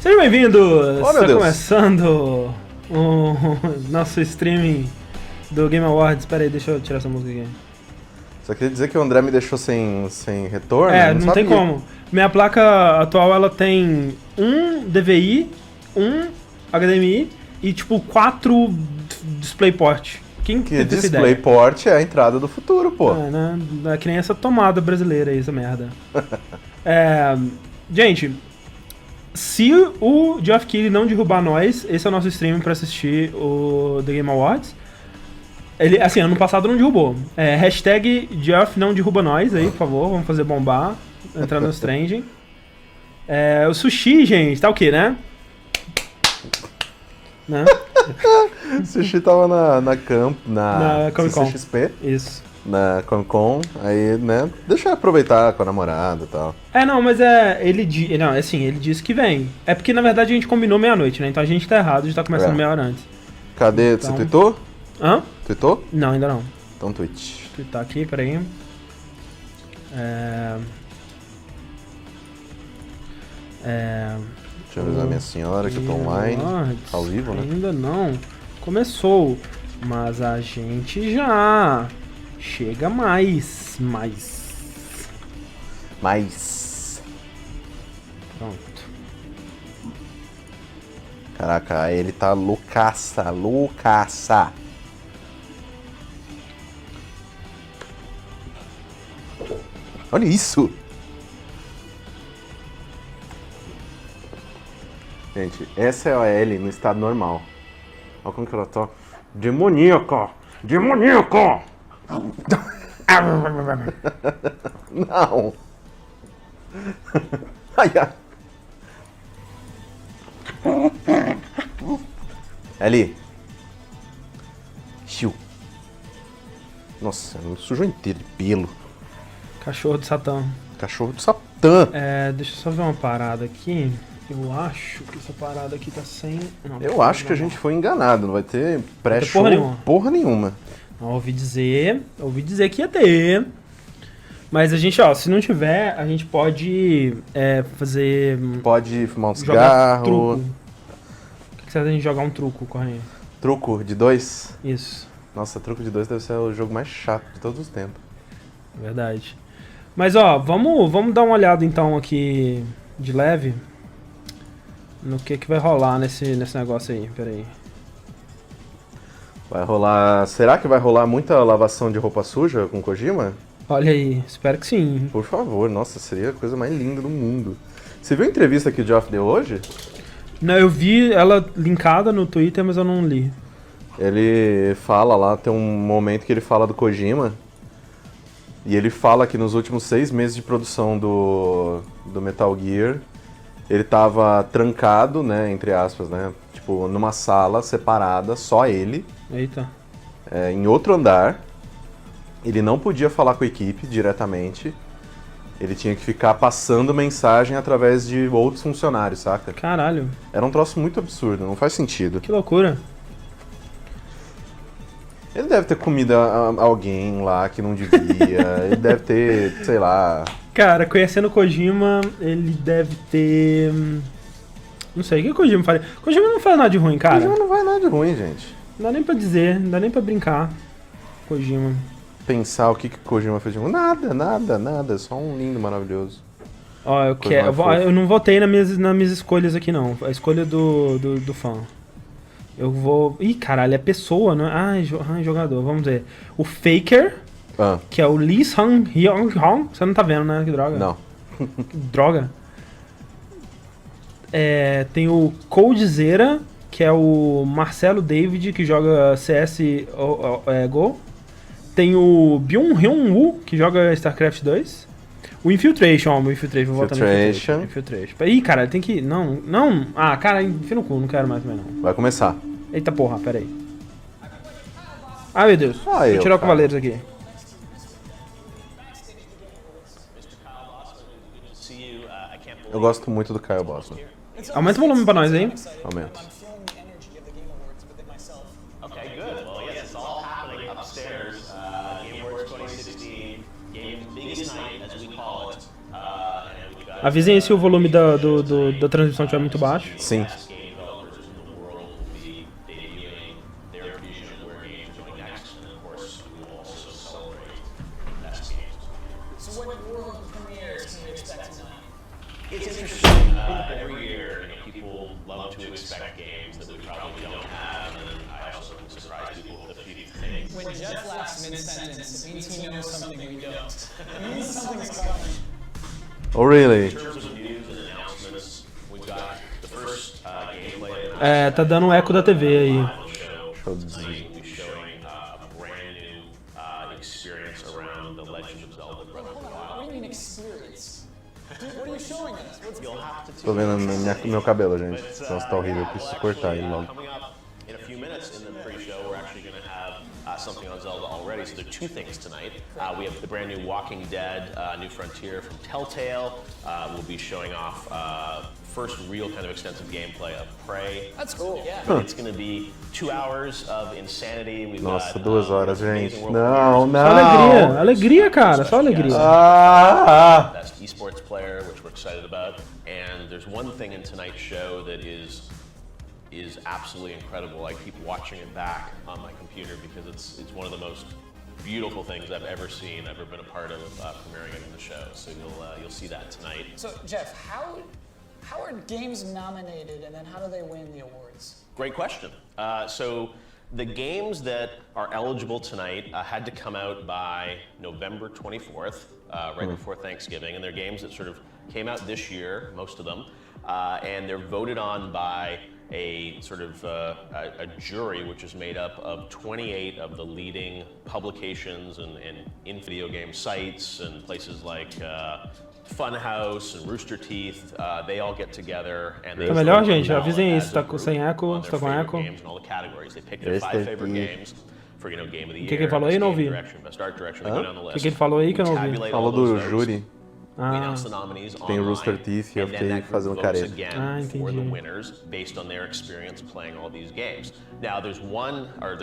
Sejam bem-vindos! Oh, Está começando o nosso streaming do Game Awards. Espera aí, deixa eu tirar essa música aqui. Só queria dizer que o André me deixou sem retorno. Não tem como. Minha placa atual, ela tem um DVI, um HDMI e tipo 4 DisplayPort. Quem Que teve essa ideia? DisplayPort é a entrada do futuro, pô. Né? É que nem essa tomada brasileira aí, essa merda. Gente, se o Geoff Keighley não derrubar nós, esse é o nosso stream pra assistir o The Game Awards. Ele, assim, ano passado não derrubou. Hashtag Geoff não derruba nós aí, por favor, vamos fazer bombar, entrar nos trending. O sushi, gente, tá o quê, né? O sushi tava na Comic Con. CCXP. Isso. Na Comic Con, aí, né, deixa eu aproveitar com a namorada e tal. Mas ele disse que vem. É porque, na verdade, a gente combinou meia-noite, né? Então a gente tá errado, a gente tá começando meia hora antes. Cadê? Então... Você tweetou? Hã? Tweetou? Não, ainda não. Então tweet. Vou tweetar aqui, peraí. Deixa eu avisar minha senhora que eu tô online, ao vivo, né? Ainda não. Começou. Mas a gente já... Chega mais. Pronto. Caraca, ele tá loucaça. Olha isso! Gente, essa é a Ellie no estado normal. Olha como que ela tá. Demoníaca! Não! Ai. Ellie. Xiu. Nossa, me sujou inteiro de pelo. Cachorro do Satã. Cachorro do Satã. Deixa eu só ver uma parada aqui. Eu acho que essa parada aqui tá sem... Não, eu acho que a gente foi enganado. Não vai ter pré-show porra nenhuma. Não, ouvi dizer que ia ter. Mas a gente, se não tiver, a gente pode fazer... Pode fumar um cigarro. Truco. O que você acha da gente jogar um truco, Correia? Truco de 2? Isso. Nossa, truco de 2 deve ser o jogo mais chato de todos os tempos. Verdade. Mas vamos dar uma olhada então aqui de leve no que vai rolar nesse negócio aí. Pera aí. Vai rolar... Será que vai rolar muita lavação de roupa suja com Kojima? Olha aí, espero que sim. Por favor, nossa, seria a coisa mais linda do mundo. Você viu a entrevista que o Geoff deu hoje? Não, eu vi ela linkada no Twitter, mas eu não li. Ele fala lá, tem um momento que ele fala do Kojima. E ele fala que nos últimos 6 meses de produção do Metal Gear, ele tava trancado, né, entre aspas, né, tipo, numa sala separada, só ele. Eita. Em outro andar. Ele não podia falar com a equipe diretamente. Ele tinha que ficar passando mensagem através de outros funcionários, saca? Caralho. Era um troço muito absurdo, não faz sentido. Que loucura. Ele deve ter comido alguém lá que não devia. Ele deve ter, sei lá... Cara, conhecendo o Kojima, ele deve ter... Não sei, o que o Kojima faria? Kojima não faz nada de ruim, cara. Kojima não faz nada de ruim, gente. Não dá nem pra dizer, não dá nem pra brincar. Kojima. Pensar o que Kojima fez de ruim. Nada. Só um lindo, maravilhoso. Eu não votei nas minhas escolhas aqui, não. A escolha do fã. Eu vou... Ih, caralho, é pessoa, não é? Jogador. Vamos ver. O Faker, que é o Lee Sung-hyun. Você não tá vendo, né? Que droga. Não. Que droga. Tem o Coldzera, que é o Marcelo David, que joga CS Go. Tem o Byung-hyun-woo, que joga StarCraft 2. O Infiltration, vou votar no Infiltration. Ih, cara, tem que... Não. Ah, cara, enfia no cu, não quero mais também não. Vai começar. Eita porra, pera aí. Ai, meu Deus. Deixa eu tirar o Cavaleiros aqui. Eu gosto muito do Kyle Bosman. Aumenta o volume pra nós aí. Aumenta. Okay, good. Well, yes, it's all happening upstairs. Game Awards 2016, biggest night, as we call it. And we've got Avisem aí se o volume da transmissão estiver muito baixo. Sim. Best game developers in the world will be debuting their vision of where games are going next, and of course, we will also celebrate best games. So what world premieres can we expect tonight? It's interesting. Every year, people love to expect games that we probably don't have, and I also can surprise people with a few things. When Jeff laughs mid-sentence, it means he knows something we don't. It means something's coming. Oh, really? In terms of news and announcements, we've got the first gameplay. Tá dando um eco da TV aí. Show tonight will be showing a brand new experience around the Legend of Zelda Breath of the What Wild. do you mean experience? Dude, what are you showing us? What's You'll have to Tô vendo meu cabelo, gente. Nossa, tá horrível. Eu preciso cortar ele logo. Coming up in a few minutes in the pre-show, we're actually going to have something on Zelda already. So there are two things tonight. We have the brand new Walking Dead New Frontier from Telltale. We'll be showing off first real kind of extensive gameplay of Prey. That's cool, yeah. It's going to be 2 hours of insanity. We've Nossa, got, 2 horas, amazing gente. world Não, premieres. Só alegria. Alegria, cara. Só alegria. Best esports player, which we're excited about. And there's one thing in tonight's show that is absolutely incredible. I keep watching it back on my computer because it's one of the most beautiful things I've ever seen, ever been a part of premiering it in the show. So you'll see that tonight. So, Jeff, how are games nominated and then how do they win the awards? Great question. So the games that are eligible tonight had to come out by November 24th, right before Thanksgiving, and they're games that sort of came out this year, most of them, and they're voted on by a sort of a jury which is made up of 28 of the leading publications and in video game sites and places like Funhouse and Rooster Teeth. They all get together and they Tá melhor, gente? vote Avisem aí as se a tá group sem eco, on se their tá com favorite eco. games in all the categories. They pick their Rooster 5 favorite Teeth. games for game of the year. Que ele falou aí? best Não game ouvi. direction, best art direction. They go down the list. Que ele falou aí que eu não We ouvi? tabulate Falou all those do votes. júri. We announce the nominees Tem o online, Rooster Teeth e eu and then fiquei that group fazendo votes careta. again for the entendi. winners based on their experience playing all these games. Now there's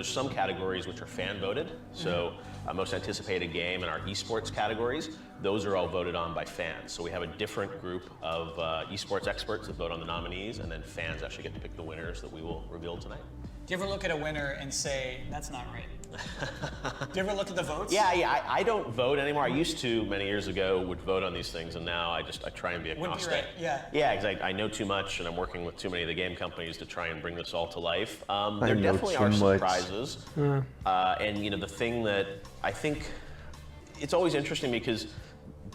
some categories which are fan voted. So most anticipated game in our esports categories, those are all voted on by fans. So we have a different group of esports experts that vote on the nominees, and then fans actually get to pick the winners that we will reveal tonight. Do you ever look at a winner and say, that's not right? Do you ever look at the votes? Yeah, I don't vote anymore. I used to many years ago, would vote on these things, and now I try and be Wouldn't be agnostic. right, yeah. Yeah, exactly. I know too much, and I'm working with too many of the game companies to try and bring this all to life. There know definitely too are much. surprises, and the thing that I think it's always interesting because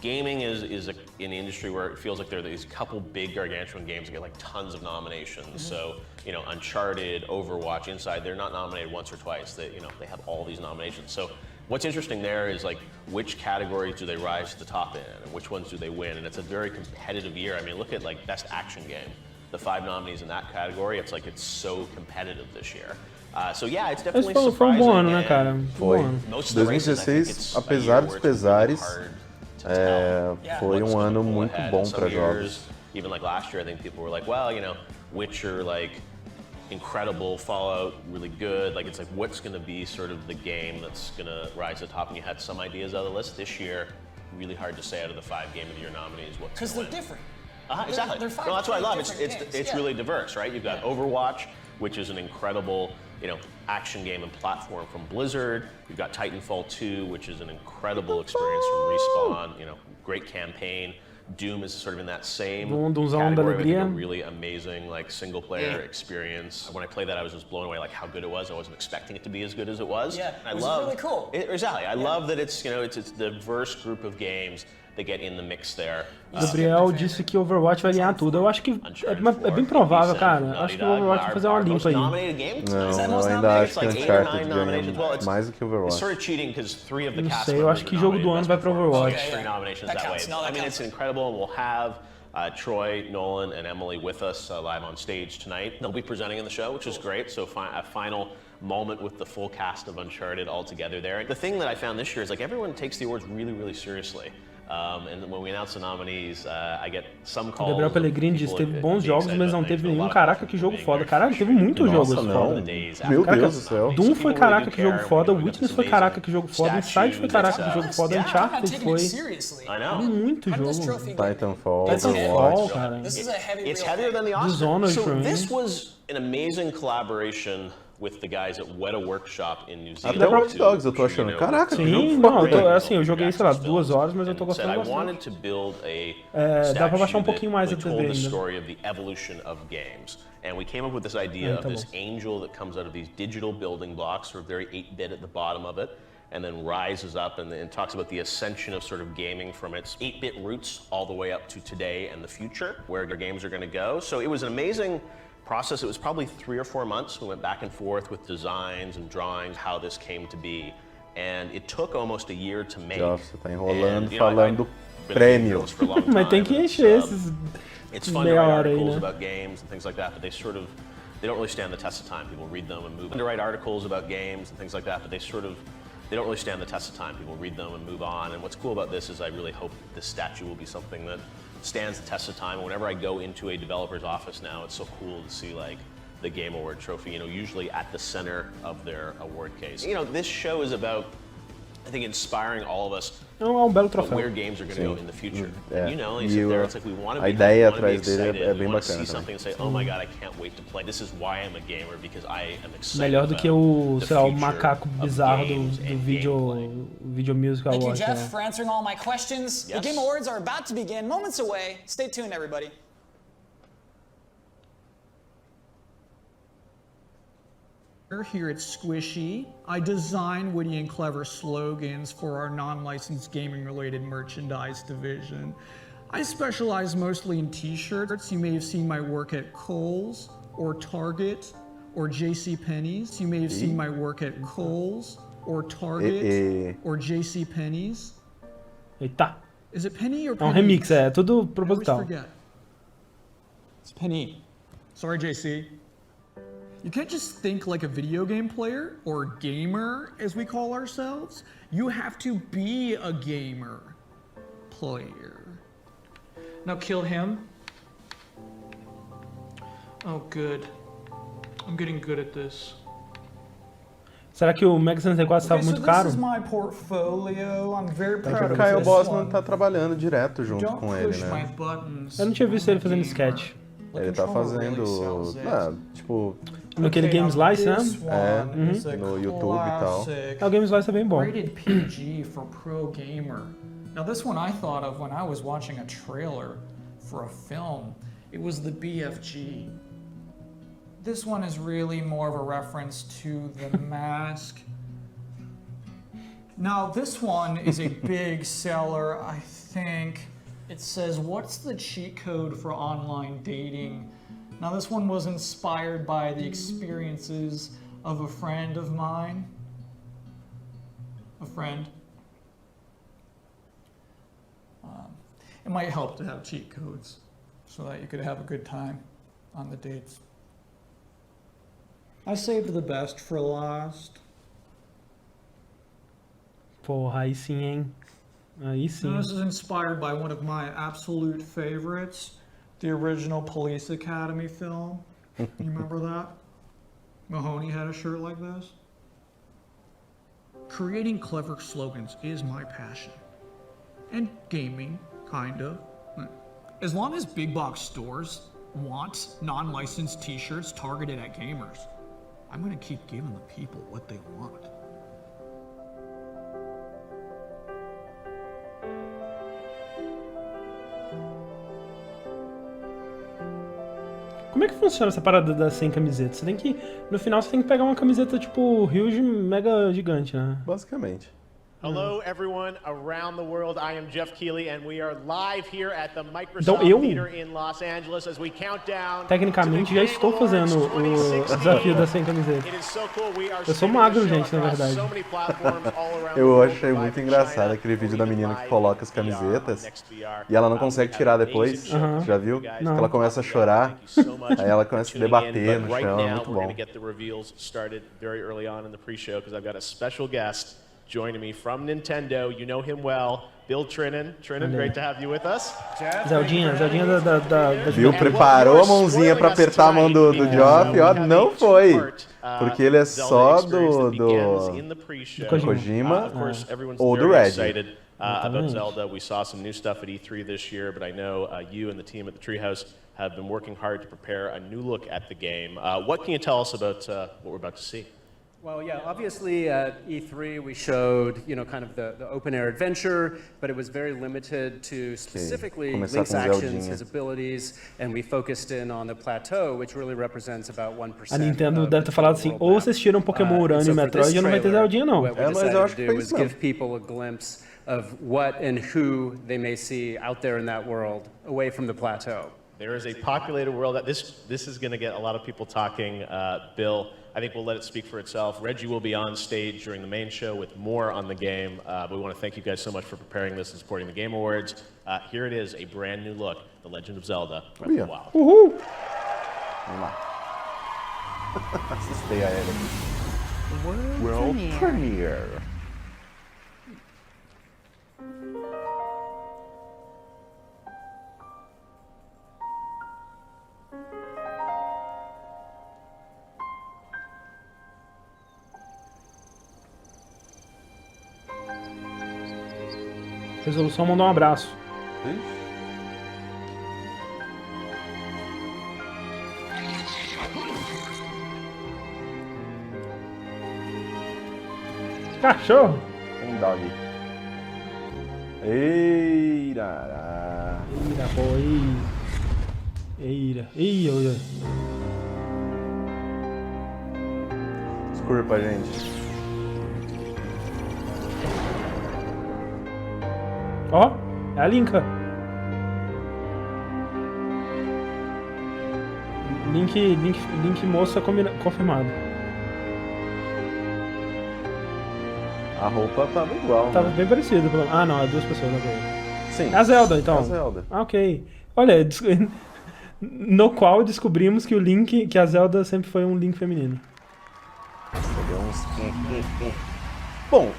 gaming is an industry where it feels like there are these couple big gargantuan games that get like tons of nominations. So Uncharted, Overwatch, Inside, they're not nominated once or twice. They have all these nominations. So what's interesting there is like which categories do they rise to the top in, and which ones do they win? And it's a very competitive year. I mean, look at like best action game. The 5 nominees in that category. It's so competitive this year. So yeah, it's definitely Esse foi um surprising. bom ano, né, and cara? Foi. Bom ano. most of the races, I think 2016, it's a apesar year dos where it's really pesares, hard to tell foi what's um gonna ano pull muito ahead. bom Some para years, jogos. even like last year, I think people were like, well, Witcher, like incredible, Fallout, really good. Like it's like what's going to be sort of the game that's going to rise to the top, and you had some ideas out of the list. This year, really hard to say out of the 5 Game of the Year nominees what's Because going they're to win. different. Exactly. They're 5 no, that's what I love. It's different games, it's yeah. really diverse, right? You've got Overwatch, which is an incredible action game and platform from Blizzard. You've got Titanfall 2, which is an incredible experience from Respawn. Great campaign. Doom is sort of in that same Doomzão da category. I think alegria. a really amazing single player experience. When I played that, I was just blown away how good it was. I wasn't expecting it to be as good as it was. Yeah, I it was love really cool. Exactly. I love that it's it's a diverse group of games that get in the mix there. Gabriel disse que Overwatch vai ganhar tudo. Eu acho que é bem provável, cara. Acho que o Overwatch vai fazer uma limpa aí. Não, eu ainda acho que Uncharted ganha mais do que It's Overwatch. sort of cheating because 3 of the Não cast sei, eu members acho are que jogo do nominated ano vai best pra performance. Overwatch. 3 nominations That that, counts. way. No, that I mean, counts. it's incredible, and we'll have Troy, Nolan, and Emily with us live on stage tonight. They'll be presenting in the show, which is great. So a final moment with the full cast of Uncharted all together there. The thing that I found this year is everyone takes the awards really, really seriously. And when we announce the nominees, I get some O calls. Gabriel Pellegrini disse que teve bons jogos, mas não teve nenhum. Caraca, que jogo foda. Caralho, teve muitos jogos foda. Meu Deus do céu. Doom foi caraca, que jogo foda. Witness foi caraca, que jogo foda. Inside foi caraca, que jogo foda. Uncharted foi. Muito jogo. Titanfall. Titanfall, cara. It's heavier than the Oscars. Dishonored So for me. this was an amazing collaboration with the guys at Weta Workshop in New Zealand. Até Watch Dogs, eu tô achando. Caraca, que Sim, jogo não, foda. assim, eu joguei, sei lá, 2 horas, mas eu tô gostando bastante. Dá pra baixar um pouquinho mais a TV ainda. And we came up with this idea of this angel that comes out of these digital building blocks, sort of very 8-bit at the bottom of it, and then rises up and talks about the ascension of sort of gaming from its 8-bit roots all the way up to today and the future, where your games are going to go. So it was an amazing process. It was probably 3 or 4 months. We went back and forth with designs and drawings, how this came to be. And it took almost a year to make. Nossa, tá enrolando, falando prêmio. Mas tem que encher esses It's fun to write meia hora aí, articles né? about games and things like that, but they don't really stand the test of time. People read them and move on. To write articles about games and things like that, but they don't really stand the test of time. People read them and move on. And what's cool about this is I really hope this statue will be something that stands the test of time. And whenever I go into a developer's office now, it's so cool to see like the Game Award trophy, usually at the center of their award case. This show is about, I think, inspiring all of us É um belo troféu. where games are going to go in the future. É. And you sit there, it's like we want to be, a ideia we wanna be atrás dele excited, é we bem want to bacana see something and say, oh my god, I can't wait to play. This is why I'm a gamer, because I am excited. Melhor do que o, the sei lá, o future macaco of bizarro games do and Video Music Thank you, Award. Jeff, for answering all my questions. Yes. The Game Awards are about to begin, moments away. Stay tuned, everybody. Here at Squishy, I design witty and clever slogans for our non-licensed gaming-related merchandise division. I specialize mostly in t-shirts. You may have seen my work at Kohl's or Target or JCPenney's. You may have seen my work at Kohl's or Target or JCPenney's. Eita. Is it Penny or É um Penny? remix, é tudo I always proposital. forget. It's Penny. Sorry, JC. You can't just think like a video game player or gamer, as we call ourselves. You have to be a gamer player. Now kill him. Oh, good. I'm getting good at this. Será que o Mega 64 estava muito caro? This is my portfolio. I'm very proud O of Kyle this Bosman one. tá trabalhando direto junto Don't com ele, push my né? buttons. Eu não tinha visto ele fazendo sketch. Ele tá fazendo, tipo, Naquele Game Slice, né? no YouTube e tal. O Game Slice é bem bom. Rated PG for pro gamer. Now this one I thought of when I was watching a trailer for a film. It was the BFG. This one is really more of a reference to The Mask. Now this one is a big seller, I think. It says, what's the cheat code for online dating? Now this one was inspired by the experiences of a friend of mine. A friend. It might help to have cheat codes so that you could have a good time on the dates. I saved the best for last. Porra, aí sim, hein? Aí sim. Now, this is inspired by one of my absolute favorites, the original Police Academy film. You remember that? Mahoney had a shirt like this. Creating clever slogans is my passion. And gaming, kind of. As long as big box stores want non-licensed t-shirts targeted at gamers, I'm gonna keep giving the people what they want. Como é que funciona essa parada das 100 camisetas? Você tem que, no final, você tem que pegar uma camiseta tipo huge, mega gigante, né? Basicamente. Hello, everyone around the world. I am Jeff Keighley, and we are live here at the Então Microsoft eu, Theater in Los Angeles as we count down. tecnicamente, já estou fazendo o desafio das 100 camisetas. It is so cool. We are Eu sou magro, gente, na verdade. so many platforms all around the Eu world, achei muito live engraçado China, aquele vídeo da menina que live coloca as VR, camisetas next VR. e ela não consegue tirar depois. Já viu? Que ela começa a chorar, aí ela começa a se debater no chão, é muito bom. We're going to get the reveals started very early on in the pre-show because I've got a special guest joining me from Nintendo. You know him well, Bill Trinan. Trinan, great to have you with us. Zeldinha da Viu? Preparou a mãozinha pra apertar a mão do Geoff, ó, não foi. Porque ele é só do Kojima ou do Red. About Zelda. We saw some new stuff at E3 this year, but I know you and the team at the Treehouse have been working hard to prepare a new look at the game. What can you tell us about what we're about to see? Well, yeah, obviously at E3 we showed, you know, kind of the open-air adventure, but it was very limited to specifically Link's actions, his abilities, and we focused in on the plateau, which really represents about 1%. A Nintendo deve ter falado assim, ou vocês tiram Pokémon Urânio e Metroid ou não vai ter Zeldinha, não. What we decided to do was give people a glimpse of what and who they may see out there in that world, away from the plateau. There is a populated world. This is going to get a lot of people talking. Bill, I think we'll let it speak for itself. Reggie will be on stage during the main show with more on the game. But we want to thank you guys so much for preparing this and supporting the Game Awards. Here it is, a brand new look, The Legend of Zelda, Breath of the Wild. Uhul! Vamos lá. Assistei a ele. World Premiere. Resolução mandou um abraço. Cachorro! Um dog. Eira. Eira, pô, eira. Eira. Desculpa, gente. Ó, é a Linka. Link moça confirmado. A roupa tava igual. Tava né? bem parecido. Ah, não, é duas pessoas. Okay. Sim. É a Zelda, então. É a Zelda. Ah, ok. Olha, no qual descobrimos que o Link, que a Zelda sempre foi um Link feminino. Bom,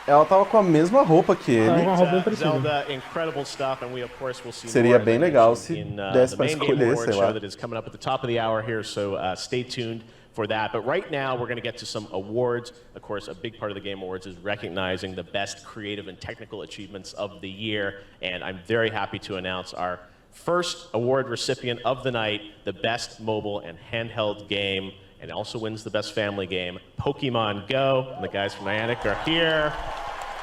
ela tava com a mesma roupa que ele. Uma roupa bem parecida. Zelda, incredible stuff, and we of course will see Seria more, bem as I legal mentioned, se in, desse the pra main Game escolher, Awards sei lá. show that is coming up at the top of the hour here, so stay tuned for that. But right now, we're going to get to some awards. Of course, a big part of the Game Awards is recognizing the best creative and technical achievements of the year, and I'm very happy to announce our first award recipient of the night, the best mobile and handheld game, and also wins the best family game, Pokemon Go. And the guys from Niantic are here.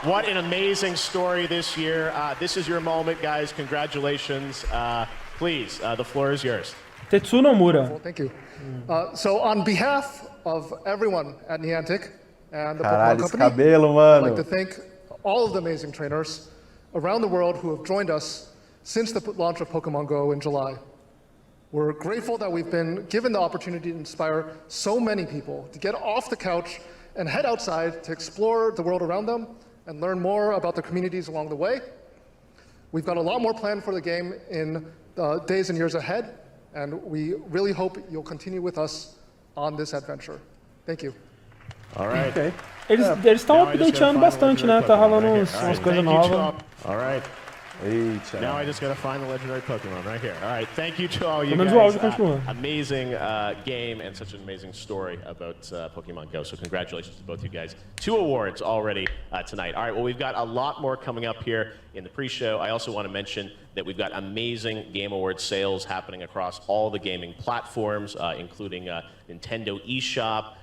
What an amazing story this year. This is your moment, guys. Congratulations. Please, the floor is yours. Tetsu Nomura. Well, thank you. So on behalf of everyone at Niantic and the Caralho, Pokemon esse Company, cabelo, I'd mano. like to thank all of the amazing trainers around the world who have joined us since the launch of Pokemon Go in July. We're grateful that we've been given the opportunity to inspire so many people to get off the couch and head outside to explore the world around them and learn more about the communities along the way. We've got a lot more planned for the game in the days and years ahead, and we really hope you'll continue with us on this adventure. Thank you. All right. Ok. Eles estão updateando bastante, né? Tá rolando umas coisas novas. All right. Eita. Now I just got to find the legendary Pokemon right here. All right, thank you to all you Pelo menos o áudio guys. continua. Amazing game and such an amazing story about Pokemon Go. So congratulations to both you guys. 2 awards already tonight. All right, well, we've got a lot more coming up here in the pre-show. I also want to mention that we've got amazing Game Awards sales happening across all the gaming platforms, including Nintendo eShop,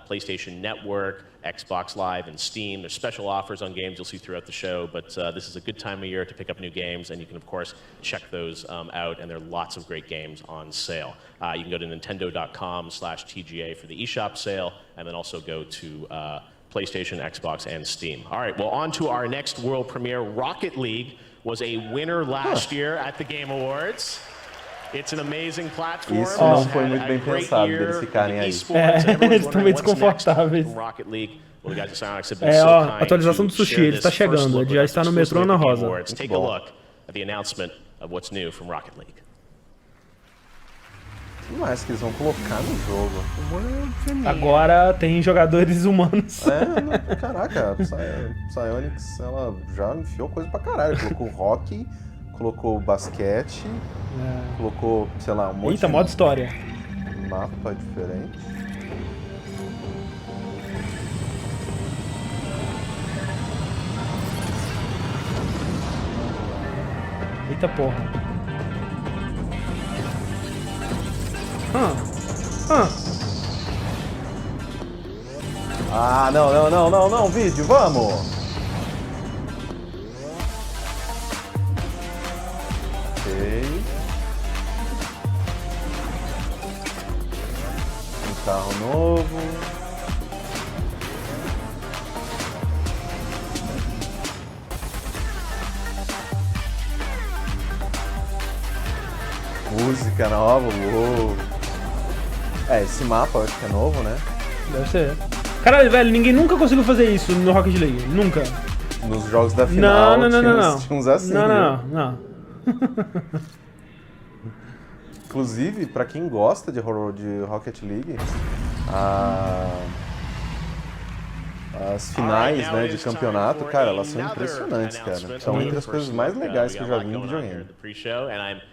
PlayStation Network, Xbox Live, and Steam. There's special offers on games you'll see throughout the show, but this is a good time of year to pick up new games, and you can, of course, check those out, and there are lots of great games on sale. You can go to nintendo.com/TGA for the eShop sale, and then also go to PlayStation, Xbox, and Steam. All right, well, on to our next world premiere. Rocket League was a winner last year at the Game Awards. It's an amazing platform. Isso não foi muito bem pensado deles ficarem aí. Eles estão meio desconfortáveis. Rocket League. Well, the guys at Psyonix have been É, so ó, kind atualização to do sushi, share ele está this first chegando, look ele já with us está no metrô exclusively na at the Game Rosa. Awards. Take a look at the announcement of what's new from Rocket League. que mais que eles vão colocar no jogo? World Premiere. Agora tem jogadores humanos. Caraca, a Psyonix, ela já enfiou coisa pra caralho. Colocou rock, colocou basquete, colocou, sei lá, um monte Eita, modo história. Mapa diferente. Eita porra. Ah, não, vídeo, vamos! Ok. Um carro novo. Música nova, uou! Esse mapa eu acho que é novo, né? Deve ser. Caralho, velho, ninguém nunca conseguiu fazer isso no Rocket League. Nunca. Nos jogos da final não. tinha uns assim. Não. Inclusive, pra quem gosta de Rocket League, as finais, né, de campeonato, cara, elas são impressionantes, cara. São entre as coisas mais legais que eu já vi em videogame.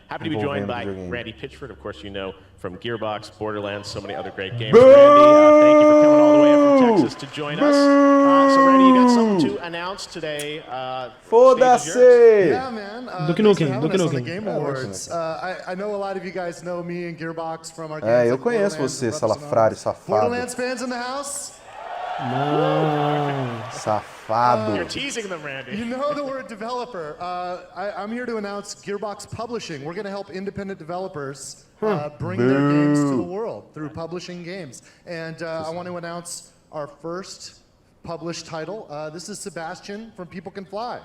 Happy to be joined by Randy Pitchford, of course you know from Gearbox, Borderlands, so many other great games. Boo! Randy, thank you for coming all the way up from Texas to join us. So Randy, you got something to announce today. Foda-se! Yeah, man. Duke thanks for Nukem, having Duke us on the Nukem. Game Awards. I know a lot of you guys know me and Gearbox from our games. Eu like conheço Borderlands você, and salafrário, safado. Borderlands fans in the house? Não. Safado. You're teasing them, Randy. You know that we're a developer. I'm here to announce Gearbox Publishing. We're going to help independent developers bring their games to the world through publishing games. And I want to announce our first published title. This is Sebastian from People Can Fly.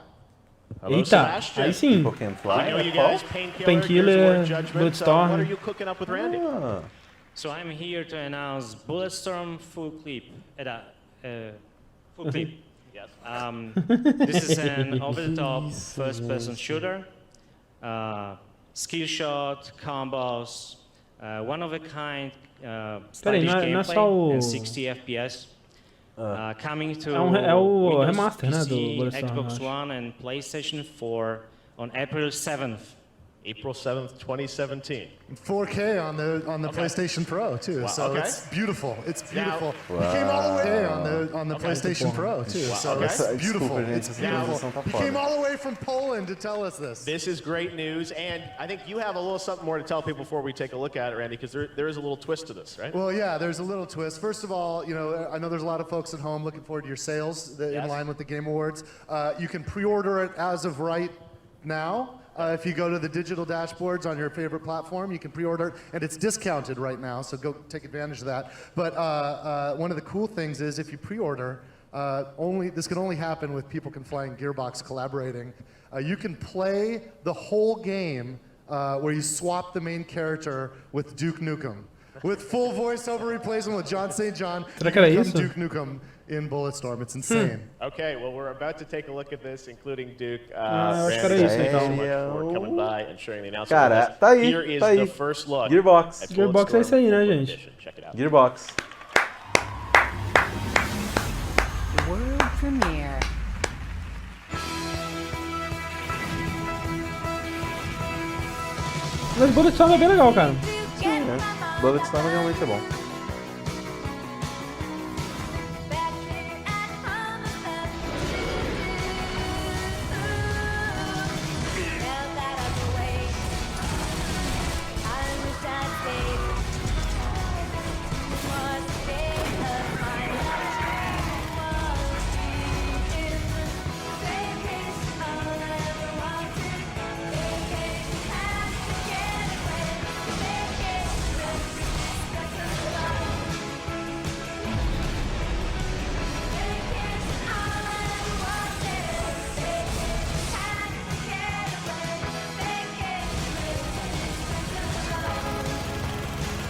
Hello, Eita, Sebastian. aí sim. People Can Fly. I know you guys, Painkiller, Painkiller, Gears of War, Judgment. Bloodstorm. What are you cooking up with Randy? So I'm here to announce Bulletstorm full clip. Full clip. Yes. This is an over-the-top first-person shooter. Skill shot, combos, one-of-a-kind stylish não é só gameplay o- and 60 FPS. Coming to É o Windows remaster, né, do PC, Bulletstorm, Xbox eu acho. One and PlayStation 4 on April 7th. April 7th, 2017. 4K on the PlayStation Pro too, Wow, so okay. it's beautiful. It's beautiful. He came all the way on the PlayStation Pro too, so okay. it's beautiful. Desculpa, gente, It's essa beautiful. transição tá He foda. came all the way from Poland to tell us this. This is great news, and I think you have a little something more to tell people before we take a look at it, Randy, because there is a little twist to this, right? Well, yeah, there's a little twist. First of all, you know, I know there's a lot of folks at home looking forward to your sales in Yes. line with the Game Awards. You can pre-order it as of right now. If you go to the digital dashboards on your favorite platform, you can pre-order it, and it's discounted right now, so go take advantage of that. But one of the cool things is if you pre-order, this can only happen with People Can Fly and Gearbox collaborating. You can play the whole game where you swap the main character with Duke Nukem. With full voiceover replacement with John St. John, Será que era you isso? become Duke Nukem in Bulletstorm. It's insane. Okay, well, we're about to take a look at this, including Duke. eu acho que era Randy, isso, thank you so então. much for coming by and sharing the announcement Cara, with us. tá aí, Here is tá aí. the first look Gearbox. at Gearbox é isso aí, né, Bulletstorm gente? Edition. Check it out. Gearbox. World premiere. Mas Bulletstorm é bem legal, cara. Bulletstorm realmente é bom.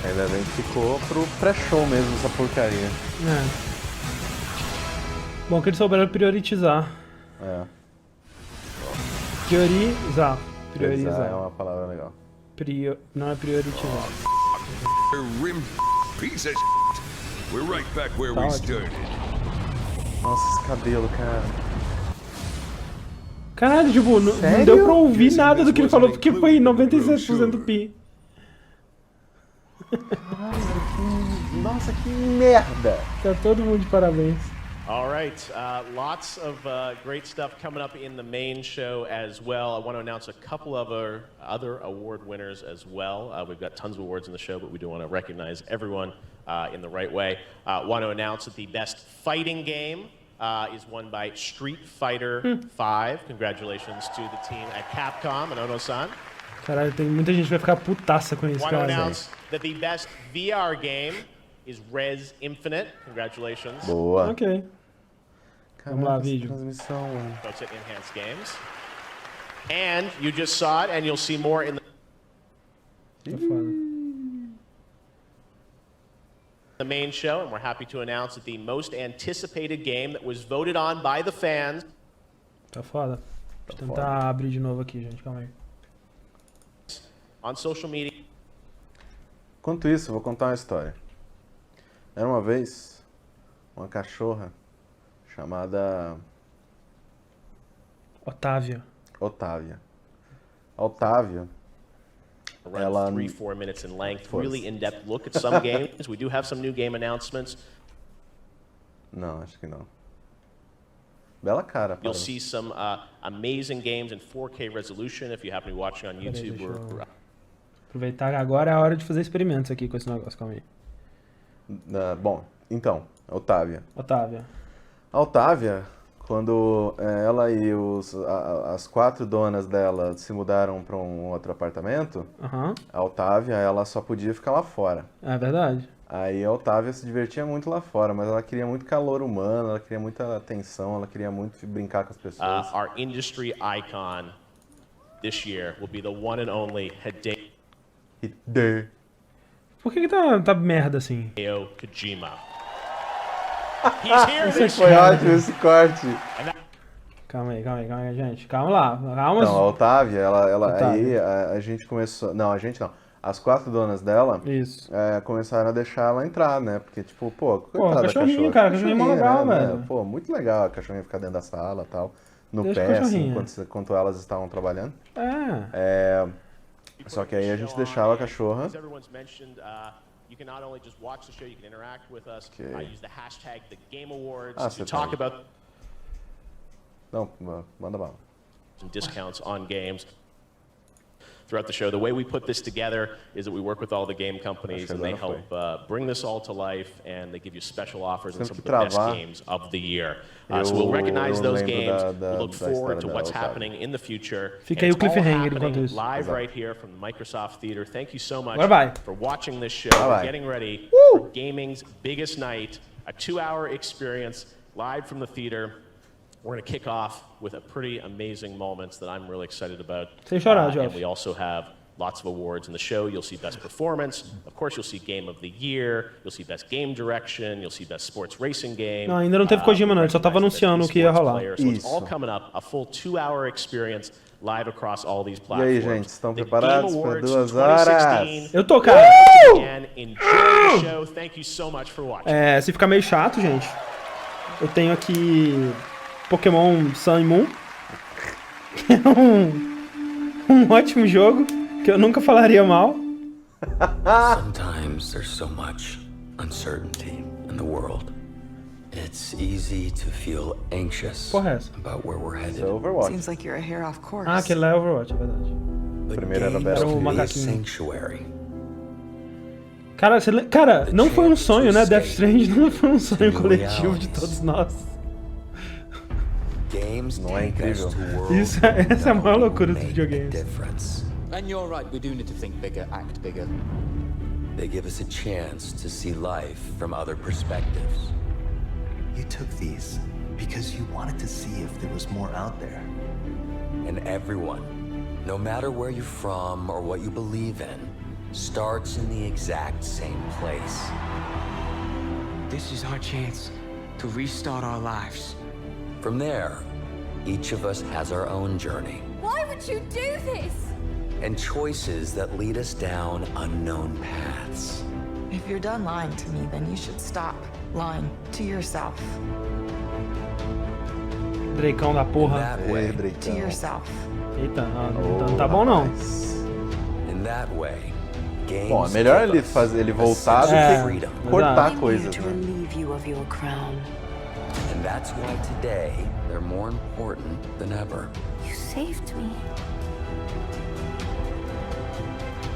Ainda bem que ficou pro pré-show mesmo essa porcaria. É. Bom que eles souberam priorizar. É. Priorizar. Priorizar é uma palavra legal. Não é priorizar. rim piece of shit. We're right back where we started. Nossa, esse cabelo, cara. Caralho, tipo, não deu pra ouvir nada do que ele falou, porque foi 97% pi. Nossa, que merda! Tá todo mundo de parabéns. All right, lots of great stuff coming up in the main show as well. I want to announce a couple of our other award winners as well. We've got tons of awards in the show, but we do want to recognize everyone in the right way. Want to announce that the best fighting game is won by Street Fighter V. Congratulations to the team at Capcom and Ono-san. Caralho, tem muita gente que vai ficar putaça com isso, Want to cara. announce that the best VR game is Res Infinite. Congratulations. Boa. Ok. Vamos lá, vídeo. Transmissão. Folks at Enhanced Games. And you just saw it, and you'll see more in the main show, and we're happy to announce that the most anticipated game that was voted on by the fans. Tá foda. Deixa eu tentar abrir de novo aqui, gente. Calma aí. On social media. Enquanto isso, eu vou contar uma história. Era uma vez uma cachorra chamada Otávia. Otávia. A Otávia, ela... 3-4 minutes in length, really in-depth look at some games. We do have some new game announcements. Não, acho que não. Bela cara. You'll see some amazing games in 4K resolution if you happen to be watching on YouTube. Aproveitar que agora é a hora de fazer experimentos aqui com esse negócio. Calma aí. Bom, então, Otávia. Otávia. A Otávia, quando ela e as 4 donas dela se mudaram para um outro apartamento, a Otávia, ela só podia ficar lá fora. É verdade. Aí a Otávia se divertia muito lá fora, mas ela queria muito calor humano, ela queria muita atenção, ela queria muito brincar com as pessoas. Our industry icon this year will be the one and only Por que tá merda assim? Hideo Kojima. He's here Isso foi ótimo, esse corte. Calma aí, gente. Calma lá. Calma. Não, a Otávia, Otávia. Aí a gente começou... Não, a gente não. As 4 donas dela começaram a deixar ela entrar, né? Porque, tipo, coitada da cachorrinho, cara. Cachorrinho é mó legal, né? velho. Pô, muito legal a cachorrinha ficar dentro da sala e tal. No pé, assim, enquanto elas estavam trabalhando. Só que aí a gente deixava a cachorra. You can not only just watch the show, you can interact with us. Use the hashtag #TheGameAwards to você talk about Não, manda bala. Discounts on games throughout the show. The way we put this together is that we work with all the game companies and they help bring this all to life, and they give you special offers on some of the best games of the year. So we'll recognize those games. We'll look forward to what's happening in the future. Fica aí o cliffhanger enquanto isso. Live right here from the Microsoft Theater. Thank you so much for watching this show. We're getting ready for gaming's biggest night, a 2-hour experience live from the theater. We're going to kick off with a pretty amazing moments that I'm really excited about. Sem chorar, Josh. And we also have lots of awards in the show. You'll see Best Performance. Of course, you'll see Game of the Year. You'll see Best Game Direction. You'll see Best Sports Racing Game. Não, ainda não teve Kojima, não. Ele só tava anunciando o que ia rolar. So it's all coming up. A full 2-hour experience live across all these platforms. E aí, gente, estão preparados para 2 horas? Eu tô, cara. Enjoy the show. Thank you so much for watching. Se ficar meio chato, gente, eu tenho aqui Pokémon Sun e Moon, que é um ótimo jogo, que eu nunca falaria mal. Sometimes there's so much uncertainty in the world. It's easy to feel anxious about where we're headed. Seems like you're a hair off course. Aquele lá é Overwatch, é verdade. Primeiro era Battlefield. Sanctuary. Cara, não foi um sonho, né? Death Stranding não foi um sonho coletivo de todos nós. Não é incrível? Essa é a maior loucura dos videogames. And you're right, we do need to think bigger, act bigger. They give us a chance to see life from other perspectives. You took these because you wanted to see if there was more out there. And everyone, no matter where you're from or what you believe in, starts in the exact same place. This is our chance to restart our lives. From there, each of us has our own journey. Why would you do this? and choices that lead us down unknown paths. If you're done lying to me, then you should stop lying to yourself. Drakeão da porra. To yourself. Eita, não tá bom não. In that way, bom, é melhor ele voltar do que cortar coisas, né? And that's why today they're more important than ever. You saved me.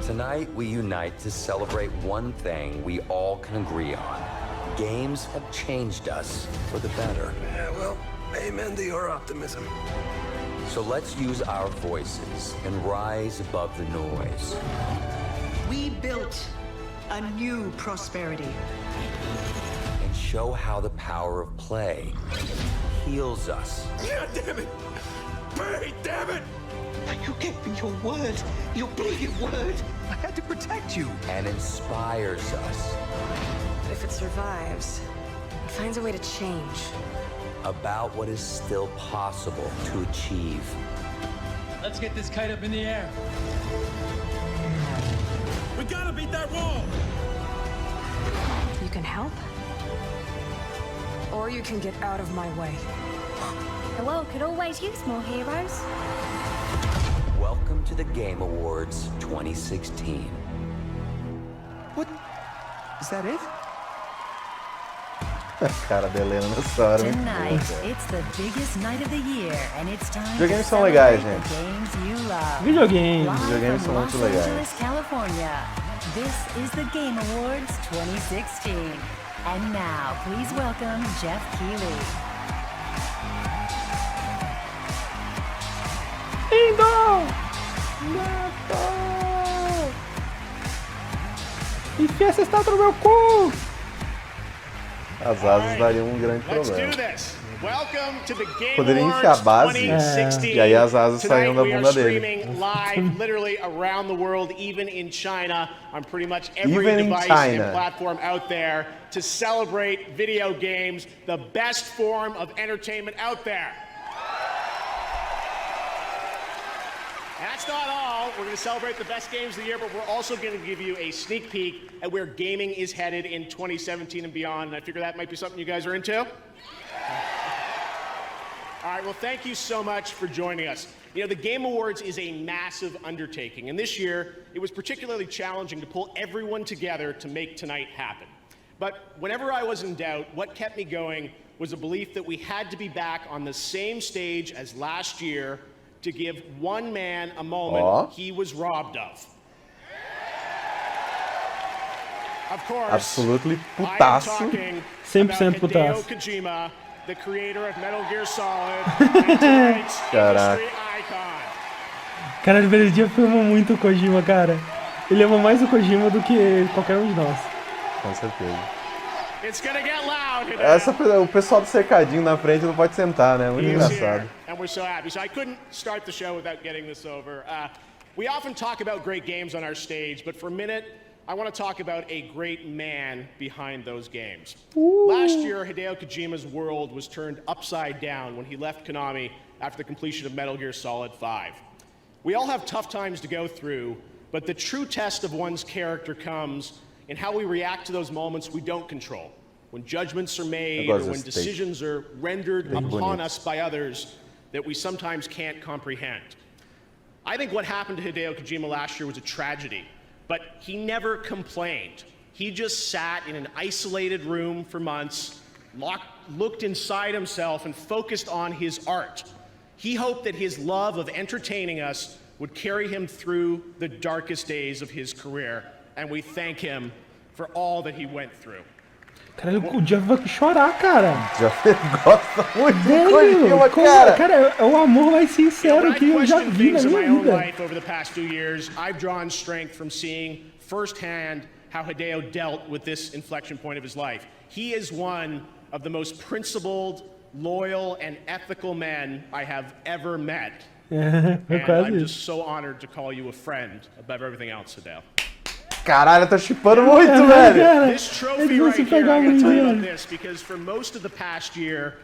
Tonight we unite to celebrate one thing we all can agree on. Games have changed us for the better. Yeah, well, amen to your optimism. So let's use our voices and rise above the noise. We built a new prosperity. And show how the power of play heals us. Yeah, damn it! Barry, damn it! You gave me your word, your bleeding word. I had to protect you. And inspires us. If it survives, it finds a way to change. About what is still possible to achieve. Let's get this kite up in the air. We gotta beat that wall! You can help, or you can get out of my way. The world could always use more heroes. Welcome to the Game Awards 2016. What? Is that it? Cara da Helena nessa hora. Tonight, it's the biggest night of the year, and it's time Videogames to são legais, celebrate gente. the games you love. Videogames são muito Los legais. Angeles, California. This is the Game Awards 2016. And now, please welcome Jeff Keighley. Indo! Neto! Enfia essa estátua no meu cu! As asas dariam um grande problema. Welcome to the Game Poderia Awards enfiar a base 2016. e aí as asas saíam da Tonight we bunda are dele. streaming live, literally around the world, even in China, on pretty much every Even in device China. and platform out there, to celebrate video games, the best form of entertainment out there. That's not all. We're going to celebrate the best games of the year, but we're also going to give you a sneak peek at where gaming is headed in 2017 and beyond. And I figure that might be something you guys are into. All right, well, thank you so much for joining us. You know, the Game Awards is a massive undertaking, and this year, it was particularly challenging to pull everyone together to make tonight happen. But whenever I was in doubt, what kept me going was a belief that we had to be back on the same stage as last year to give one man a moment he was robbed of. Of course, Absolutely I am putaço. talking 100% about Hideo putaço. Kojima, the creator of Metal Gear Solid, and tonight's industry icon. Cara, ele merecia filma muito o Kojima, cara. Ele ama mais o Kojima do que qualquer um de nós. Com certeza. It's gonna get loud. O pessoal do cercadinho na frente não pode sentar, né? Muito engraçado. And we're so happy. So I couldn't start the show without getting this over. We often talk about great games on our stage, but for a minute, I want to talk about a great man behind those games. Last year, Hideo Kojima's world was turned upside down when he left Konami after the completion of Metal Gear Solid 5. We all have tough times to go through, but the true test of one's character comes in how we react to those moments we don't control. When judgments are made or when decisions are rendered upon us by others that we sometimes can't comprehend. I think what happened to Hideo Kojima last year was a tragedy, but he never complained. He just sat in an isolated room for months, looked inside himself and focused on his art. He hoped that his love of entertaining us would carry him through the darkest days of his career, and we thank him for all that he went through. Cara, o Jeff vai chorar, cara. Jeff gosta muito do Kojima, cara. Cara, é o amor mais sincero que eu já vi na minha vida. Life over the past 2 years, I've drawn strength from seeing firsthand how Hideo dealt with this inflection point of his life. He is one of the most principled, loyal, and ethical men I have ever met. And I'm just so honored to call you a friend above everything else, Hideo. Caralho, eu tô chipando muito, velho. This trophy right here, I'm going to tell you about this, because for most of the past year,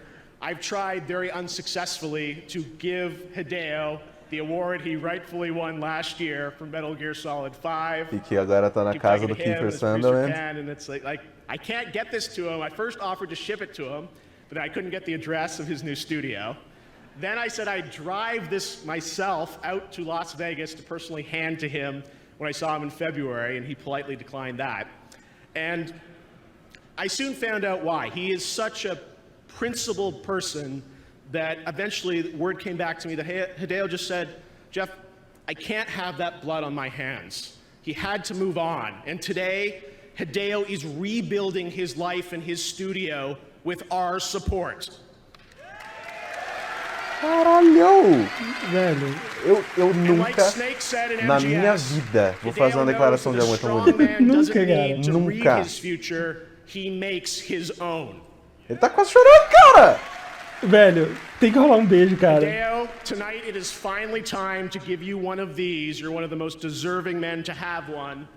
I've tried very unsuccessfully to give Hideo the award he rightfully won last year for Metal Gear Solid 5. E que agora tá na casa do Kiefer Sutherland. And it's like, I can't get this to him. I first offered to ship it to him, but I couldn't get the address of his new studio. Then I said I'd drive this myself out to Las Vegas to personally hand to him when I saw him in February, and he politely declined that. And I soon found out why. He is such a principled person that eventually word came back to me that Hideo just said, Jeff, I can't have that blood on my hands. He had to move on. And today, Hideo is rebuilding his life and his studio with our support. Caralho! Velho, eu nunca, na minha vida, vou fazer uma declaração de amor tão bonita. Nunca, cara. Nunca. Ele tá quase chorando, cara! Velho, tem que rolar um beijo, cara. Hideo, tonight it is finally time to give you one of these. You're one of the most deserving men to have one.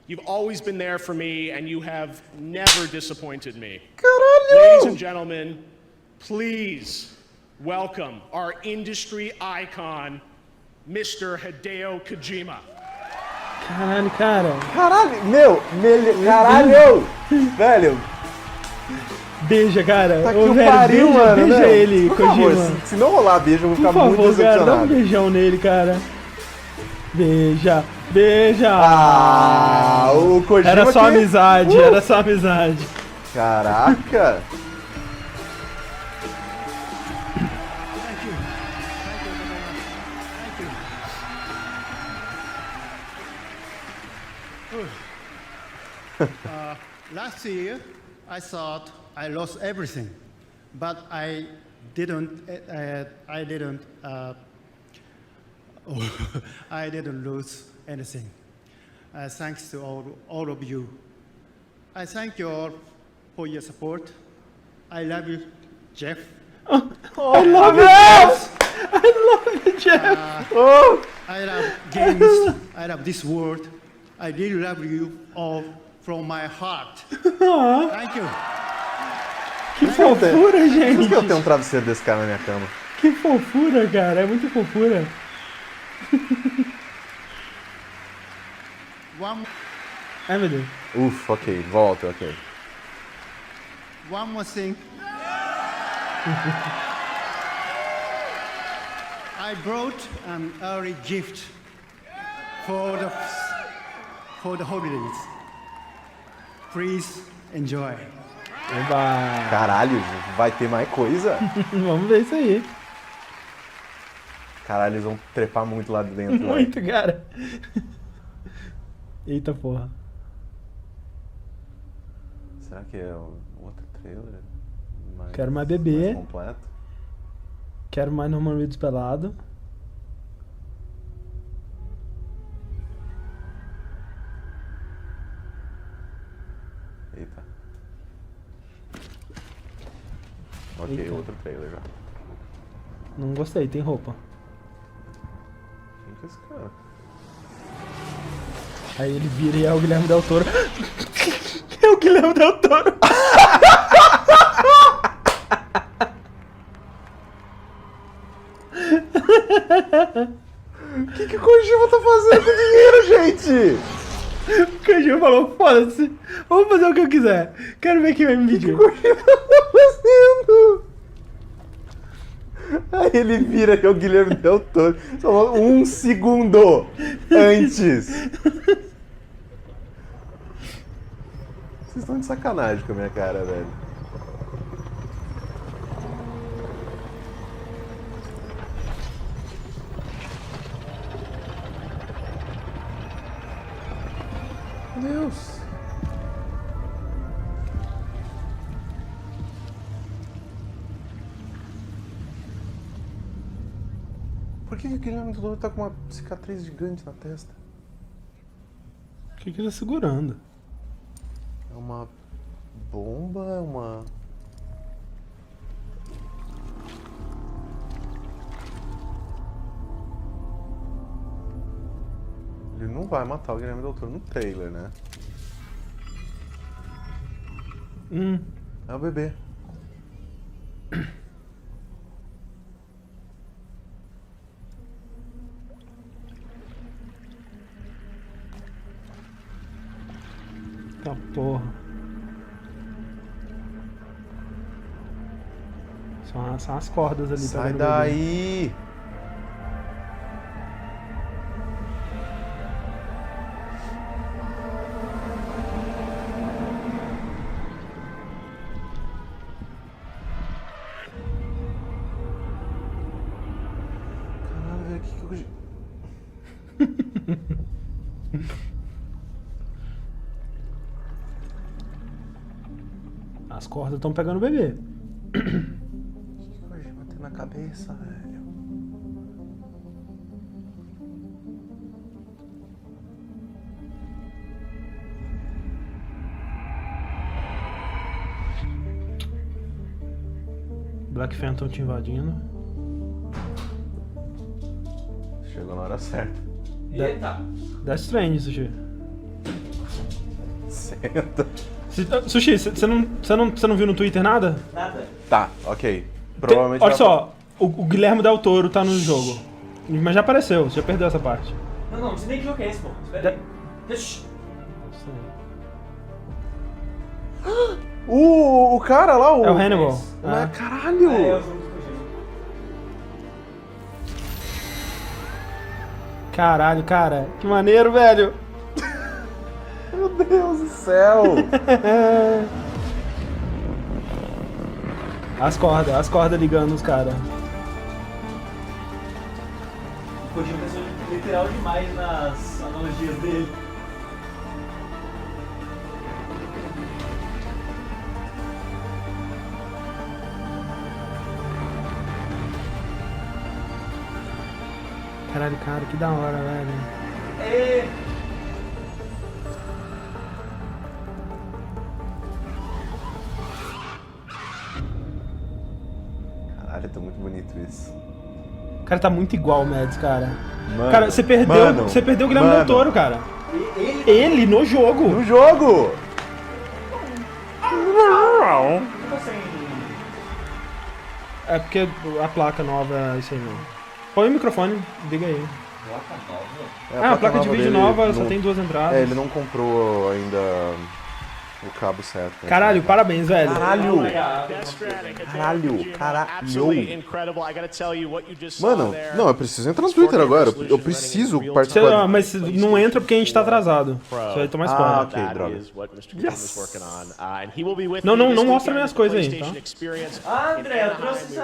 You've always been there for me, and you have never disappointed me. Caralho! Ladies and gentlemen, please welcome our industry icon, Mr. Hideo Kojima. Caralho, cara. Caralho, caralho! Velho. Beija, cara. Tá que o pariu, mano. Beija ele, por Kojima. Favor, se não rolar beijo, eu vou ficar muito Cara, decepcionado. dá um beijão nele, cara. Beija, beija. Ah, o Kojima era só amizade, era só amizade. Caraca. Last year, I thought I lost everything, but I didn't. I didn't lose anything. Thanks to all of you. I thank you all for your support. I love you, Jeff. I love you, Jeff. I love you, Jeff. I love games. I love this world. I really love you all from my heart. Thank you. Que fofura, gente. Por que eu tenho um travesseiro desse cara na minha cama? Que fofura, cara. É muito fofura. Ai, meu Deus. Ufa, ok. Volta, ok. One more thing. I brought an early gift for the holidays. Please enjoy. Oba. Caralho, vai ter mais coisa? Vamos ver isso aí. Caralho, eles vão trepar muito lá dentro. Muito, cara. Eita porra. Será que é outro trailer? Quero mais bebê. Mais completo? Quero mais Norman Reedus pelado. Eita. Ok, eita. Outro trailer já. Não gostei, tem roupa. Quem que é esse cara? Aí ele vira e é o Guillermo del Toro. É o Guillermo del Toro. O que o Kojima tá fazendo com dinheiro, gente? O Kojima falou, foda-se, vou fazer o que eu quiser. Quero ver quem vai me pedir. O que o Kojima tá fazendo? Aí ele vira que é o Guilherme Del Toro. Só 1 segundo antes. Vocês estão de sacanagem com a minha cara, velho. Meu Deus. Por que o Guilherme Del Toro tá com uma cicatriz gigante na testa? O que ele tá segurando? É uma bomba? É uma... Ele não vai matar o Guilherme Del Toro no trailer, né? É o bebê. Tá porra. São as cordas ali. Sai daí! Caralho, velho, que As cordas estão pegando o bebê. bater na cabeça, velho. Black Phantom te invadindo. Chegou na hora certa. Eita! Death Stranding, Sushi. Senta. Sushi, você não viu no Twitter nada? Nada. Tá, ok. Provavelmente olha só, o Guillermo del Toro tá no jogo. Mas já apareceu, você já perdeu essa parte. Não precisa nem que jogo é esse, pô. Espera aí. O cara lá, é o Hannibal. Caralho! Caralho, cara, que maneiro, velho! Meu Deus do céu! As cordas ligando os caras. O Kojima tá sendo literal demais nas analogias dele. Caralho, cara, que da hora, velho. É. Caralho, tá muito bonito isso. Cara, tá muito igual o Mads, cara. Mano, cara, você perdeu o Guilherme del Toro, cara. Ele no jogo. No jogo! É porque a placa nova é isso aí não. Põe o microfone, liga aí. Placa nova? A placa de vídeo nova só tem 2 entradas. É, ele não comprou ainda o cabo certo. Né? Caralho, parabéns, velho. Caralho! Mano, não, eu preciso entrar no Twitter agora. Eu preciso participar. Mas não entra porque a gente tá atrasado. Você vai tomar spoiler. Ok, droga. Yes. Não mostra minhas coisas aí, tá? André, eu trouxe isso.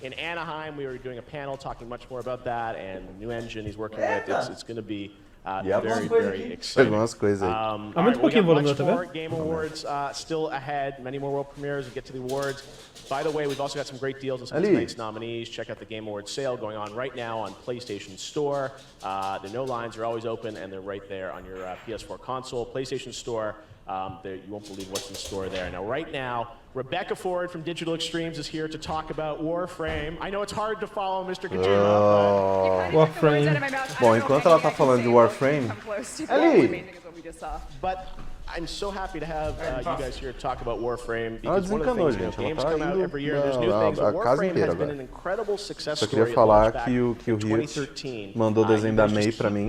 In Anaheim, we were doing a panel talking much more about that, and the new engine he's working with. It's going to be very, very exciting. Chegou umas coisas aí. Aumenta um pouquinho o volume, tá vendo? Game Awards still ahead. Many more world premieres. We'll get to the awards. By the way, we've also got some great deals on some of tonight's nominees. Check out the Game Awards sale going on right now on PlayStation Store. The no lines are always open, and they're right there on your PS4 console. PlayStation Store. You won't believe what's in store there. Now, right now, Rebecca Ford from Digital Extremes is here to talk about Warframe. I know it's hard to follow Mr. Kojima, Warframe. Bom, enquanto ela tá falando de Warframe, ali. But I'm so happy to have you guys here to talk about Warframe Ela because one of the desencanou, things, gente. Ela games tá come out indo every year. There's new things. a But casa Warframe inteira has been agora. an incredible success Só story. queria falar It launched que o back Hirt in 2013. mandou o desenho da May pra mim.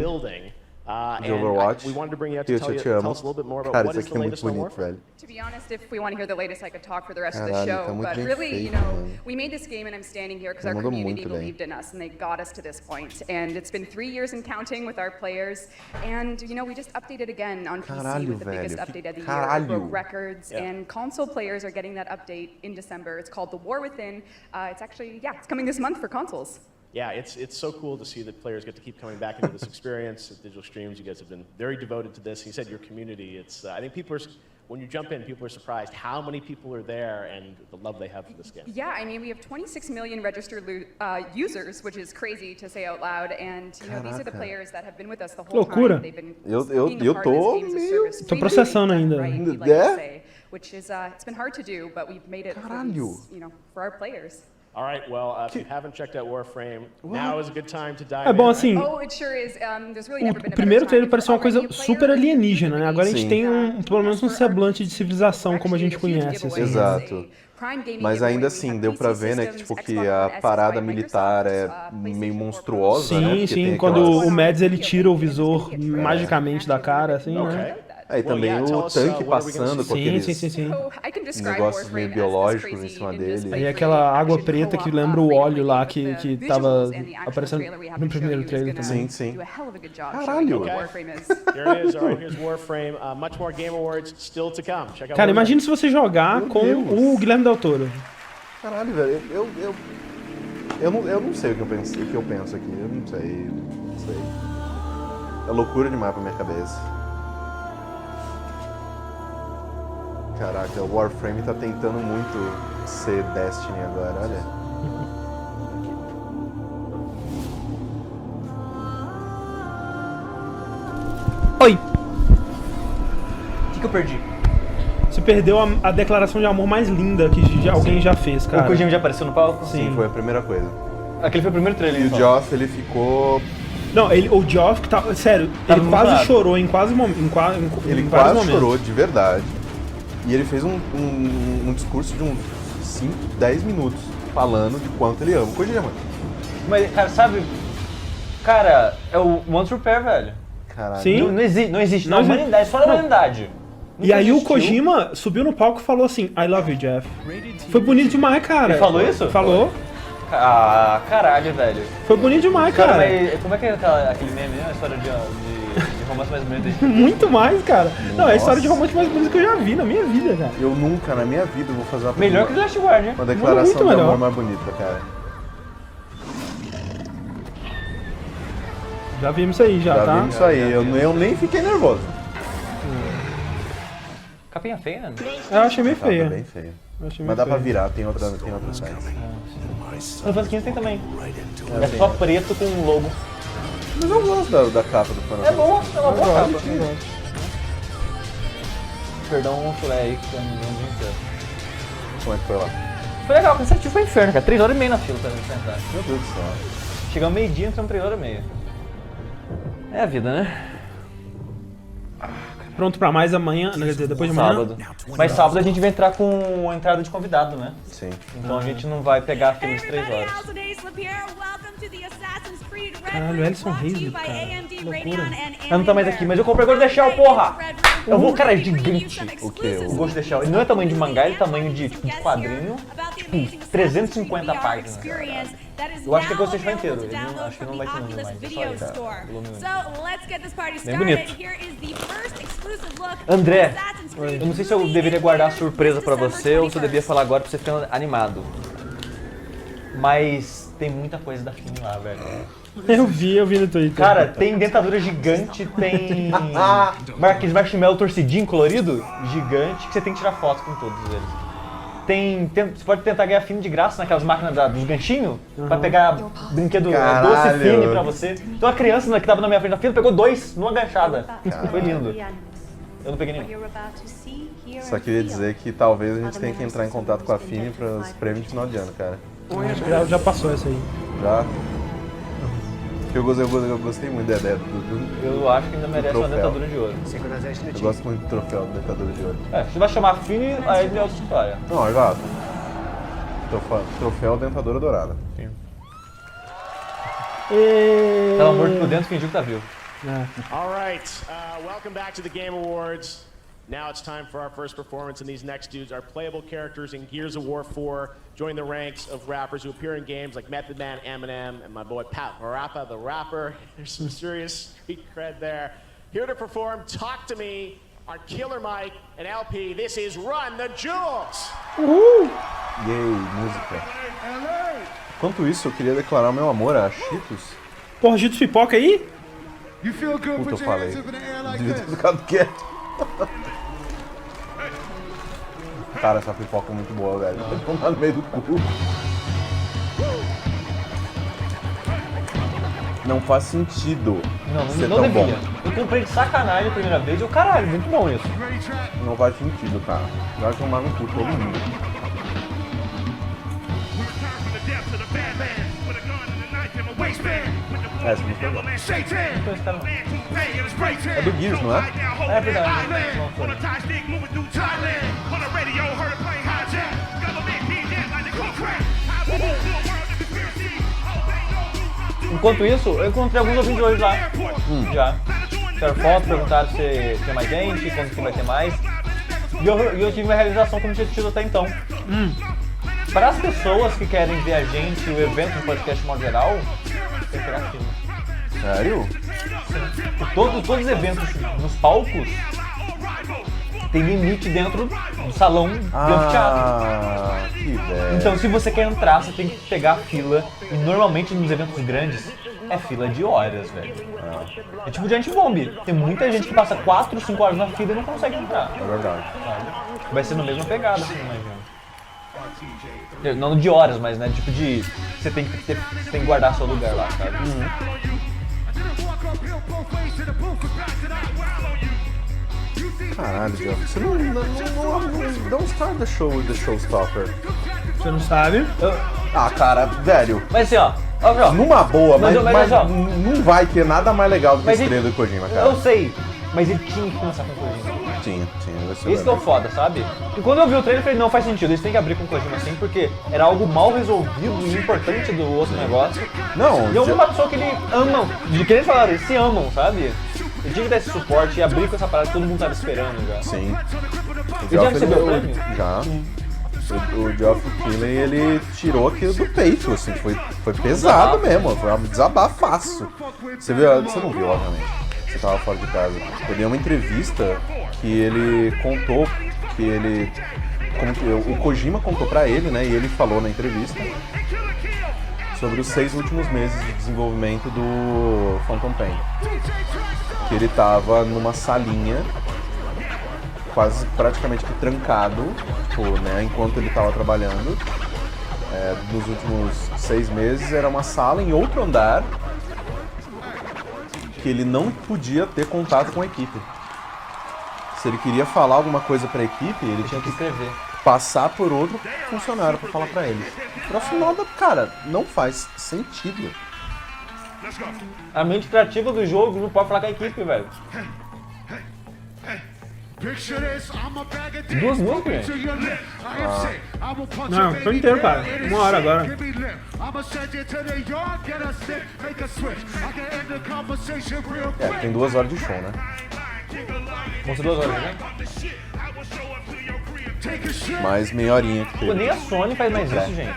De Overwatch. We wanted to bring you out Hirt, to tell eu te us a amo. little bit more about Cara, what isso is aqui the é muito latest on bonito, Warframe. velho. To be honest, if we want to hear the latest, I could talk for the rest of the Caralho, show. tá muito But bem really, feito, you know, mano. we made this game and I'm standing here because Ele our mandou community muito bem. believed in us and they got us to this point. And it's been 3 years and counting with our players. And, you know, we just updated again on PC Caralho, with the biggest velho, update of the year. caralho. It broke records. And console players are getting that update in December. It's called The War Within. It's actually, it's coming this month for consoles. Yeah, it's so cool to see that players get to keep coming back into this experience. At Digital Streams, you guys have been very devoted to this. You said your community. It's I think people are, when you jump in, people are surprised how many people are there and the love they have for this game. Yeah, I mean, we have 26 million registered users, which is crazy to say out loud. And you know, these are the players that have been with us the whole time. They've been being a part of this games as service. Tô processando ainda. Right, we like to say, which is it's been hard to do, but we've made it for these, you know, for our players. É bom assim, o primeiro trailer parecia uma coisa super alienígena, né? Agora a gente tem pelo menos um semblante de civilização como a gente conhece. Assim. Exato. Mas ainda assim, deu pra ver, né, que, tipo, que a parada militar é meio monstruosa, sim, né? Sim, quando o Mads ele tira o visor magicamente da cara, assim, né? E também o tanque passando com aqueles negócios meio biológicos em cima dele. E aquela água preta que lembra o óleo lá que tava aparecendo no primeiro trailer também. Sim. Caralho! Cara, imagina se você jogar com o Guillermo del Toro. Caralho, velho, eu não sei o que eu penso aqui, eu não sei. É loucura demais pra minha cabeça. Caraca, o Warframe tá tentando muito ser Destiny agora, olha. Oi! O que eu perdi? Você perdeu a declaração de amor mais linda que alguém já fez, cara. O Kojima já apareceu no palco? Sim, foi a primeira coisa. Aquele foi o primeiro trailer. E o Geoff, ele ficou... Não, o Geoff, sério, ele quase chorou em quase Ele quase chorou, de verdade. E ele fez um discurso de uns 5, 10 minutos falando de quanto ele ama o Kojima. Mas, cara, sabe... Cara, é o Monster Pair, velho. Caralho. Sim. Não existe na humanidade, só na humanidade. E aí o Kojima subiu no palco e falou assim, I love you, Jeff. Foi bonito demais, cara. Ele falou isso? Falou. Ah, caralho, velho. Foi bonito demais, cara. Mas como é que é aquele meme, né? A história de romance mais bonito? Muito mais, cara. Nossa. Não, é a história de romance mais bonita que eu já vi na minha vida, cara. Eu nunca, na minha vida, vou fazer melhor que o Last Guard, né? Uma declaração de amor mais bonita, cara. Já vimos isso aí, tá? Já vimos isso aí. Eu nem fiquei nervoso. Capinha feia, né? Eu achei meio feia. Bem feia. Mas dá pra virar, tem outra sites. No Final 15 tem também. É só preto com um logo. Mas eu gosto da capa do Final. É bom, é uma boa capa. Perdão um chulé aí que eu não vi. Como é que foi lá? Foi legal, cansativo foi inferno, cara. 3 horas e meia na fila pra sentar. Meu Deus do céu. Chegamos meio-dia, entramos 3 horas e meia. É a vida, né? Pronto pra mais amanhã, quer dizer, depois de amanhã? Sábado. Mas sábado a gente vai entrar com a entrada de convidado, né? Sim. Então a gente não vai pegar a fila de 3 horas. Caralho, Ellison Reis, cara. Loucura. Eu não tô mais aqui, mas eu comprei o Ghost of the Shell, porra! Eu vou, cara, é gigante. O quê? O Ghost of the Shell. Ele não é tamanho de mangá, ele é tamanho de, tipo, de quadrinho. Tipo, 350 páginas. Eu acho que é Ghost of the Shell inteiro. Ele não, acho que não vai ter número mais. É só bem bonito. André, eu não sei se eu deveria guardar a surpresa pra você ou se eu devia falar agora pra você ficar animado. Mas tem muita coisa da Fini lá, velho. Eu vi no Twitter. Cara, tem dentadura gigante, tem aqueles marshmallow torcidinho, colorido, gigante, que você tem que tirar foto com todos eles. Você pode tentar ganhar Fini de graça naquelas máquinas dos ganchinhos, pra pegar brinquedo doce Fini pra você. Então a criança que tava na minha frente da fila pegou 2 numa ganchada. Foi lindo. Eu não peguei nenhum. Só queria dizer que talvez a gente tenha que entrar em contato com a Fini para os prêmios de final de ano, cara. Já passou essa aí. Já? Eu gostei muito da ideia eu acho que ainda merece uma dentadura de ouro. Eu gosto muito do troféu da dentadura de ouro. Se vai chamar Fini, aí é outra história. Não, exato. Troféu dentadura dourada. Sim. Tava morto por dentro, fingiu que tá vivo. All right, welcome back to the Game Awards. Now it's time for our first performance, and these next dudes are playable characters in Gears of War 4. Join the ranks of rappers who appear in games like Method Man, Eminem, and my boy Pat Parappa, the rapper. There's some serious street cred there. Here to perform Talk to Me are Killer Mike and LP. This is Run the Jewels! Yay, música. Enquanto isso, eu queria declarar meu amor a Cheetos. Porra, Cheetos pipoca aí? Puta, eu falei. Devia ter ficado quieto. Cara, essa pipoca é muito boa, velho. Tem que tomar no meio do cu. Não faz sentido ser tão bom. Eu comprei de sacanagem a primeira vez e caralho, muito bom isso. Não faz sentido, cara. Vai tomar no cu todo mundo. Essa música é boa. Não conheço esse cara não. É do Gears, não é? É verdade. Enquanto isso, eu encontrei alguns ouvintes hoje lá. Já. Fizeram foto, perguntaram se tinha mais gente, quando que vai ter mais. E eu tive uma realização que eu não tinha tido até então. Para as pessoas que querem ver a gente, o evento, o podcast de modo geral, tem que pegar fila. Sério? Sim. Todos os eventos nos palcos tem limite dentro do salão do anfiteatro. Que velho. Então, se você quer entrar, você tem que pegar a fila. E normalmente nos eventos grandes é fila de horas, velho. É tipo Giant Bomb. Tem muita gente que passa 4, 5 horas na fila e não consegue entrar. É verdade. Sabe? Vai ser na mesma pegada, assim, imagina. Não de horas, mas né, tipo de... Você tem que guardar seu lugar lá, sabe? Caralho, Jeff, você não start the showstopper. Você não sabe? Cara, velho. Mas assim, ó. Numa boa, mas ó, não vai ter nada mais legal do que esse treino do Kojima, cara. Eu sei, mas ele tinha que começar com o Kojima. Tinha. Isso que é o foda, sabe? E quando eu vi o trailer, eu falei, não faz sentido, eles têm que abrir com o Kojima assim, porque era algo mal resolvido e importante do outro negócio. Não, e é uma pessoa que ele ama, de que eles falaram, eles se amam, sabe? Ele tinha que dar esse suporte e abrir com essa parada que todo mundo tava esperando já. Sim. Ele já recebeu o prêmio? Já. O Geoff Keighley, ele tirou aquilo do peito, assim, foi pesado mesmo, foi um desabafaço. Você não viu, obviamente, você tava fora de casa. Eu dei uma entrevista que ele contou o Kojima contou pra ele, né, e ele falou na entrevista sobre os 6 últimos meses de desenvolvimento do Phantom Pain. Que ele tava numa salinha quase praticamente que trancado, tipo, né, enquanto ele estava trabalhando. Nos últimos 6 meses era uma sala em outro andar que ele não podia ter contato com a equipe. Se ele queria falar alguma coisa para a equipe, ele tinha que escrever, passar por outro funcionário para falar para ele. Troço nada, cara, não faz sentido. A mente criativa do jogo não pode falar com a equipe, velho. 2 músicas, gente? Não, foi inteiro, cara. 1 hora agora. Tem 2 horas de show, né? Vão ser 2 horas, né? Mais meia horinha que teve. Nem a Sony faz mais isso, gente.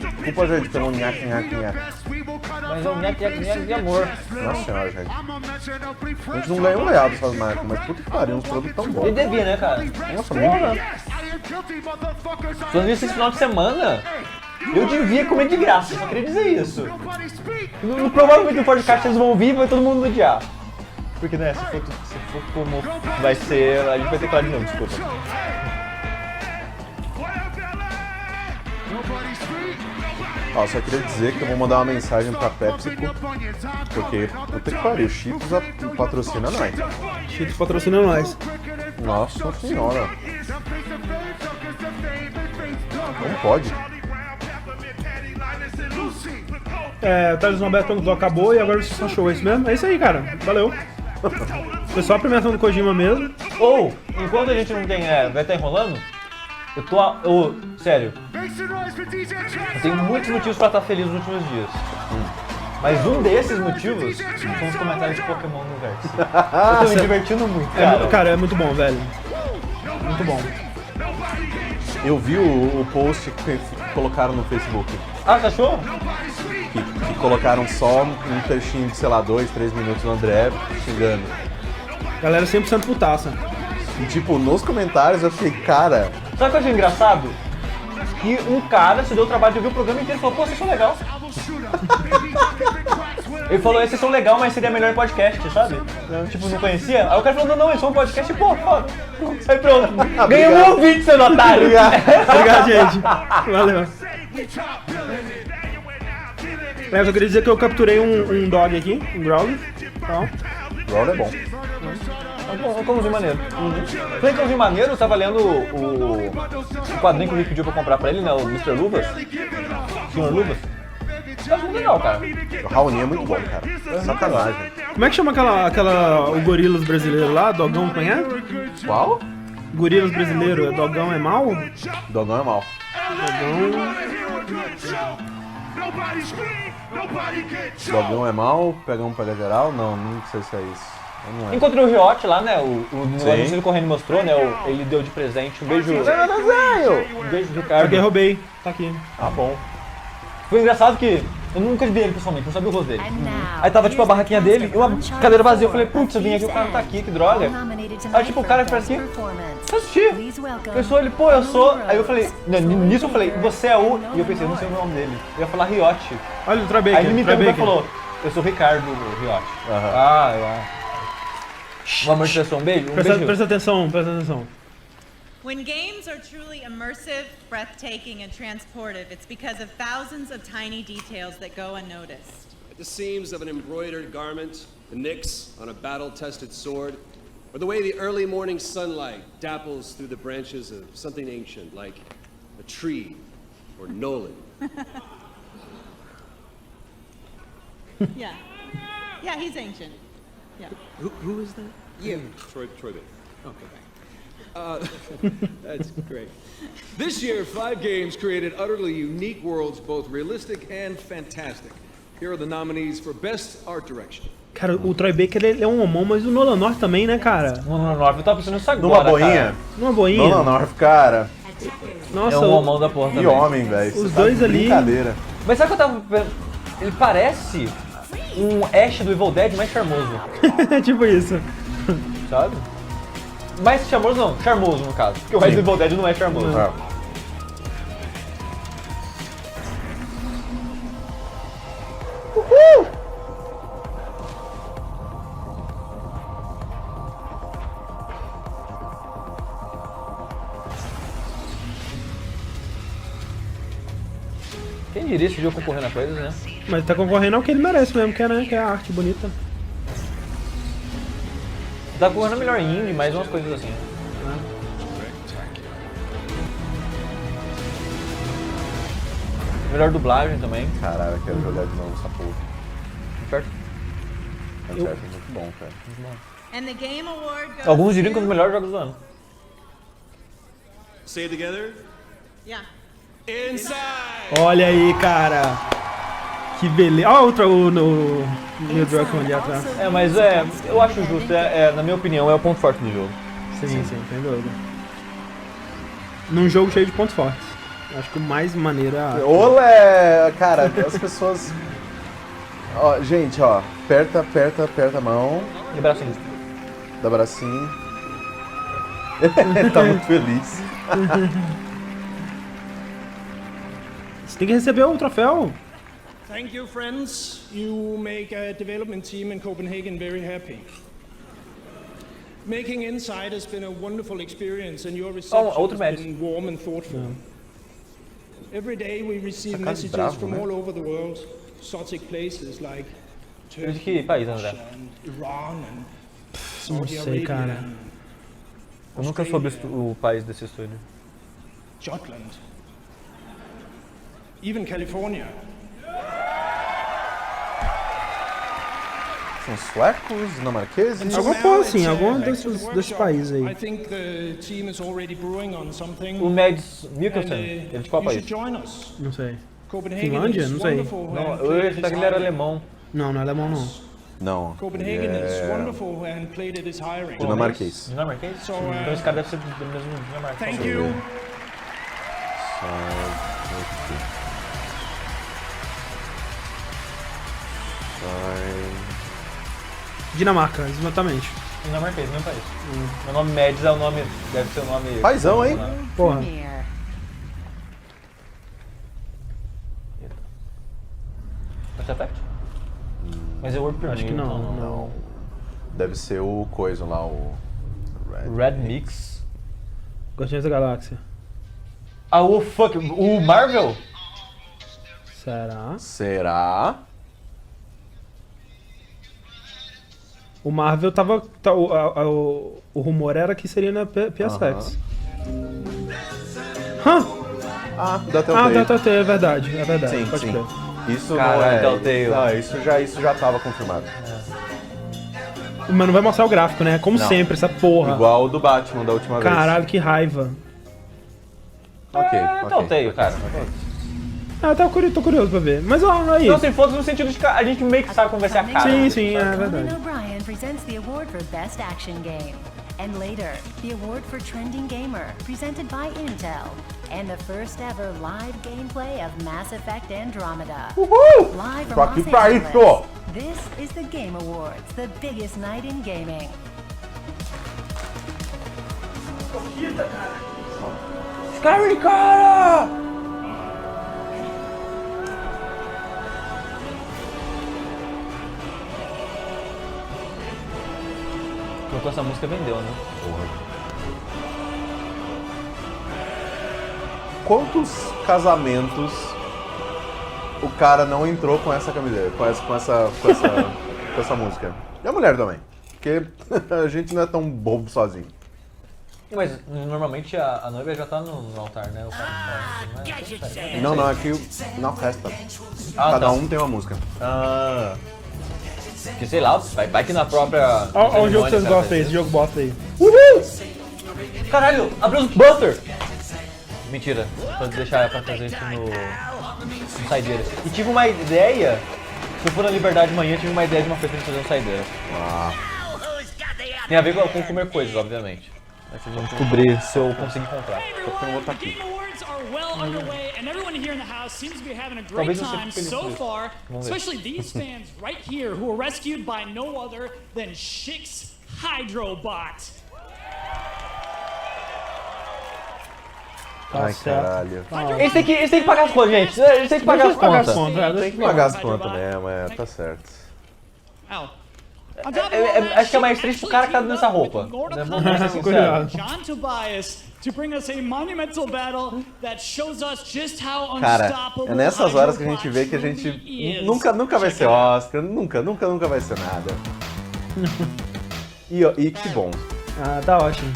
Desculpa, gente, pelo nhaque. Mas é um nhaque de amor. Nossa senhora, gente. A gente não ganhou um real dessas marcas, mas puta que pariu, uns produtos tão bons. Ele devia, né, cara? Nossa, muito bom. Se eu vi esse final de semana, eu devia comer de graça, só queria dizer isso. Provavelmente no podcast eles vão ouvir e vai todo mundo odiar. Porque, né, se for como vai ser, a gente vai ter que falar de novo, desculpa. Só queria dizer que eu vou mandar uma mensagem pra PepsiCo, porque, puta que pariu, Cheetos patrocina nós. Cheetos patrocina nós. Nossa senhora. Não pode. O Thales Norberto perguntou, acabou e agora você só achou isso mesmo? É isso aí, cara. Valeu. Foi só a premiação do Kojima mesmo. Enquanto a gente não tem, vai estar enrolando, sério, eu tenho muitos motivos pra estar feliz nos últimos dias. Mas um desses motivos são os comentários de Pokémon no verso. Eu tô me divertindo muito, cara. Cara, é muito bom, velho. Muito bom. Eu vi o post que colocaram no Facebook. Você achou? Que colocaram só um trechinho de, sei lá, 2, 3 minutos do André xingando. Galera 100% putaça. E tipo, nos comentários eu fiquei, cara... Sabe o que eu achei engraçado? Que um cara se deu o trabalho de ouvir o programa inteiro e falou, pô, vocês são legal. Ele falou, vocês são legal, mas seria melhor em podcast, sabe? Tipo, não conhecia? Aí o cara falou, não, eles são um podcast, pô, foda. Aí pronto. Ganhou um ouvinte, seu otário. Obrigado, gente. Valeu. Eu só queria dizer que eu capturei um dog aqui, um Growler. Growler é bom. É como de maneiro. Falei que eu vi maneiro, eu tava lendo o quadrinho que o Rick pediu pra comprar pra ele, né? O Mr. Luvas. Sr. Luvas. Tá muito legal, cara. O Raoni é muito bom, cara. Sacanagem. Como é que chama o Gorilas brasileiro lá? Dogão, como é? Qual? Gorilas brasileiro, Dogão é mal? Dogão é mal. Dogão é mal, pega geral? Não sei se é isso. Encontrei o Riot lá, né? O anúncio ele correndo mostrou, né? Ele deu de presente. Um beijo. Um beijo, Ricardo. Peguei, roubei. Tá aqui. Ah, bom. Foi engraçado que eu nunca vi ele pessoalmente, não sabia o rosto dele. Aí tava tipo a barraquinha dele e uma cadeira vazia. Eu falei, putz, eu vim aqui, o cara não tá aqui, que droga. Aí tipo, o cara parece aqui, eu assisti. Pensou ele, pô, eu sou. Aí eu falei, nisso eu falei, você é o. E eu pensei, eu não sei o nome dele. Eu ia falar Riot. Olha o Trabaker. Aí ele me entendeu e falou, eu sou o Ricardo Riot. Vamos de um beijo? Presta atenção. When games are truly immersive, breathtaking, and transportive, it's because of thousands of tiny details that go unnoticed. The seams of an embroidered garment, the nicks on a battle-tested sword, or the way the early morning sunlight dapples through the branches of something ancient, like a tree or Nolan. Yeah, he's ancient. Yeah. Who is that? You. Troy Baker. Okay. That's great. This year, 5 games created utterly unique worlds, both realistic and fantastic. Here are the nominees for Best Art Direction. Cara, o Troy Baker ele é um homão, mas o Nolan North também, né, cara? O Nolan North, eu tava pensando nisso agora, Numa boinha? Numa boinha. Nolan North, cara. Nossa, é um homão da porra também. Que homem, velho. Os dois ali. Brincadeira. Mas sabe o que eu tava pensando? Ele parece um Ash do Evil Dead mais charmoso. Tipo isso. Sabe? Mais charmoso não, charmoso no caso. Porque o Ash do Evil Dead não é charmoso. Uhul! Quem diria esse jogo concorrendo a coisas, né? Mas tá concorrendo ao que ele merece mesmo, que é a arte bonita. Tá concorrendo a melhor indie, mais umas coisas assim. Melhor dublagem também. Caralho, eu quero jogar de novo essa porra. Certo? É muito bom, cara. Muito bom. And the Game Award goes Alguns diriam que é um dos melhores jogos do ano. Say it together. Yeah. Inside! Olha aí, cara. Que beleza. Olha o Neil Druckmann ali atrás. É, mas eu acho justo. Na minha opinião, é o ponto forte do jogo. Sim, sem dúvida. Num jogo cheio de pontos fortes. Acho que o mais maneiro é... Olé! Cara, as pessoas... Ó, gente, ó. Aperta a mão. E bracinho. Dá bracinho. Ele tá muito feliz. Você tem que receber o troféu. Thank you, friends. You make a development team in Copenhagen very happy. Making Inside has been a wonderful experience, and your reception has been warm and thoughtful. Every day we receive messages from all over the world, exotic places like Turkey, Russia, and Iran, and Saudi Arabia. Eu nunca soube o país desse estúdio. Jutland, even California. São suecos, dinamarqueses? Alguma coisa assim, algum desses países aí. I think the team is already brewing on something. O Mads Mikkelsen, ele de qual país? Não sei. Finlândia? Não sei. Não, eu ia achar que ele era alemão. Não é alemão não. Não. Copenhagen is wonderful and Plated is hiring. Dinamarquês. Dinamarquês? Então esse cara deve ser do mesmo Dinamarca. Thank you. Dinamarca, exatamente. Dinamarquês, mesmo país. Meu nome Mads é o nome, deve ser o nome... Paizão, hein? Porra. Mass Effect? Mas é World Premiere. Acho que não. Deve ser o coisa lá, o... Red Mix. Guardiões da Galáxia. Ah, o fuck, o Marvel? Será? O Marvel tava... o rumor era que seria na PSX. Ah, da Telltale. Da Telltale, é verdade. Sim, pode sim. crer. Isso Caralho, não é... Telltale. Não, isso já tava confirmado. Mas não vai mostrar o gráfico, né? Como Não. sempre, essa porra. Igual o do Batman da última vez. Caralho, que raiva. Ok. Telltale, cara. Ah, tô curioso pra ver. Mas ó, aí. Não, se fosse no sentido de que a gente meio que sabe como vai ser a cara. Sim, é verdade. Conan O'Brien presents the award for Best Action Game. And later, the award for Trending Gamer, presented by Intel. And the first ever live gameplay of Mass Effect Andromeda. Uhul! Live Tô from aqui Los pra Angeles. isso! This is the Game Awards, the biggest night in gaming. Skyrim, cara! Colocou essa música, vendeu, né? Quantos casamentos o cara não entrou com essa camiseta, com essa música? E a mulher também. Porque a gente não é tão bobo sozinho. Mas normalmente a noiva já tá no altar, né? O cara Não, aqui na festa. Ah, Cada tá. um tem uma música. Ah. Que sei lá, vai que na própria. Olha o jogo que vocês gostam aí, esse jogo bosta aí. Uhul! Caralho, abriu os Buster! Mentira, vou deixar pra fazer isso no saideira. E tive uma ideia, se eu for na Liberdade amanhã, tive uma ideia de uma coisa pra fazer no saideira. Tem a ver com comer coisas, obviamente. Mas vocês vão descobrir se eu conseguir comprar. Eu vou estar aqui. Well underway, and everyone here in the house seems to be having a great time so far, especially these fans right here who were rescued by no other than Shik's Hydrobot. Ai, caralho. Eles têm que pagar as contas, gente. Eles têm que pagar as contas. Tem que pagar as contas mesmo, tá certo. Acho que é mais triste o cara que tá nessa roupa. John Tobias to bring us a monumental battle that shows us just how Cara, unstoppable. é nessas horas que a gente vê que a gente nunca vai ser Oscar, nunca vai ser nada. E que bom. Ah, tá ótimo.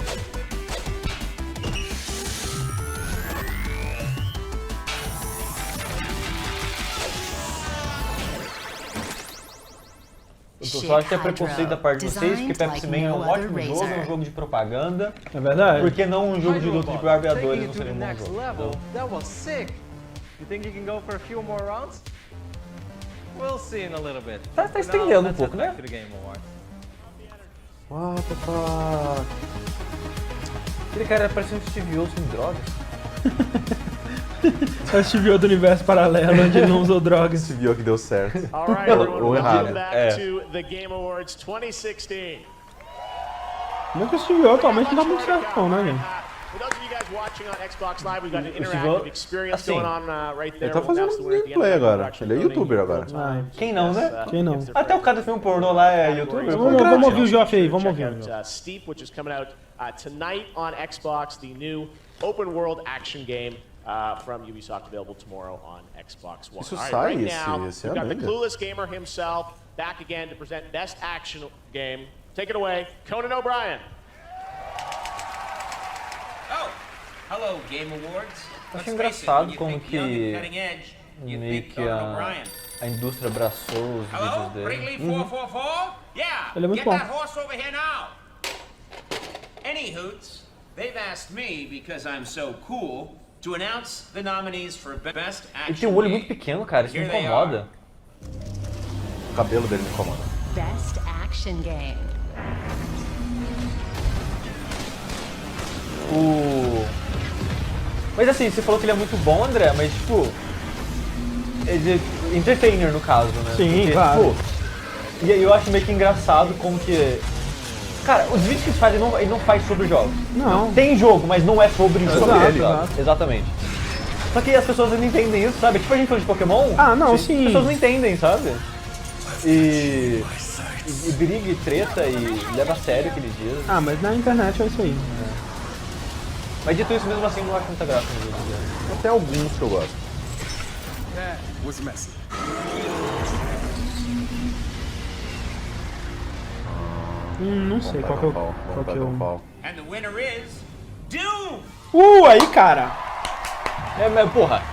Eu só acho que é preconceito da parte de vocês, porque Pepsi Man é um ótimo jogo, é um jogo de propaganda. É verdade. Por que não um jogo de luta de barbeadores não seria um bom jogo? That was sick. You think you can go for a few more rounds? We'll see in a little bit. Tá estendendo um pouco, né? What the fuck? Aquele cara parece um Steve O sem drogas. É o Steve O do universo paralelo, onde ele não usou drogas. Steve O que deu certo. All right, everyone, Ou errado. welcome back to the Game Awards 2016. Não que o Steve O atualmente não dá muito certo não, né, gente? For those of you guys watching on Xbox Live, we've got an interactive experience going on right there. Ele tá fazendo gameplay agora. Ele é youtuber agora. Quem não, né? Quem não? Até o cara do filme pornô lá é youtuber. Vamos ouvir o Joff aí, vamos ouvir. Steep, which is coming out tonight on Xbox, the new open world action game. From Ubisoft, available tomorrow on Xbox One. Isso All right, sai right now, esse we've got ano the ainda. clueless gamer himself back again to present Best Action Game. Take it away, Conan O'Brien. Oh, hello, Game Awards. Acho engraçado como que meio que a indústria abraçou os vídeos dele. Yeah, Ele é muito get bom. that horse over here now. Any hoots, they've asked me because I'm so cool to announce the nominees for Best Action. Ele tem um olho muito pequeno, cara, isso me incomoda. O cabelo dele me incomoda. Best Action Game. Mas assim, você falou que ele é muito bom, André, mas tipo... Ele é entertainer no caso, né? Sim, porque, claro. Tipo, e eu acho meio que engraçado como que... Cara, os vídeos que ele faz, ele não faz sobre jogos. Não. Tem jogo, mas não é sobre jogo. Exato. Exatamente. Só que as pessoas não entendem isso, sabe? Tipo a gente falou de Pokémon. Ah, não, sim. As pessoas não entendem, sabe? E briga e treta e leva a sério aqueles dias. Ah, mas na internet é isso aí. Mas dito isso, mesmo assim, não acho muita graça no vídeo dele. Até alguns que eu gosto. That was messy. Não sei qual que é o... Qual que é o... And the winner is Doom. Aí, cara! Mas porra.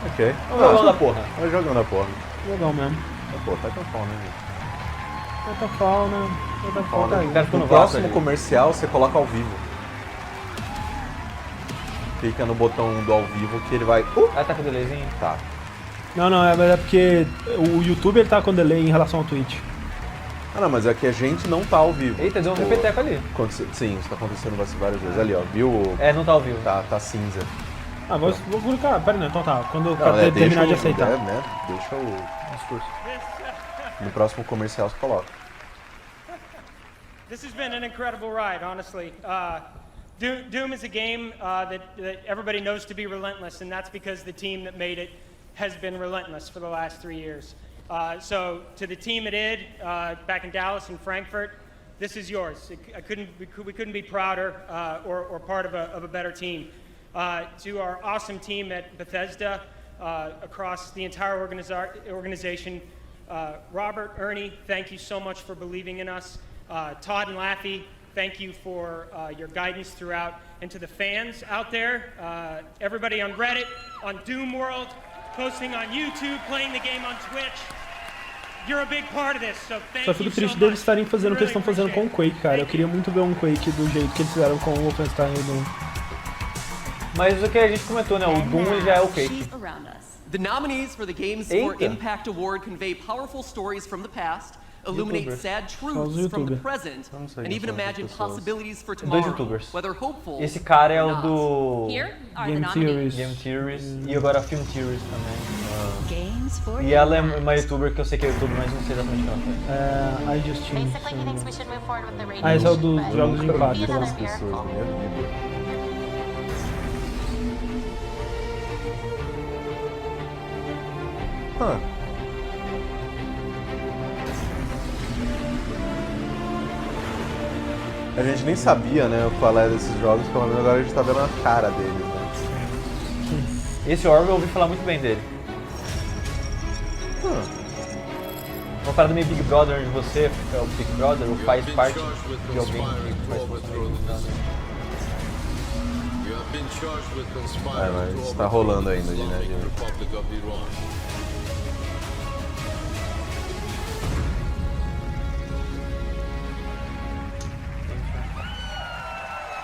Ok. É o jogão da porra. É o jogão da porra. Legal mesmo. Pô, Titanfall, né, gente? Titanfall, né? Titanfall tá aí. No próximo comercial, você coloca ao vivo. Clica no botão do ao vivo que ele vai... Ah, tá com delayzinho? Tá. Não, é porque o YouTube ele tá com delay em relação ao Twitch. Ah, não, mas é que a gente não tá ao vivo. Eita, deu um repeteco ali. Sim, isso tá acontecendo várias vezes. Ali, ó, viu? Não tá ao vivo. Tá cinza. Ah, vou clicar. Pera, não, então tá. Quando o cara terminar de aceitar. Né? Deixa o discurso. No próximo comercial você coloca. This has been an incredible ride, honestly. Doom is a game that everybody knows to be relentless, and that's because the team that made it has been relentless for the last 3 years. So to the team at id, back in Dallas and Frankfurt, this is yours. We couldn't be prouder or part of a better team. To our awesome team at Bethesda, across the entire organization, Robert, Ernie, thank you so much for believing in us. Todd and Laffy, thank you for your guidance throughout. And to the fans out there, everybody on Reddit, on Doom World, posting on YouTube, playing the game on Twitch, you're a big part of this, so thank you so much. Só fico triste deles estarem fazendo o que eles estão fazendo com o Quake, cara. Eu queria muito ver um Quake do jeito que eles fizeram com o Wolfenstein e o Doom. Mas o que a gente comentou, né? O Doom ele já é o Quake. The nominees for the Games for Impact Award convey powerful stories from the past, illuminate sad truths from the present, and even imagine possibilities for tomorrow, whether hopeful. Esse cara é o do Game Theories. Game Theories e agora Film Theories também. E ela é uma youtuber que eu sei que é youtuber, mas não sei exatamente qual é. I Just Team. Esse é o dos jogos de impacto. A gente nem sabia, né, qual era desses jogos, pelo menos agora a gente tá vendo a cara deles, né? Esse Orwell eu ouvi falar muito bem dele. Uma parada meio Big Brother onde você é o Big Brother ou faz parte de alguém que faz parte do Big Brother. Mas tá rolando ainda, né?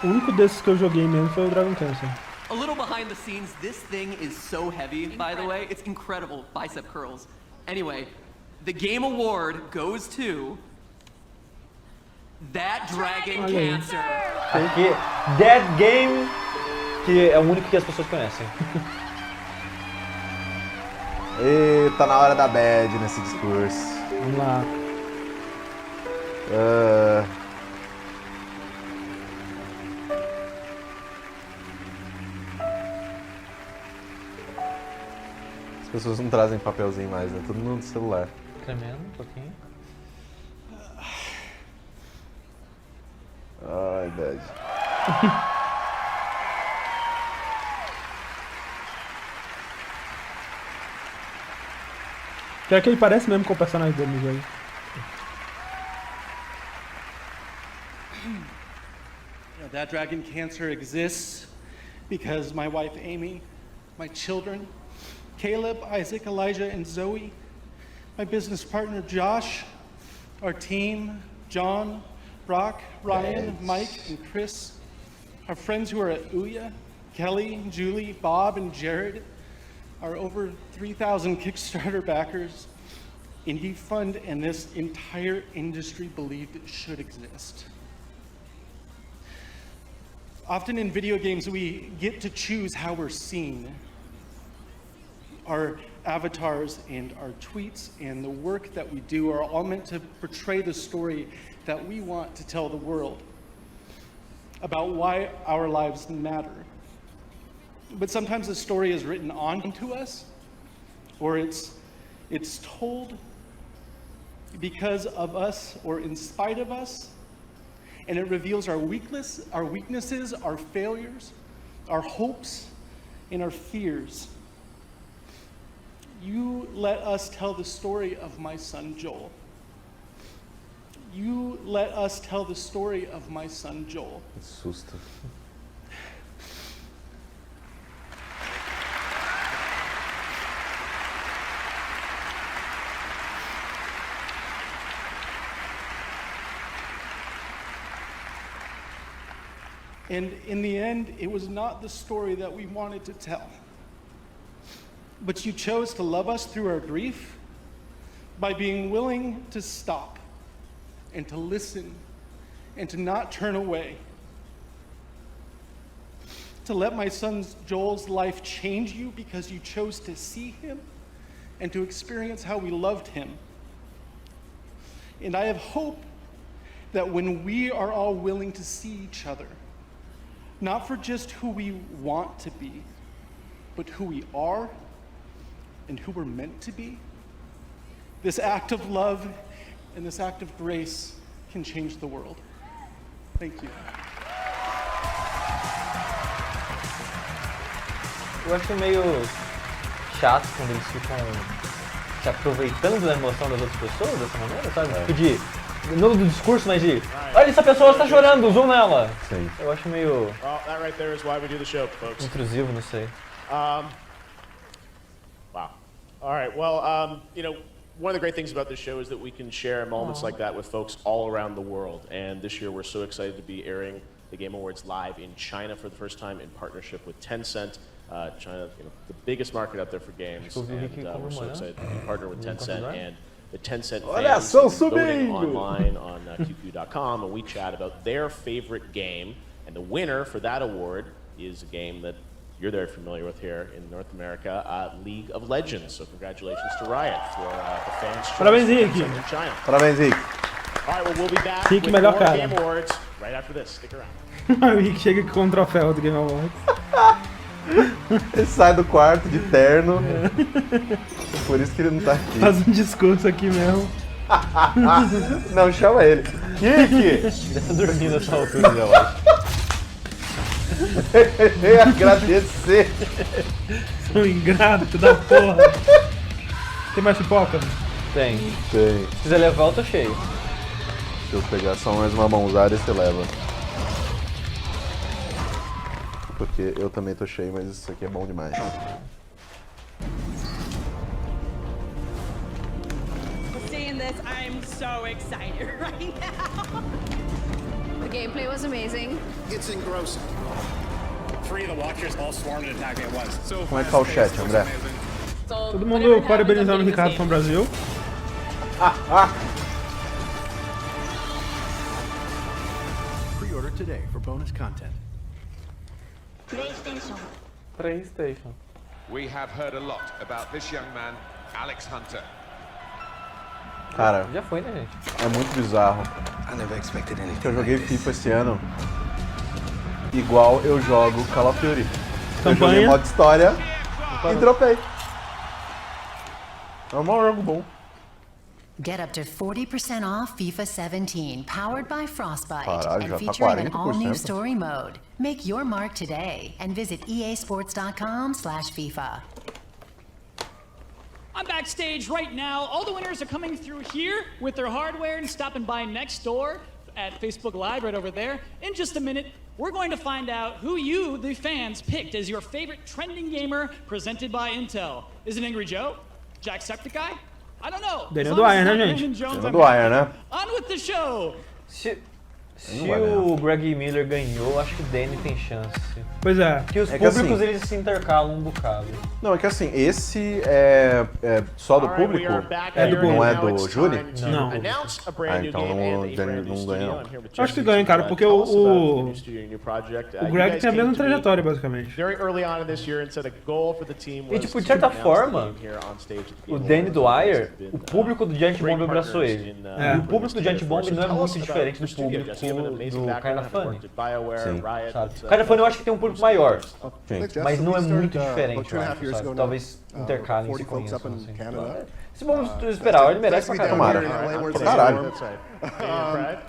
O único desses que eu joguei mesmo foi o Dragon Cancer. A little behind the scenes, this thing is so heavy, by the way. It's incredible, bicep curls. Anyway, the game award goes to That Dragon Cancer. Aqui, That Game, que é o único que as pessoas conhecem. Tá na hora da bad nesse discurso. Vamos lá. As pessoas não trazem papelzinho mais, né? Tudo no celular. Tremendo, um pouquinho. Ai, bad. Pior que ele parece mesmo com o personagem dele no jogo. That Dragon Cancer exists because my wife Amy, my children, Caleb, Isaac, Elijah, and Zoe, my business partner Josh, our team, John, Brock, Ryan, Mike, and Chris, our friends who are at Ouya, Kelly, Julie, Bob, and Jared, our over 3,000 Kickstarter backers, Indie Fund, and this entire industry believed it should exist. Often in video games, we get to choose how we're seen. Our avatars and our tweets and the work that we do are all meant to portray the story that we want to tell the world about why our lives matter. But sometimes the story is written onto us, or it's told because of us or in spite of us, and it reveals our weaknesses, our failures, our hopes, and our fears. You let us tell the story of my son Joel. You let us tell the story of my son Joel. Susto. And in the end, it was not the story that we wanted to tell. But you chose to love us through our grief by being willing to stop and to listen and to not turn away. To let my son Joel's life change you because you chose to see him and to experience how we loved him. And I have hope that when we are all willing to see each other, not for just who we want to be, but who we are and who we're meant to be, this act of love and this act of grace can change the world. Thank you. Eu acho meio chato quando eles ficam se aproveitando da emoção das outras pessoas dessa maneira, sabe? Tipo de... Não do discurso, mas de... Olha, essa pessoa está chorando, zoom nela. Sim. Eu acho meio... Well, that right there is why we do the show, folks. Intrusivo, não sei. Wow. All right, well, you know, one of the great things about this show is that we can share moments like that with folks all around the world. And this year we're so excited to be airing the Game Awards live in China for the first time in partnership with Tencent. China, you know, the biggest market out there for games, and we're so excited to partner with Tencent and the Tencent fans voting online on QQ.com and WeChat about their favorite game, and the winner for that award is a game that you're very familiar with here in North America, League of Legends. So congratulations to Riot for the fans' choice in China. Parabéns, Rick. All right, well, we'll be back with more Game Awards right after this. Stick around. O Rick chega com o troféu do Game Awards. Ele sai do quarto de terno. Por isso que ele não tá aqui. Faz um discurso aqui mesmo. Não, chama ele. Rick! Ele tá dormindo nessa altura, eu acho. Ele veio agradecer. Sou ingrato da porra. Tem mais pipoca? Tem. Tem. Se quiser levar, eu tô cheio. Deixa eu pegar só mais uma mãozada e você leva. Porque eu também tô cheio, mas isso aqui é bom demais. Seeing this, I'm so excited right now. The gameplay was amazing. It's engrossing. 3 of the Watchers all swarmed and attacked at once. So como é que tá o chat, André? Todo mundo parabenizando o Ricardo from Brasil. Pre-order today for bonus content. PlayStation. We have heard a lot about this young man, Alex Hunter. Cara, já foi, né, gente? É muito bizarro. Que eu joguei FIFA esse ano igual eu jogo Call of Duty. Eu joguei modo história e dropei. É um jogo bom. Get up to 40% off FIFA 17, powered by Frostbite, Caralho, and já tá featuring an all-new 40%. story mode. Make your mark today and visit easports.com/FIFA. I'm backstage right now. All the winners are coming through here with their hardware and stopping by next door at Facebook Live right over there. In just a minute, we're going to find out who you, the fans, picked as your favorite trending gamer presented by Intel. Is it Angry Joe? Jacksepticeye? I don't know. Daniel Dwyer, né, gente? Daniel Dwyer, né? On with the show. Se o Greg Miller ganhou, acho que o Danny tem chance. Pois é. Que os É que públicos assim- eles se intercalam um bocado. Não, é que assim, esse é só do público? É do público. Não é do júri? Não. Ah, então o Danny não ganha não. Acho que ganha, cara, porque o Greg tem a mesma trajetória, basicamente. E tipo, de certa forma, o Danny Dwyer, o público do Giant Bomb abraçou ele. E o público do Giant Bomb não é muito diferente do público do Kinda Funny. Sim. Sabe? Kinda Funny eu acho que tem um público maior, Sim. mas não é muito diferente, eu acho, sabe? Talvez intercalem e se conheçam, assim. Se vamos esperar, ele merece pra caralho. Tomara. Pra caralho.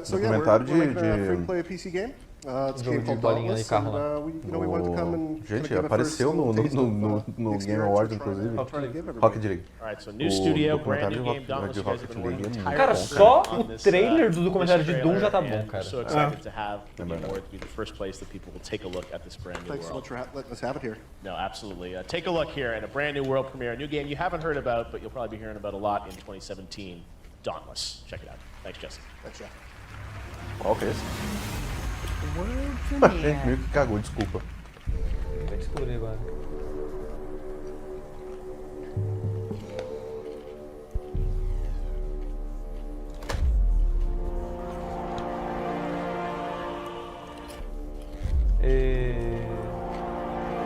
So yeah, Documentário we're making a de- free-to-play PC game. It's a Jogo game de called bolinha de Dauntless, carro and lá. we wanted to come and Gente, give a apareceu first no taste of, Game experience Awards, we're trying inclusive. to give everybody. Rocket League. Alright, so new studio, O brand documentário new game, Dauntless. de You guys Rocket have been working League é Cara, muito bom. só o trailer do documentário de Doom já tá bom, and cara. we're so excited to have the Game Awards be the first place that people will take a look at this brand new Thanks so world. much for letting us have it here. No, absolutely. Take a look here at a brand new world premiere, a new game you haven't heard about, but you'll probably be hearing about a lot in 2017. Dauntless. Check it out. Thanks, Jesse. Thanks, Jeff. Qual que é esse? World Gente, premiere. meio que cagou, desculpa. Vai descobrir agora.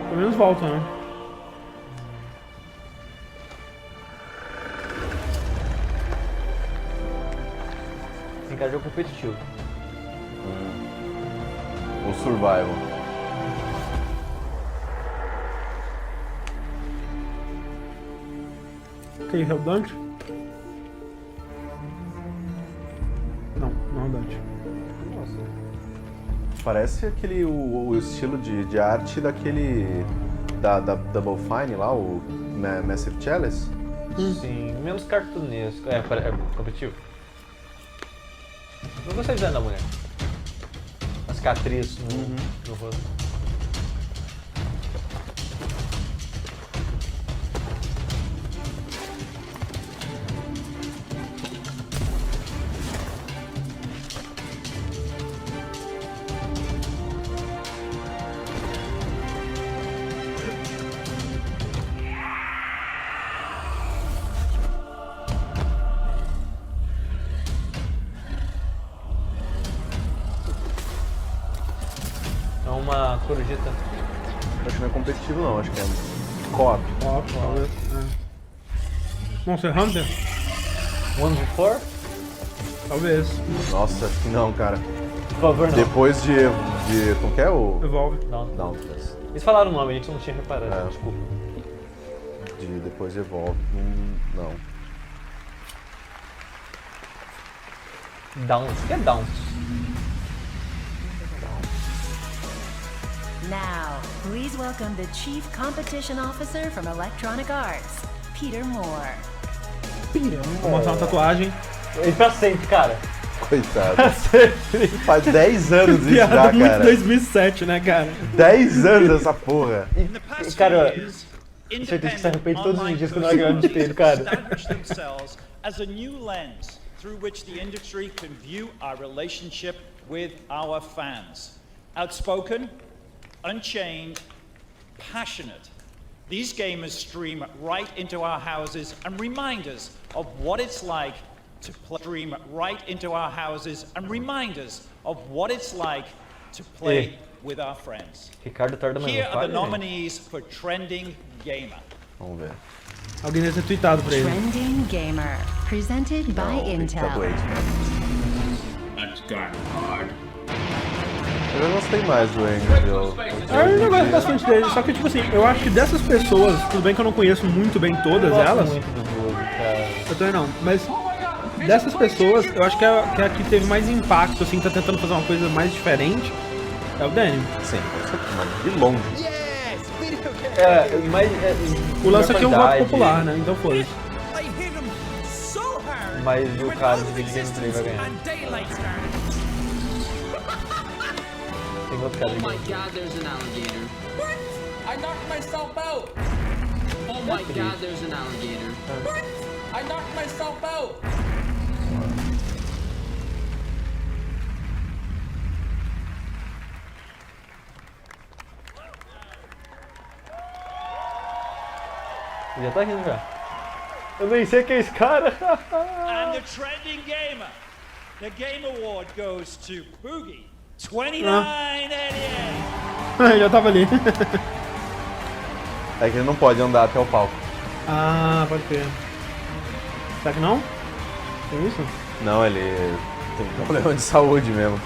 Pelo menos volta, né? Tem cara de jogo competitivo. O Survival. Quem é o Dante? Não, não é o Dante. Nossa. Parece aquele o estilo de arte daquele da Double Fine lá, o Massive Chalice. Sim, menos cartunesco. É competitivo. Não gostei da mulher. A cicatriz no rosto. Uma corujita. Acho que não é competitivo não, acho que é co-op. Co-op, talvez. Monster Hunter? One before? Talvez. Nossa, acho que não, cara. Por favor, não. Depois de como que é o... Evolve. Não. Eles falaram o nome, a gente não tinha reparado, desculpa. Depois de Evolve, não. Downs, o que é Downs? Now, please welcome the Chief Competition Officer from Electronic Arts, Peter Moore. Vou mostrar uma tatuagem. Ele pra sempre, cara. Coitado. Faz 10 anos isso já, Piada muito cara. 2007, né, cara? 10 anos essa porra. E cara, certeza que se arrepende todos os dias quando ela ganha de inteiro, cara. As a new lens through which the industry can view our relationship with our fans. Outspoken, unchained, passionate. These gamers stream right into our houses and remind us of what it's like to stream right into our houses and remind us of what it's like to play with our friends. Ricardo tarda mais Here are the nominees for Trending Gamer. Vamos ver. Alguém deve ter tweetado pra ele. Trending Gamer, presented by Intel. That's got hard. Eu já gostei mais do Angel. Eu já gosto bastante dele, só que tipo assim, eu acho que dessas pessoas, tudo bem que eu não conheço muito bem todas elas. Eu também não, mas dessas pessoas, eu acho que a que teve mais impacto, assim, tá tentando fazer uma coisa mais diferente, é o Danny. Sim, mas de longe. Mas o lance aqui é um voto popular, né? Então foda-se. Mas o cara de Big Gameplay vai ganhar. Oh my god, there's an alligator. What? I knocked myself out. Oh my god, there's an alligator. What? I knocked myself out. Já tá rindo já. Eu nem sei quem é esse cara. And the Trending Gamer. The Game Award goes to Boogie. 2988. Já tava ali. É que ele não pode andar até o palco. Ah, pode ser. Será que não? Tem isso? Não, ele tem problema de saúde mesmo.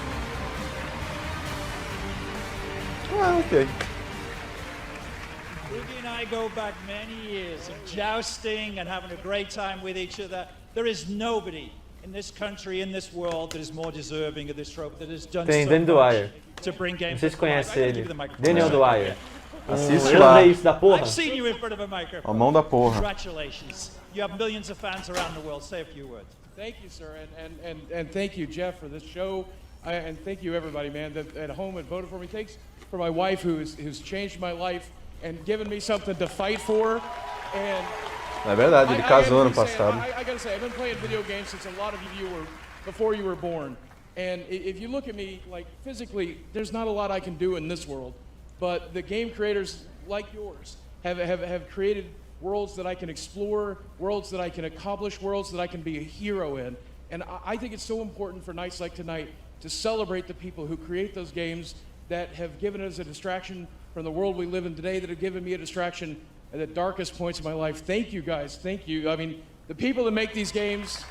Ah, ok. Boogie and I go back many years of jousting and having a great time with each other. There is nobody in this country, in this world, that is more deserving of this trophy, that has done Tem so Daniel much Dwyer. to bring games. Não sei se conhece ele. Daniel Daniel Dwyer. Assiste Eu lá. andei isso da porra. I've seen you in front of a microphone. A mão da porra. Congratulations. You have millions of fans around the world. Say a few words. Thank you, sir, and thank you, Jeff, for this show, and thank you, everybody, man, that at home that voted for me. Thanks for my wife, who's changed my life and given me something to fight for. And É verdade, ele casou ano passado. I gotta say, I've been playing video games since a lot of you were before you were born, And if you look at me, like physically, there's not a lot I can do in this world, but the game creators like yours have created worlds that I can explore, worlds that I can accomplish, worlds that I can be a hero in. And I think it's so important for nights like tonight to celebrate the people who create those games that have given us a distraction from the world we live in today, that have given me a distraction at the darkest points of my life. Thank you guys, thank you. I mean, the people that make these games,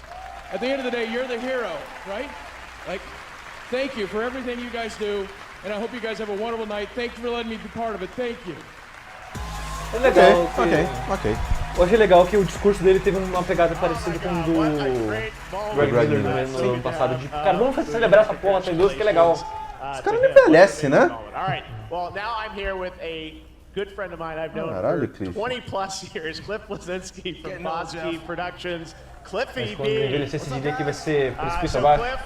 at the end of the day, you're the hero, right? Like, thank you for everything you guys do, and I hope you guys have a wonderful night. Thank you for letting me be part of it. Thank you. É legal. Ok. Eu achei legal que o discurso dele teve uma pegada parecida com o do Greg Miller no ano passado. De, cara, vamos celebrar essa porra, tem dois que é legal. Esse cara não envelhece, né? All right. Well, now I'm here with a good friend of mine I've known for 20 plus years, Cliff Blazinski from Boss Key Productions. Cliffy Quando envelhecer esse dia aqui vai ser precipício abaixo. Cliff,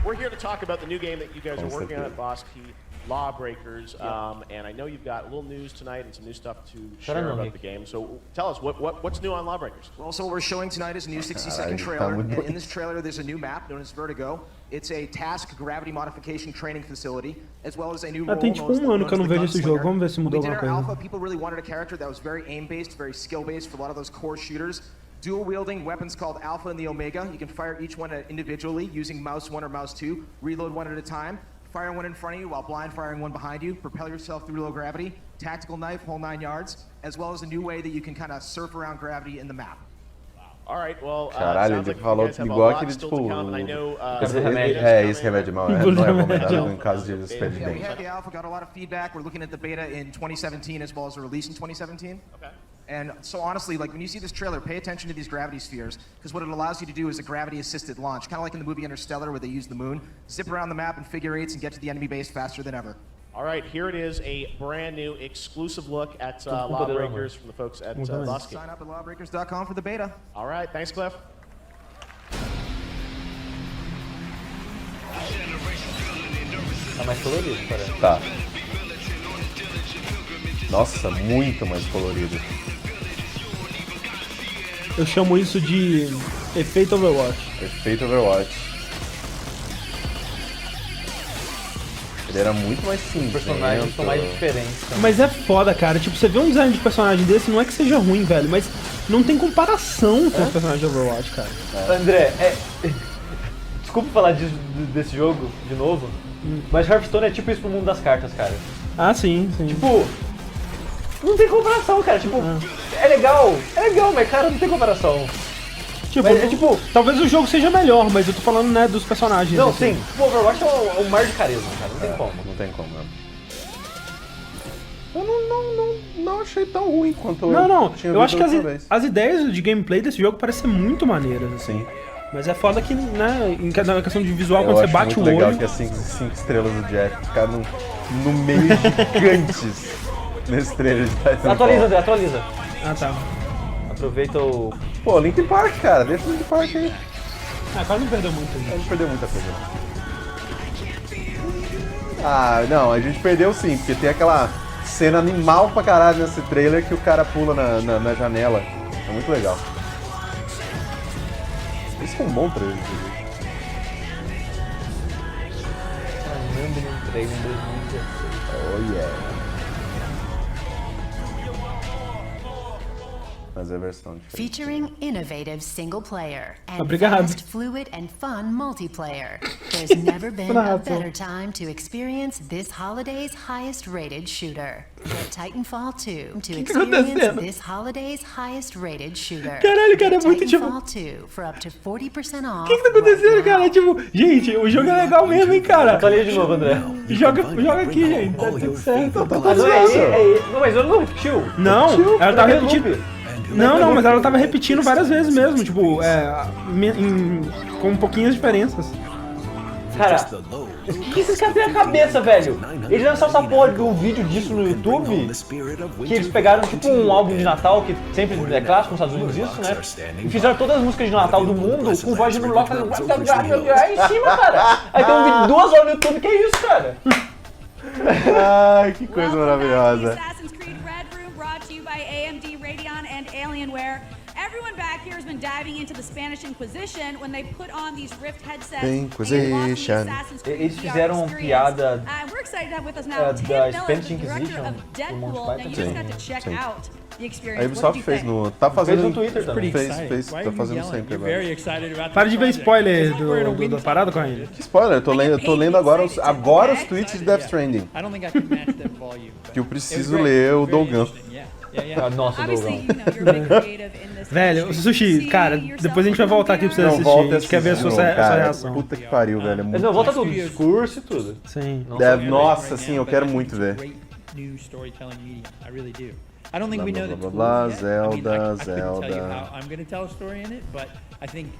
we're here to talk about the new game that you guys are working on at Boss Key, Lawbreakers, and I know you've got a little news tonight and some new stuff to share about the game. So tell us, what's new on Lawbreakers? Well, so what we're showing tonight is a new 60-second trailer, and in this trailer there's a new map known as Vertigo. It's a task gravity modification training facility, as well as a new role tem tipo ano que eu não vejo esse jogo, vamos ver se mudou alguma coisa. Alpha, people really wanted a character that was very aim-based, very skill-based for a lot of those core shooters. Dual-wielding weapons called Alpha and the Omega. You can fire each one individually using mouse 1 or mouse 2, reload one at a time. Fire one in front of you while blind firing one behind you. Propel yourself through low gravity. Tactical knife, whole 9 yards. As well as a new way that you can kind of surf around gravity in the map. All right, well, caralho, ele falou igual aquele tipo. Esse remédio mal não é recomendado em caso de experiência. We had the alpha, got a lot of feedback. We're looking at the beta in 2017 as well as the release in 2017. Okay. And so honestly, like when you see this trailer, pay attention to these gravity spheres, because what it allows you to do is a gravity-assisted launch, kind of like in the movie Interstellar where they use the moon, zip around the map in figure eights and get to the enemy base faster than ever. All right, here it is, a brand new exclusive look at Lawbreakers from the folks at Boss Key. Sign up at lawbreakers.com for the beta. All right, thanks, Cliff. Tá mais colorido, parece. Tá. Nossa, muito mais colorido. Eu chamo isso de efeito Overwatch. Efeito Overwatch. Ele era muito mais simples. Os personagens são mais diferentes. Mas é foda, cara. Tipo, você vê um design de personagem desse, não é que seja ruim, velho, mas não tem comparação com os personagens de Overwatch, cara. André, desculpa falar desse jogo de novo, mas Hearthstone é tipo isso pro mundo das cartas, cara. Ah, sim, sim. Tipo, não tem comparação, cara. Tipo, é legal, mas cara, não tem comparação. Tipo, mas, tipo, talvez o jogo seja melhor, mas eu tô falando, né, dos personagens. Não, assim. sim. O Overwatch é um mar de carisma, cara. Não tem como. Não tem como, né? Eu não achei tão ruim quanto eu acho que as ideias de gameplay desse jogo parecem ser muito maneiras, assim. Sim. Mas é foda que, né, na questão de visual, quando você bate o olho... legal que as 5 estrelas do Jack ficaram no meio gigantes nesse trailer de Titanfall. Atualiza, André, atualiza. Ah, tá. Aproveita o... Pô, Linkin Park, cara, deixa o Linkin Park aí. Ah, quase não perdeu muito. A gente perdeu muita coisa. Ah, não, a gente perdeu sim, porque tem aquela cena animal pra caralho nesse trailer que o cara pula na janela. É muito legal. Isso foi um bom trailer. Caramba, não trailer em 2016. Oh yeah. Mas é a versão diferente. Featuring innovative single player and Obrigado. fast, fluid and fun multiplayer. There's never been a better time to experience this holiday's highest rated shooter. Get Titanfall 2 to experience this holiday's highest rated shooter. Caralho, cara, é muito tipo... Titanfall 2 for up to 40% off. O que tá acontecendo, cara? Tipo, gente, o jogo é legal mesmo, hein, cara? Atualiza de novo, André. Joga aqui, gente. Tá tudo certo. Tá Não, mas eu não repetiu. Não, ela tava repetindo. Não, mas ela tava repetindo várias vezes mesmo, tipo, com pouquinhas diferenças. Cara, o que esses caras têm na cabeça, velho? Eles lançaram essa porra de um vídeo disso no YouTube, que eles pegaram tipo um álbum de Natal, que sempre é clássico nos Estados Unidos isso, né? E fizeram todas as músicas de Natal do mundo com voz de Murloc fazendo aí em cima, cara. Aí tem um vídeo de 2 horas no YouTube, que é isso, cara? Ai, que coisa maravilhosa. Assassin's Creed Red Room brought to you by AMD, Radeon, and Alienware. Everyone back here has been diving into the Spanish Inquisition when they put on these Rift headsets. Inquisition. Eles fizeram piada We're excited to have with us now da Tim Miller, Spanish the director Inquisition of do Deadpool. Now you just got to check out the experience. A Ubisoft fez no... Tá fazendo Fez no Twitter também. Fez, tá fazendo sempre agora. Para de ver spoiler da parada com ele. Que spoiler? Eu tô lendo agora os tweets de Death Stranding. Que eu preciso ler o Dogan. Nossa, Dogan. Velho, Sushi, cara, depois a gente vai voltar aqui pra você assistir. A gente quer ver a sua reação. Puta que pariu, velho. É muito Não, volta tudo, discurso e tudo. Sim. Nossa, sim, eu quero muito ver. I don't think we know the tools yet. Zelda, I couldn't tell you how I'm going to tell a story in it, but I think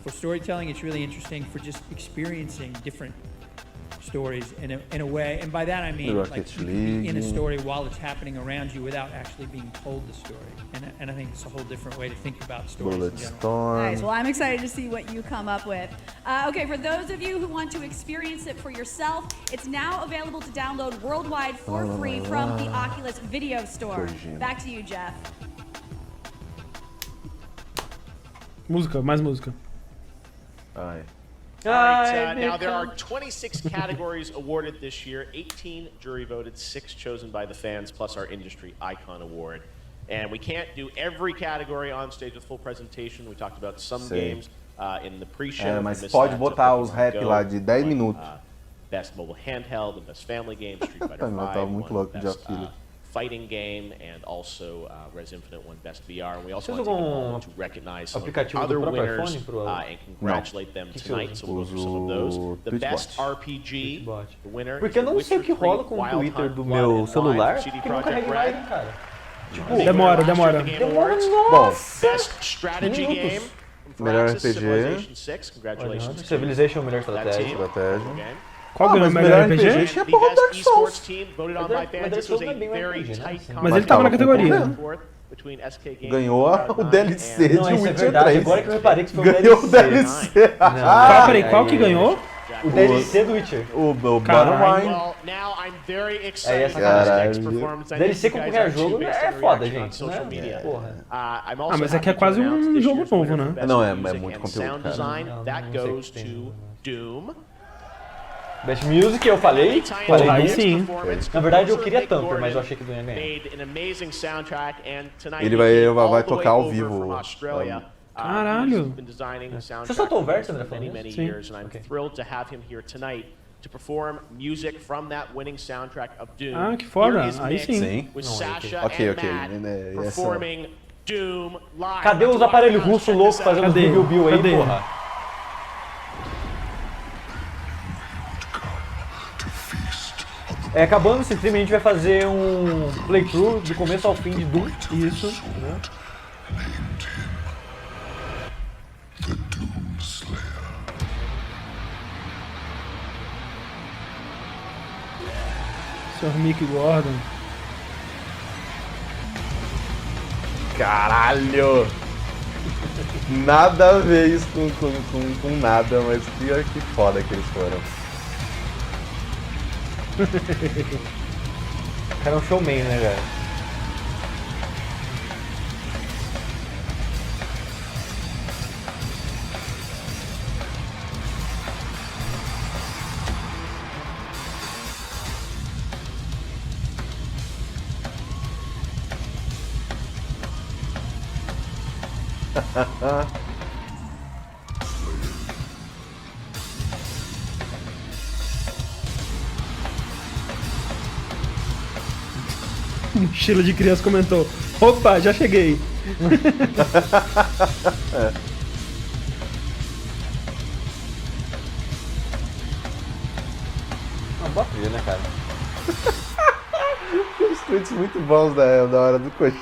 for storytelling, it's really interesting for just experiencing different stories in a way, and by that I mean like you can be in a story while it's happening around you without actually being told the story, and I think it's a whole different way to think about stories in general. Nice. Well, I'm excited to see what you come up with. Okay, for those of you who want to experience it for yourself, it's now available to download worldwide for free from the Oculus Video Store. Back to you, Jeff. Música, mais música. Ai. All right, now there are 26 categories awarded this year, 18 jury voted, 6 chosen by the fans, plus our Industry Icon Award. And we can't do every category on stage with full presentation. We talked about some games in the pre-show. Mas pode botar os rap lá de 10 minutos. Best Mobile Handheld, and Best Family Game, Street Fighter V, Best Fighting Game, and also Res Infinite won Best VR. And we also want to take a moment to recognize some of the other winners and congratulate them tonight. So we'll go through some of those. The Best RPG, the winner. Porque eu não sei o que rola com o Twitter do meu celular, que não carrega imagem, cara. Tipo, demora. Demora, nossa! Best Strategy Game. Melhor RPG. Congratulations. Civilization, melhor estratégia. Qual ganhou o melhor RPG? Tinha porra do Dark Souls. Mas ele tava na categoria. Ganhou o DLC de Witcher 3. Agora que eu reparei que foi o DLC. Peraí, qual que ganhou? O DLC do Witcher. O Bloodwine. É essa DLC com qualquer jogo é foda, gente. Né? Porra. Mas aqui é quase um jogo novo, né? Não, é muito conteúdo, cara. Best Music, eu falei. Aí sim. Na verdade, eu queria Tamper, mas eu achei que não ia ganhar. Ele vai tocar ao vivo. Caralho. Você soltou o verso, André, falando isso? Sim. To perform music from that winning soundtrack of Doom. Ah, que foda. Aí sim. With Sasha Ok. and Matt performing Doom live. Cadê os aparelhos russos loucos fazendo os Bill aí, porra? Acabando esse stream, a gente vai fazer um playthrough do começo ao fim de Doom. Isso. Né? Sr. Mick Gordon. Caralho! Nada a ver isso com nada, mas pior que foda que eles foram. O cara é um showman, né, velho? Mochila de criança comentou: opa, já cheguei. Uma boa trilha, né, cara? Os tweets muito bons da hora do Kojima.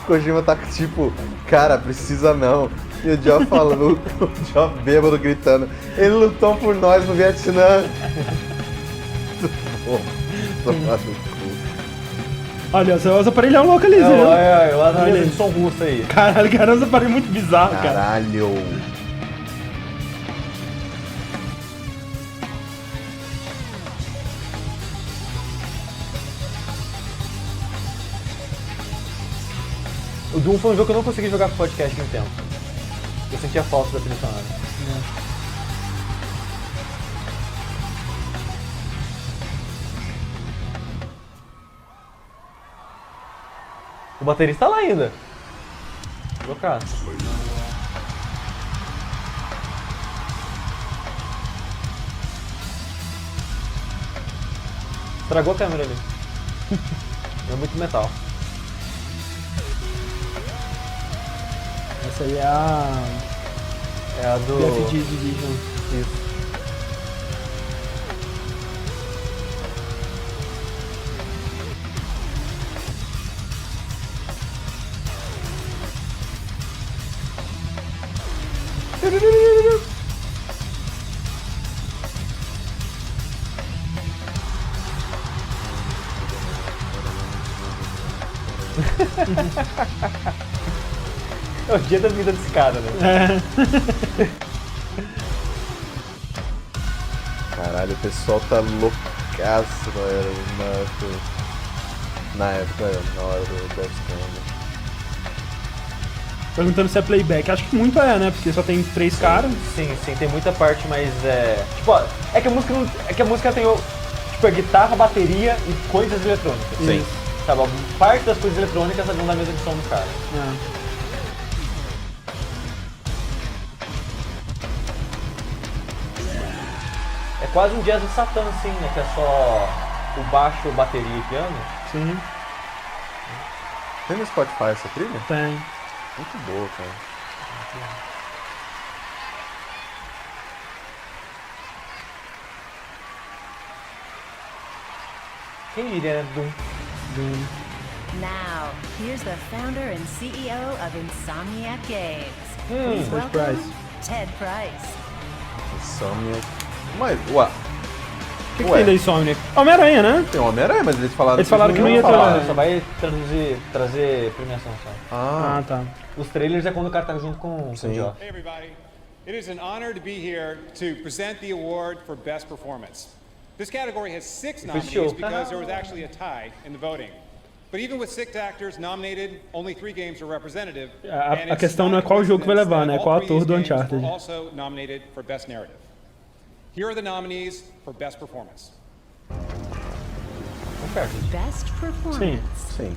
Kojima tá tipo, cara, precisa não. E o Joe falando, o Joe bêbado gritando, ele lutou por nós no Vietnã. Olha, os aparelhos loucos ali, viu? Olha, lá na mesa de som russo aí. Caralho, cara, os aparelhos muito bizarros, cara. Caralho. O Doom foi um jogo que eu não consegui jogar com podcast em tempo. Eu sentia falta da trilha sonora. O baterista tá lá ainda. Vou tocar. Estragou a câmera ali. É muito metal. Essa aí é a... É a do... BFG Division. Isso. É o dia da vida desse cara, né? Caralho, o pessoal tá loucaço na época, na hora do Death Stranding. Perguntando se é playback. Acho que muito é, né? Porque só tem 3 caras. Sim, tem muita parte, mas é... Tipo, ó, é que a música não... É que a música tem, tipo, a guitarra, bateria e coisas eletrônicas. Sim. Sabe, parte das coisas eletrônicas vão na mesa de som do cara. É quase um jazz de Satã, assim, né? Que é só o baixo, bateria e piano. Sim. Tem no Spotify essa trilha? Tem. Muito boa, cara. Quem diria, né? Doom. Now, here's the founder and CEO of Insomniac Games. Ted welcome Price. Ted Price. Insomniac. Mas, ué. O que tem da Insomniac? Homem-Aranha, né? Tem Homem-Aranha, mas eles falaram que não ia ter. Só vai trazer premiação só. Ah, tá. Os trailers é quando o cara tá junto com o Geoff. Hey everybody, it is an honor to be here to present the award for Best Performance. This category has 6 nominees because there was actually a tie in the voting. But even with 6 actors nominated, only 3 games are representative. A questão não é qual jogo que vai levar, né? É qual ator do Uncharted. Also nominated for Best Narrative. Here are the nominees for Best Performance. Best Performance. Sim.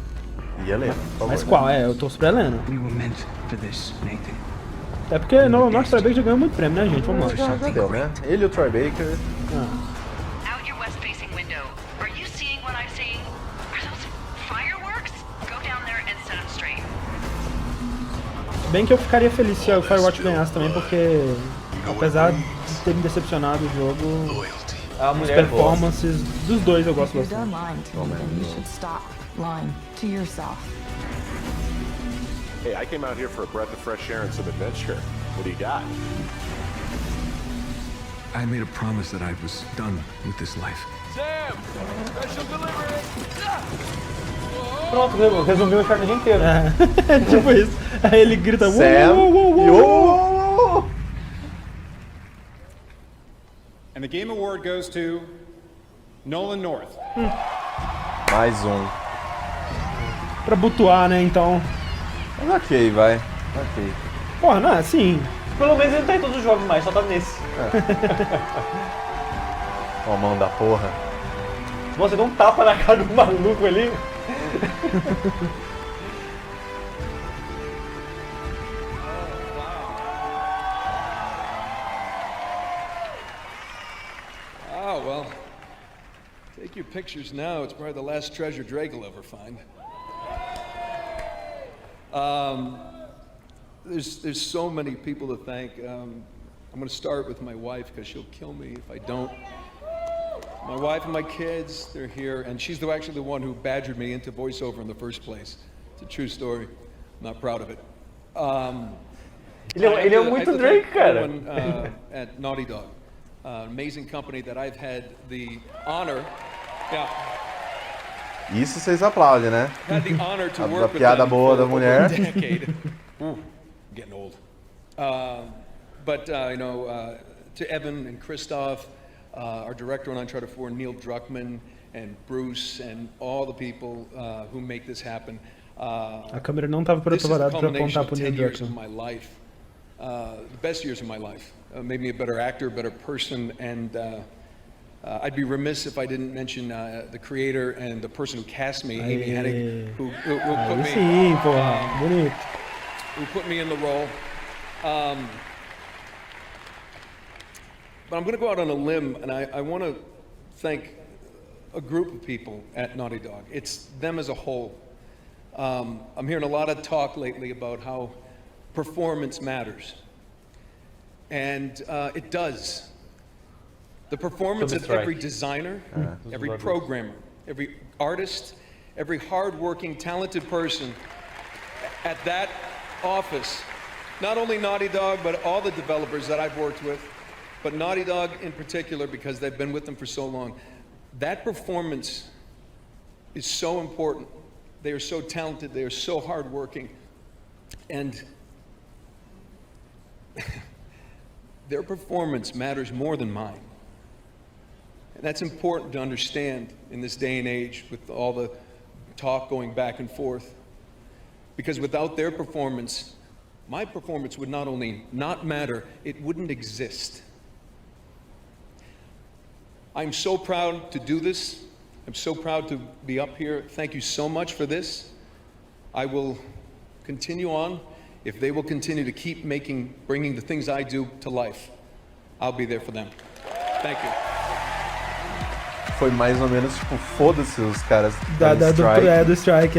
E Helena, por favor. Mas qual? Eu torço pra Helena. We were meant for this, Nathan. É porque nosso Troy Baker já ganhou muito prêmio, né, gente? Vamos lá. Já deu, né? Ele e o Troy Baker. Out your west-facing window. Are you seeing what I'm seeing? Are those fireworks? Go down there and set them straight. Bem que eu ficaria feliz se o Firewatch ganhasse também, porque apesar de ter me decepcionado o jogo, as performances dos dois eu gosto bastante. Hey, I came out here for a breath of fresh air and some adventure. What do you got? I made a promise that I was done with this life. Sam! Special delivery! Pronto, resumiu o Uncharted inteiro. É tipo isso. Aí ele grita, Sam, uou. And the Game Award goes to Nolan North. Mais um. Pra butuar, né, então. Mas ok, vai. Ok. Porra, não é assim. Pelo menos ele não tá em todos os jogos mais, só tá nesse. Ó a mão da porra. Você dá um tapa na cara do maluco ali. Oh, well. Take your pictures now. It's probably the last treasure Drake will ever find. There's so many people to thank. I'm going to start with my wife because she'll kill me if I don't. My wife and my kids, they're here, and she's actually the one who badgered me into voiceover in the first place. It's a true story. I'm not proud of it. Ele é muito Drake, cara. At Naughty Dog, an amazing company that I've had the honor. Yeah. Isso vocês aplaudem, né? Had the honor to A work with piada them boa da for mulher. over a decade. Getting old. But to Evan and Christoph, our director on Uncharted 4, Neil Druckmann, and Bruce, and all the people who make this happen. A câmera não estava preparada para apontar para o Neil Druckmann. The best years of my life. Made me a better actor, a better person, and I'd be remiss if I didn't mention the creator and the person who cast me, Amy Hennig, who put me in the role. But I'm going to go out on a limb, and I want to thank a group of people at Naughty Dog. It's them as a whole. I'm hearing a lot of talk lately about how performance matters. And it does. The performance of every designer, every programmer, every artist, every hard-working, talented person at that office, not only Naughty Dog, but all the developers that I've worked with, but Naughty Dog in particular because they've been with them for so long. That performance is so important. They are so talented, they are so hardworking, and their performance matters more than mine. And that's important to understand in this day and age with all the talk going back and forth. Because without their performance, my performance would not only not matter, it wouldn't exist. I'm so proud to do this. I'm so proud to be up here. Thank you so much for this. I will continue on. If they will continue to keep bringing the things I do to life, I'll be there for them. Thank you. Foi mais ou menos tipo, foda-se os caras do Strike.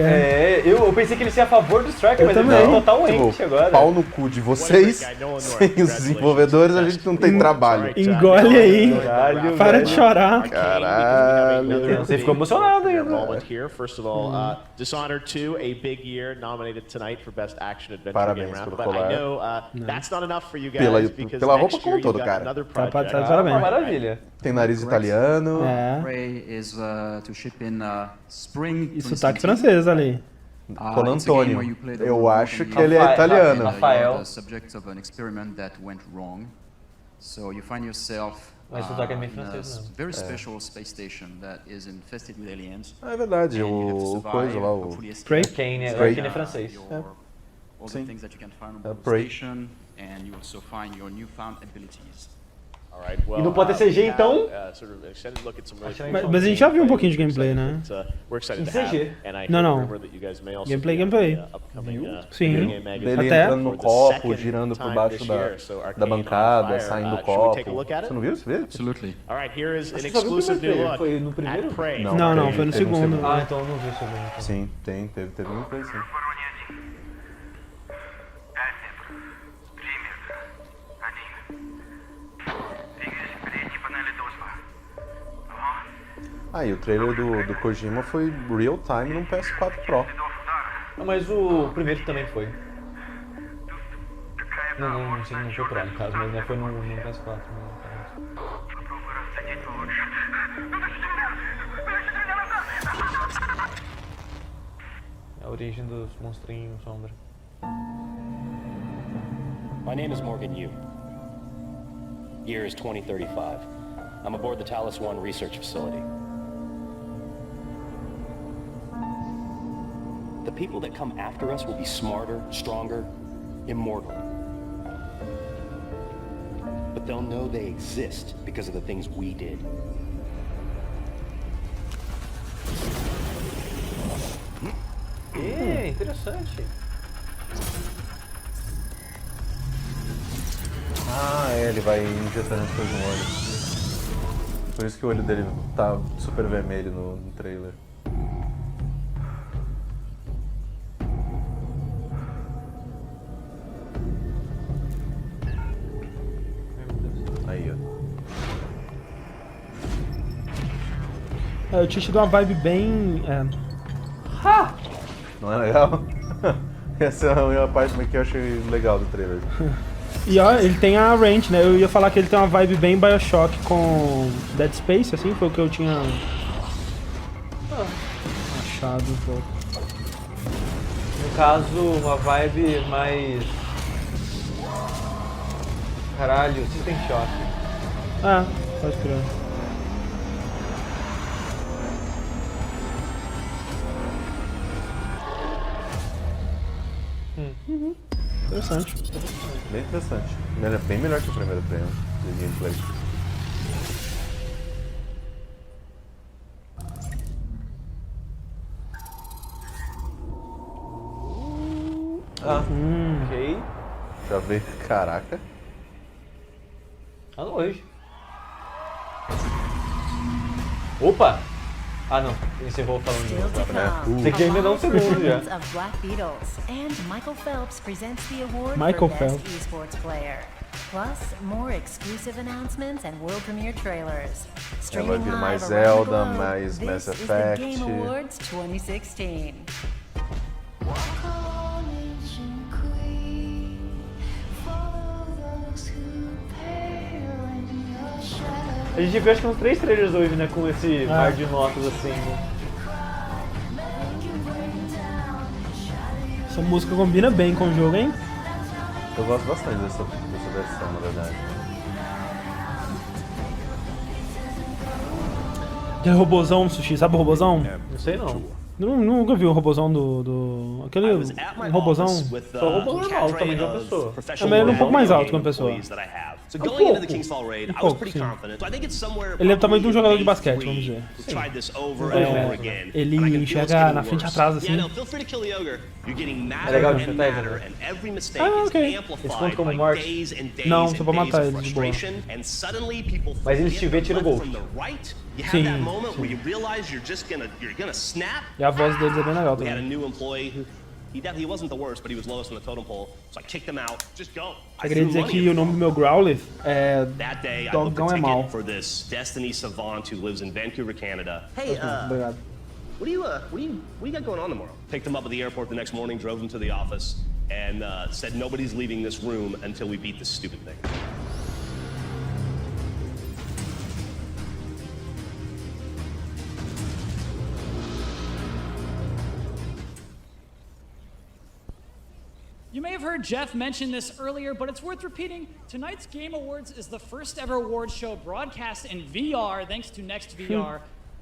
Eu pensei que ele ia a favor do Strike, eu mas também. ele tá totalmente tipo, agora. Pau no cu de vocês, sem os desenvolvedores a gente não tem trabalho. Engole aí. Caralho, para de chorar. Caralho. Você ficou emocionado ainda. First of all, Dishonored 2, a big year, nominated tonight for Best Action Adventure Parabéns Game Round. pelo But colar. I know that's not enough for you guys because pela roupa next year como todo, you've got cara. another project. Parabéns. Maravilha. Tem nariz italiano. Is to ship in spring. E sotaque francês ali. Con Antônio. Eu acho que ele é italiano. Rafael. The subject of an experiment that went wrong. So you find yourself Mas sotaque é meio in a francês mesmo. very special space station that is infested with aliens. É verdade, o coisa lá, o Kane é francês. All the things that you can find on the station, and you also find your newfound abilities. E não pode ter CG, então? Mas a gente já viu um pouquinho de gameplay, né? Em CG? Não. Gameplay. Sim. Dele entrando no copo, girando por baixo da bancada, saindo do copo. Você não viu? Você viu? Absolutely. Foi no primeiro? Não, foi no segundo. Ah, então eu não vi o segundo. Sim, teve gameplay, sim. Ah, e o trailer do Kojima foi real time no PS4 Pro. Não, mas o primeiro também foi. Não sei, não foi Pro no caso, mas foi no PS4. A origem dos monstrinhos, sombra. My name is Morgan Yu. Year is 2035. I'm aboard the Talos 1 research facility. The people that come after us will be smarter, stronger, immortal. But they'll know they exist because of the things we did. Interessante. Ah, ele vai injetando as coisas no olho. Por isso que o olho dele tá super vermelho no trailer. Aí, ó. Eu tinha tido uma vibe bem... Não é legal? Essa é a parte que eu achei legal do trailer. E ó, ele tem a range, né? Eu ia falar que ele tem uma vibe bem Bioshock com Dead Space, assim, foi o que eu tinha achado um pouco. No caso, uma vibe mais... Caralho, System Shock. Ah, pode crer. Interessante. Bem interessante. Ele é bem melhor que o primeiro treino de gameplay. Ok. Já veio. Caraca. Tá longe. Opa! Ah não, encerrou falando de novo, né? Você que ainda não segundo já. Michael Phelps presents the award Michael for Phelps. Best Esports Player. Plus, more exclusive announcements and world premiere trailers. Vai vir mais live around the Zelda, globe, mais this Mass is the Effect. Game Awards 2016. A gente viu acho que uns 3 trailers hoje, né? Com esse mar de notas assim, né? Essa música combina bem com o jogo, hein? Eu gosto bastante dessa versão, na verdade. Aquele robozão, Sushi, sabe o robozão? Não sei não. Nunca vi o robozão do... Aquele robozão... Só o robô normal, o tamanho de uma pessoa. Mas ele é um pouco mais alto que uma pessoa. So Um going into the pouco. Kingsfall raid, I was pouco, pretty sim. confident. So I think it's somewhere Ele é do tamanho de um jogador de probably basquete, vamos dizer. we've tried this over and over again. Ele and I can feel it's enxerga getting na frente e worse. atrás, assim. Yeah, no, feel free to kill the ogre. You're getting É madder legal de and chutar ele, madder, né? and every mistake Ah, is ok. Eles contam amplified como by morte? days and days Não, and só pra days matar of eles de boa. frustration, and suddenly people Mas eles te forget vê the tiro left gol. from the right. You have Sim, that moment sim. where you realize you're gonna snap. E a voz deles é bem legal We had a também. new employee who he wasn't the worst, but he was lowest on the totem pole. So I kicked him out. Just go. Eu queria dizer que o nome do meu Growlithe é... That day, I booked Dogão a é mal. ticket for this Destiny savant who lives in Vancouver, Canada. Hey, Obrigado. what do you got going on tomorrow? Picked him up at the airport the next morning, drove him to the office, and said nobody's leaving this room until we beat this stupid thing. You may have heard Jeff mention this earlier, but it's worth repeating. Tonight's Game Awards is the first ever awards show broadcast in VR, thanks to Next VR.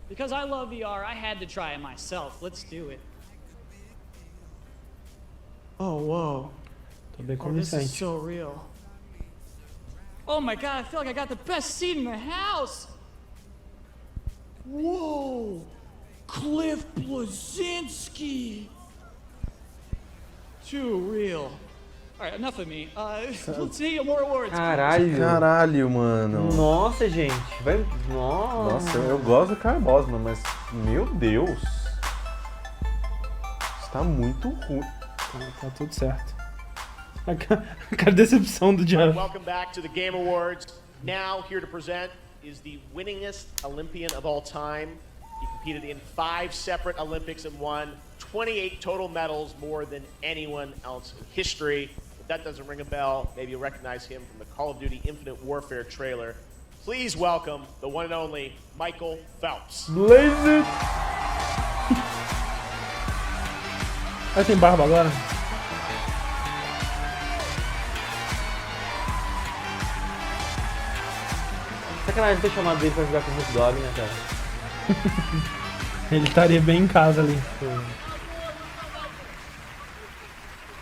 Because I love VR, I had to try it myself. Let's do it. Oh, whoa. Tô bem Oh, this is convincente. so real. Oh my God, I feel like I got the best seat in the house. Whoa, Cliff Bleszinski. Too real. All right, enough of me. Let's see more awards. Caralho, mano. Nossa, gente. Vai... Nossa, eu gosto do Carbosma, mas... Meu Deus. Está muito ruim. Tá tudo certo. A decepção do Jeff. Welcome back to the Game Awards. Now here to present is the winningest Olympian of all time. He competed in 5 separate Olympics and won 28 total medals, more than anyone else in history. If that doesn't ring a bell, maybe you'll recognize him from the Call of Duty Infinite Warfare trailer. Please welcome the one and only Michael Phelps. Blaze it! Ah, tem barba agora? Sacanagem ter chamado ele pra jogar com o Snoop Dogg, né, cara? Ele estaria bem em casa ali.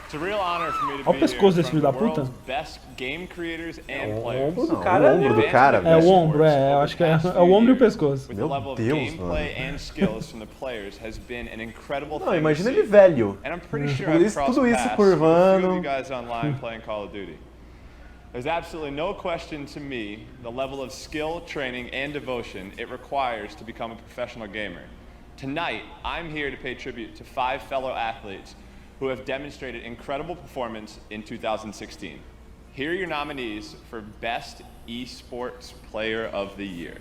It's a real honor for me to Olha o be pescoço here desse from filho da the puta. world's best game creators and o players. ombro do cara, o ombro do cara, É o ombro, eu acho que é o ombro e o pescoço. With the level of gameplay and skills from the players has been an incredible Não, thing to imagina see. ele velho. And I'm pretty sure I've crossed Tudo isso paths with a few curvando. of you guys online playing Call of Duty. There's absolutely no question to me the level of skill, training, and devotion it requires to become a professional gamer. Tonight, I'm here to pay tribute to 5 fellow athletes who have demonstrated incredible performance in 2016. Here are your nominees for Best Esports Player of the Year.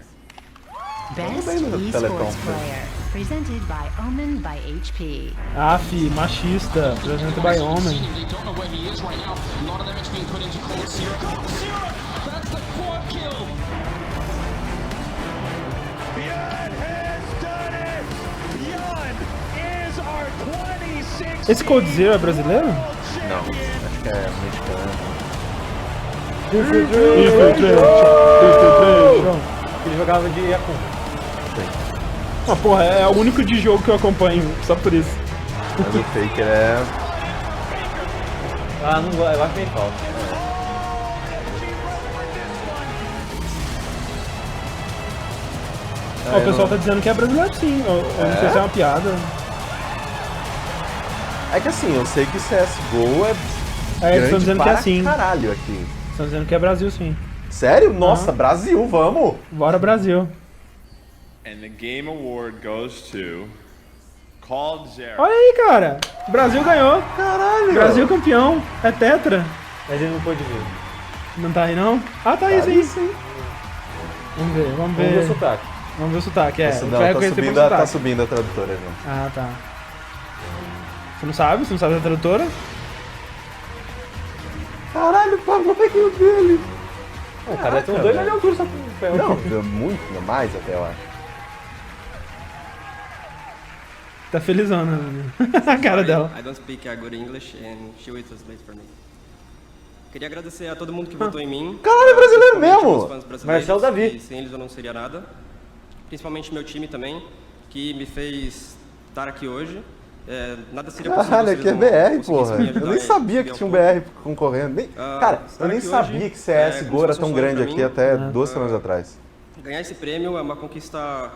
Best Esports Player, presented by Omen by HP. Aff, machista, presented by Omen. They don't know where he is right now. A lot of them it's being put into cold syrup. Cold syrup! That's the quad kill! Bjorn has done it! Bjorn is our 26th. Esse Cold Zero é brasileiro? Não, acho que é mexicano. Ele jogava de Yakun. Ah, porra, é o único de jogo que eu acompanho, só por isso. Mas o Faker é... Ah, não gosto, eu acho meio falso. Ó, o pessoal tá dizendo que é brasileiro sim, eu não sei se é uma piada. É que assim, eu sei que CSGO é eles estão dizendo que é assim. Caralho aqui. Estão dizendo que é Brasil sim. Sério? Nossa, Brasil, vamos! Bora Brasil. And the game award goes to Called Zero. Olha aí, cara. Brasil ganhou. Caralho. Brasil campeão. É tetra. Mas ele não pôde ver. Não tá aí não? Ah, tá aí sim. Vamos ver. Vamos ver o sotaque. Vamos ver o sotaque, é. Não, tá subindo a tradutora, né? Ah, tá. Você não sabe? Você não sabe a tradutora? Caralho, o tamanho dele. O cara tem uns 2 metros de altura só com o pé. Não, muito mais até, eu acho. Tá felizona, né? A cara dela. I don't speak good English and she will translate for me. Queria agradecer a todo mundo que votou em mim. Caralho, é brasileiro mesmo! Marcelo Davi. Sem eles eu não seria nada. Principalmente meu time também, que me fez estar aqui hoje. Nada seria possível. Caralho, aqui é BR, porra. Eu nem sabia que tinha um BR concorrendo. Cara, eu nem sabia que CSGO era tão grande aqui até 2 semanas atrás. Ganhar esse prêmio é uma conquista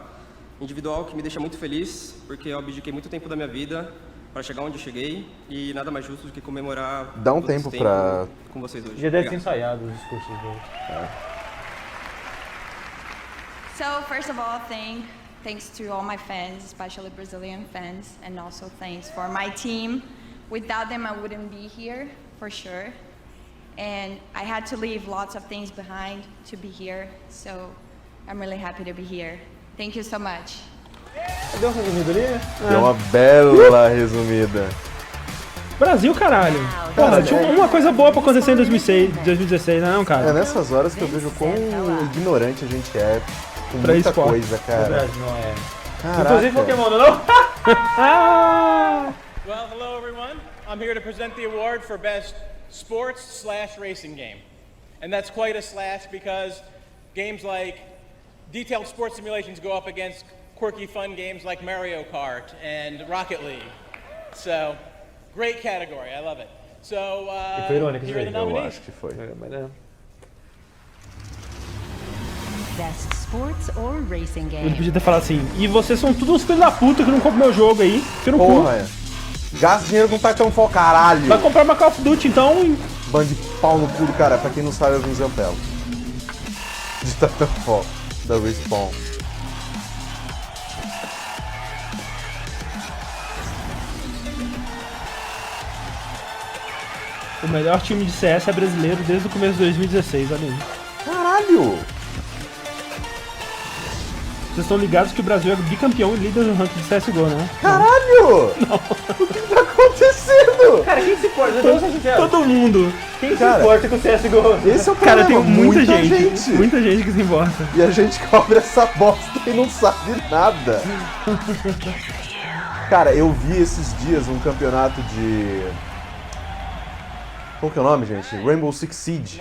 individual que me deixa muito feliz, porque eu abdiquei muito tempo da minha vida para chegar onde eu cheguei e nada mais justo do que comemorar. Dá um tempo pra... com vocês hoje. Já deve ter ensaiado os discursos dele. So, first of all, thanks to all my fans, especially Brazilian fans, and also thanks for my team. Without them, I wouldn't be here, for sure. And I had to leave lots of things behind to be here, so I'm really happy to be here. Thank you so much. Deu uma resumida ali? Deu uma bela resumida. Brasil, caralho. Porra, tinha uma coisa boa pra acontecer em 2016, não, cara? É nessas horas que eu vejo quão ignorante a gente é com muita coisa, cara. Verdade, não é. Caraca. Inclusive Pokémon, não? Well, hello everyone. I'm here to present the award for Best Sports/Racing Game. And that's quite a slash because games like detailed sports simulations go up against quirky fun games like Mario Kart and Rocket League. So, great category, I love it. So, foi irônico here are the Eu nominees. acho que foi. Best Sports or Racing Game. Ele podia ter falado assim, e vocês são todos uns filhos da puta que não compram meu jogo aí. Tira no cu. Gasta dinheiro com Titanfall, caralho. Vai comprar uma Call of Duty então. Bando de pau no cu do cara. Pra quem não sabe, eu vim Zelpelo. De Titanfall, da Respawn. O melhor time de CS é brasileiro desde o começo de 2016, olha aí. Caralho! Vocês estão ligados que o Brasil é bicampeão e líder no ranking de CSGO, né? Caralho! Não. O que tá acontecendo? Cara, quem se importa? Todo mundo. Quem se importa com o CSGO? Esse é o problema. Cara, tem muita gente. Muita gente que se importa. E a gente cobre essa bosta e não sabe nada. Cara, eu vi esses dias um campeonato de... Qual que é o nome, gente? Rainbow Six Siege.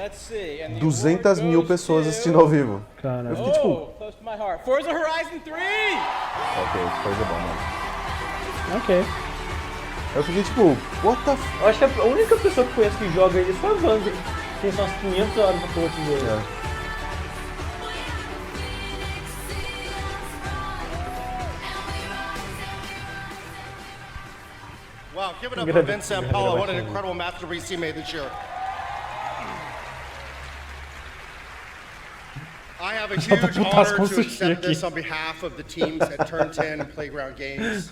200 mil pessoas assistindo ao vivo. Caralho. Eu fiquei tipo... Close to my heart. Forza Horizon 3! Ok, coisa boa, mano. Ok. Eu fiquei tipo, what the f... Eu acho que a única pessoa que conheço que joga isso foi a Wanda. Tem só umas 500 horas pra coach dele. Wow, give it up for Vince Zampella. What an incredible masterpiece he made this year. I have a huge honor to accept this on behalf of the teams at Turn 10 and Playground Games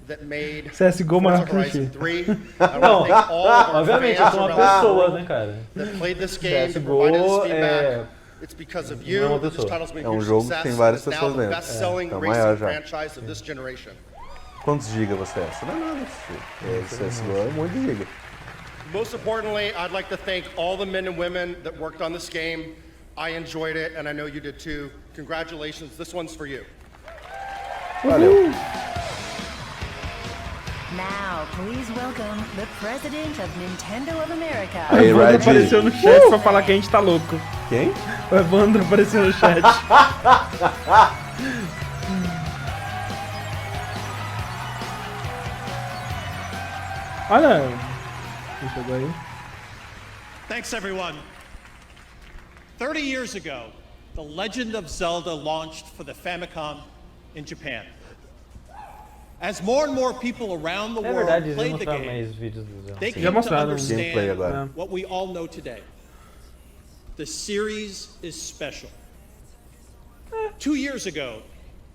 that made CSGO Forza maior Horizon clichê. 3. I want to thank all of our obviamente, fans são around pessoas, the né, cara? world that played this game, that provided us feedback. It's because of you that this title's been a huge jogo que success. tem várias It's now pessoas the dentro. best-selling Então, racing maior já. franchise of this generation. Quantos gigas você é? Você não é nada, CSGO é um monte de giga. Most importantly, I'd like to thank all the men and women that worked on this game. I enjoyed it, and I know you did too. Congratulations, this one's for you. Valeu. Now, please welcome the President of Nintendo of America. Aí, O Evandro apareceu no chat pra falar que a gente tá louco. Quem? O Evandro apareceu no chat. Olha... Quem chegou aí? Thanks, everyone. 30 years ago, The Legend of Zelda launched for the Famicom in Japan. As more and more people around the world played the game, they came to understand what we all know today. The series is special. 2 years ago,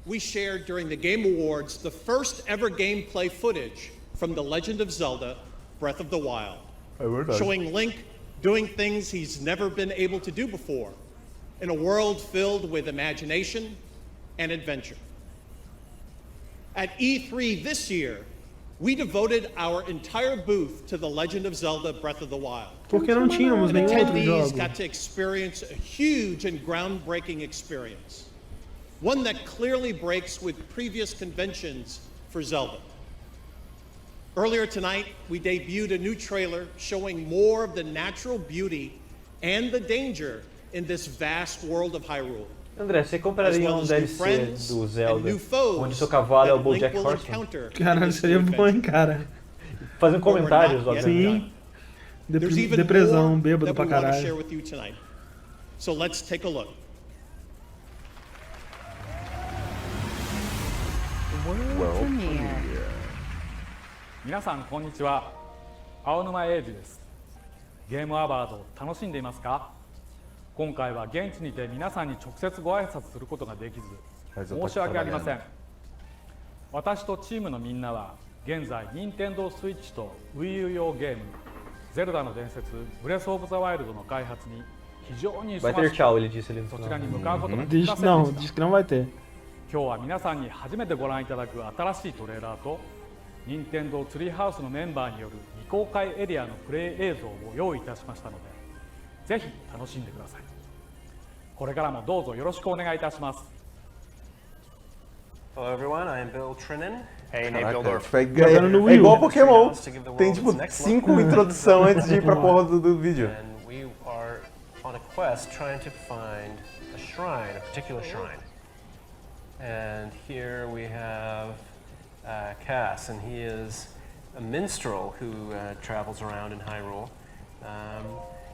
we shared during the Game Awards the first ever gameplay footage from The Legend of Zelda Breath of the Wild, showing Link doing things he's never been able to do before in a world filled with imagination and adventure. At E3 this year, we devoted our entire booth to The Legend of Zelda Breath of the Wild. Porque não tínhamos nenhum outro Attendees jogo. got to experience a huge and groundbreaking experience, one that clearly breaks with previous conventions for Zelda. Earlier tonight, we debuted a new trailer showing more of the natural beauty and the danger in this vast world of Hyrule. André, você compraria um DLC do Zelda onde seu cavalo é o BoJack Horseman? Caralho, seria bom, hein, cara? Fazendo comentários, obviamente. Sim. Depressão, bêbado pra caralho. So let's take a look. World premiere. 皆さんこんにちは。青沼英二です。ゲームアワード楽しんでいますか？今回は現地にて皆さんに直接ご挨拶することができず申し訳ありません。私とチームのみんなは現在任天堂スイッチと Wii U 用ゲームゼルダの伝説ブレスオブザワイルドの開発に非常に忙しくそちらに向かうことができませんでした。今日は皆さんに初めてご覧いただく新しいトレーラーと任天堂ツリーハウスのメンバーによる未公開エリアのプレイ映像を用意いたしましたのでぜひ楽しんでください。これからもどうぞよろしくお願いいたします。Hello everyone, I am Bill Trinan. Hey, Nate Caraca, Bildorf. é igual Pokémon. Tem tipo 5 introdução antes de ir pra porra do vídeo. And we are on a quest trying to find a shrine, a particular shrine. And here we have Cass, and he is a minstrel who travels around in Hyrule.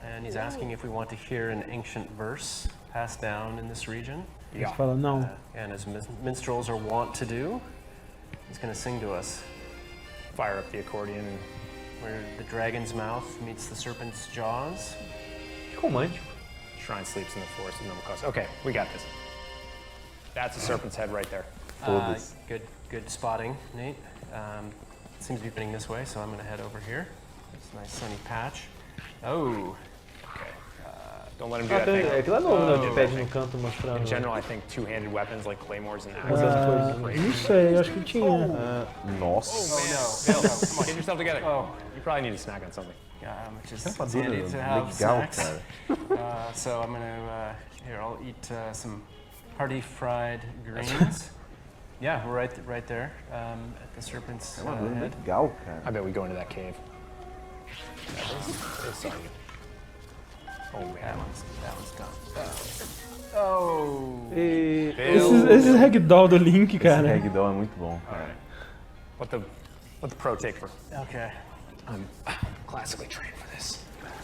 And he's asking if we want to hear an ancient verse passed down in this region. Eles falam não. And as minstrels are wont to do, he's going to sing to us. Fire up the accordion. Where the dragon's mouth meets the serpent's jaws. Romântico. Shrine sleeps in the forest of Nomakos. Okay, we got this. That's a serpent's head right there. Good spotting, Nate. Seems to be spinning this way, so I'm going to head over here. It's a nice sunny patch. Oh. Okay. Don't let him do that thing. É que lá no de pad no canto mostrando. In general, I think two-handed weapons like claymores and axes. Não sei, acho que tinha. Nossa. Oh no, come on, get yourself together. Oh, you probably need a snack on something. Which is handy to have snacks. So I'm gonna here. I'll eat some hearty fried greens. Yeah, we're right there at the serpent's head. Legal, cara. I bet we go into that cave. They saw you. Oh man, that one's done. Oh. Esse ragdoll do Link, cara. Esse ragdoll é muito bom. Alright. What the pro take for? Okay. I'm classically trained for this.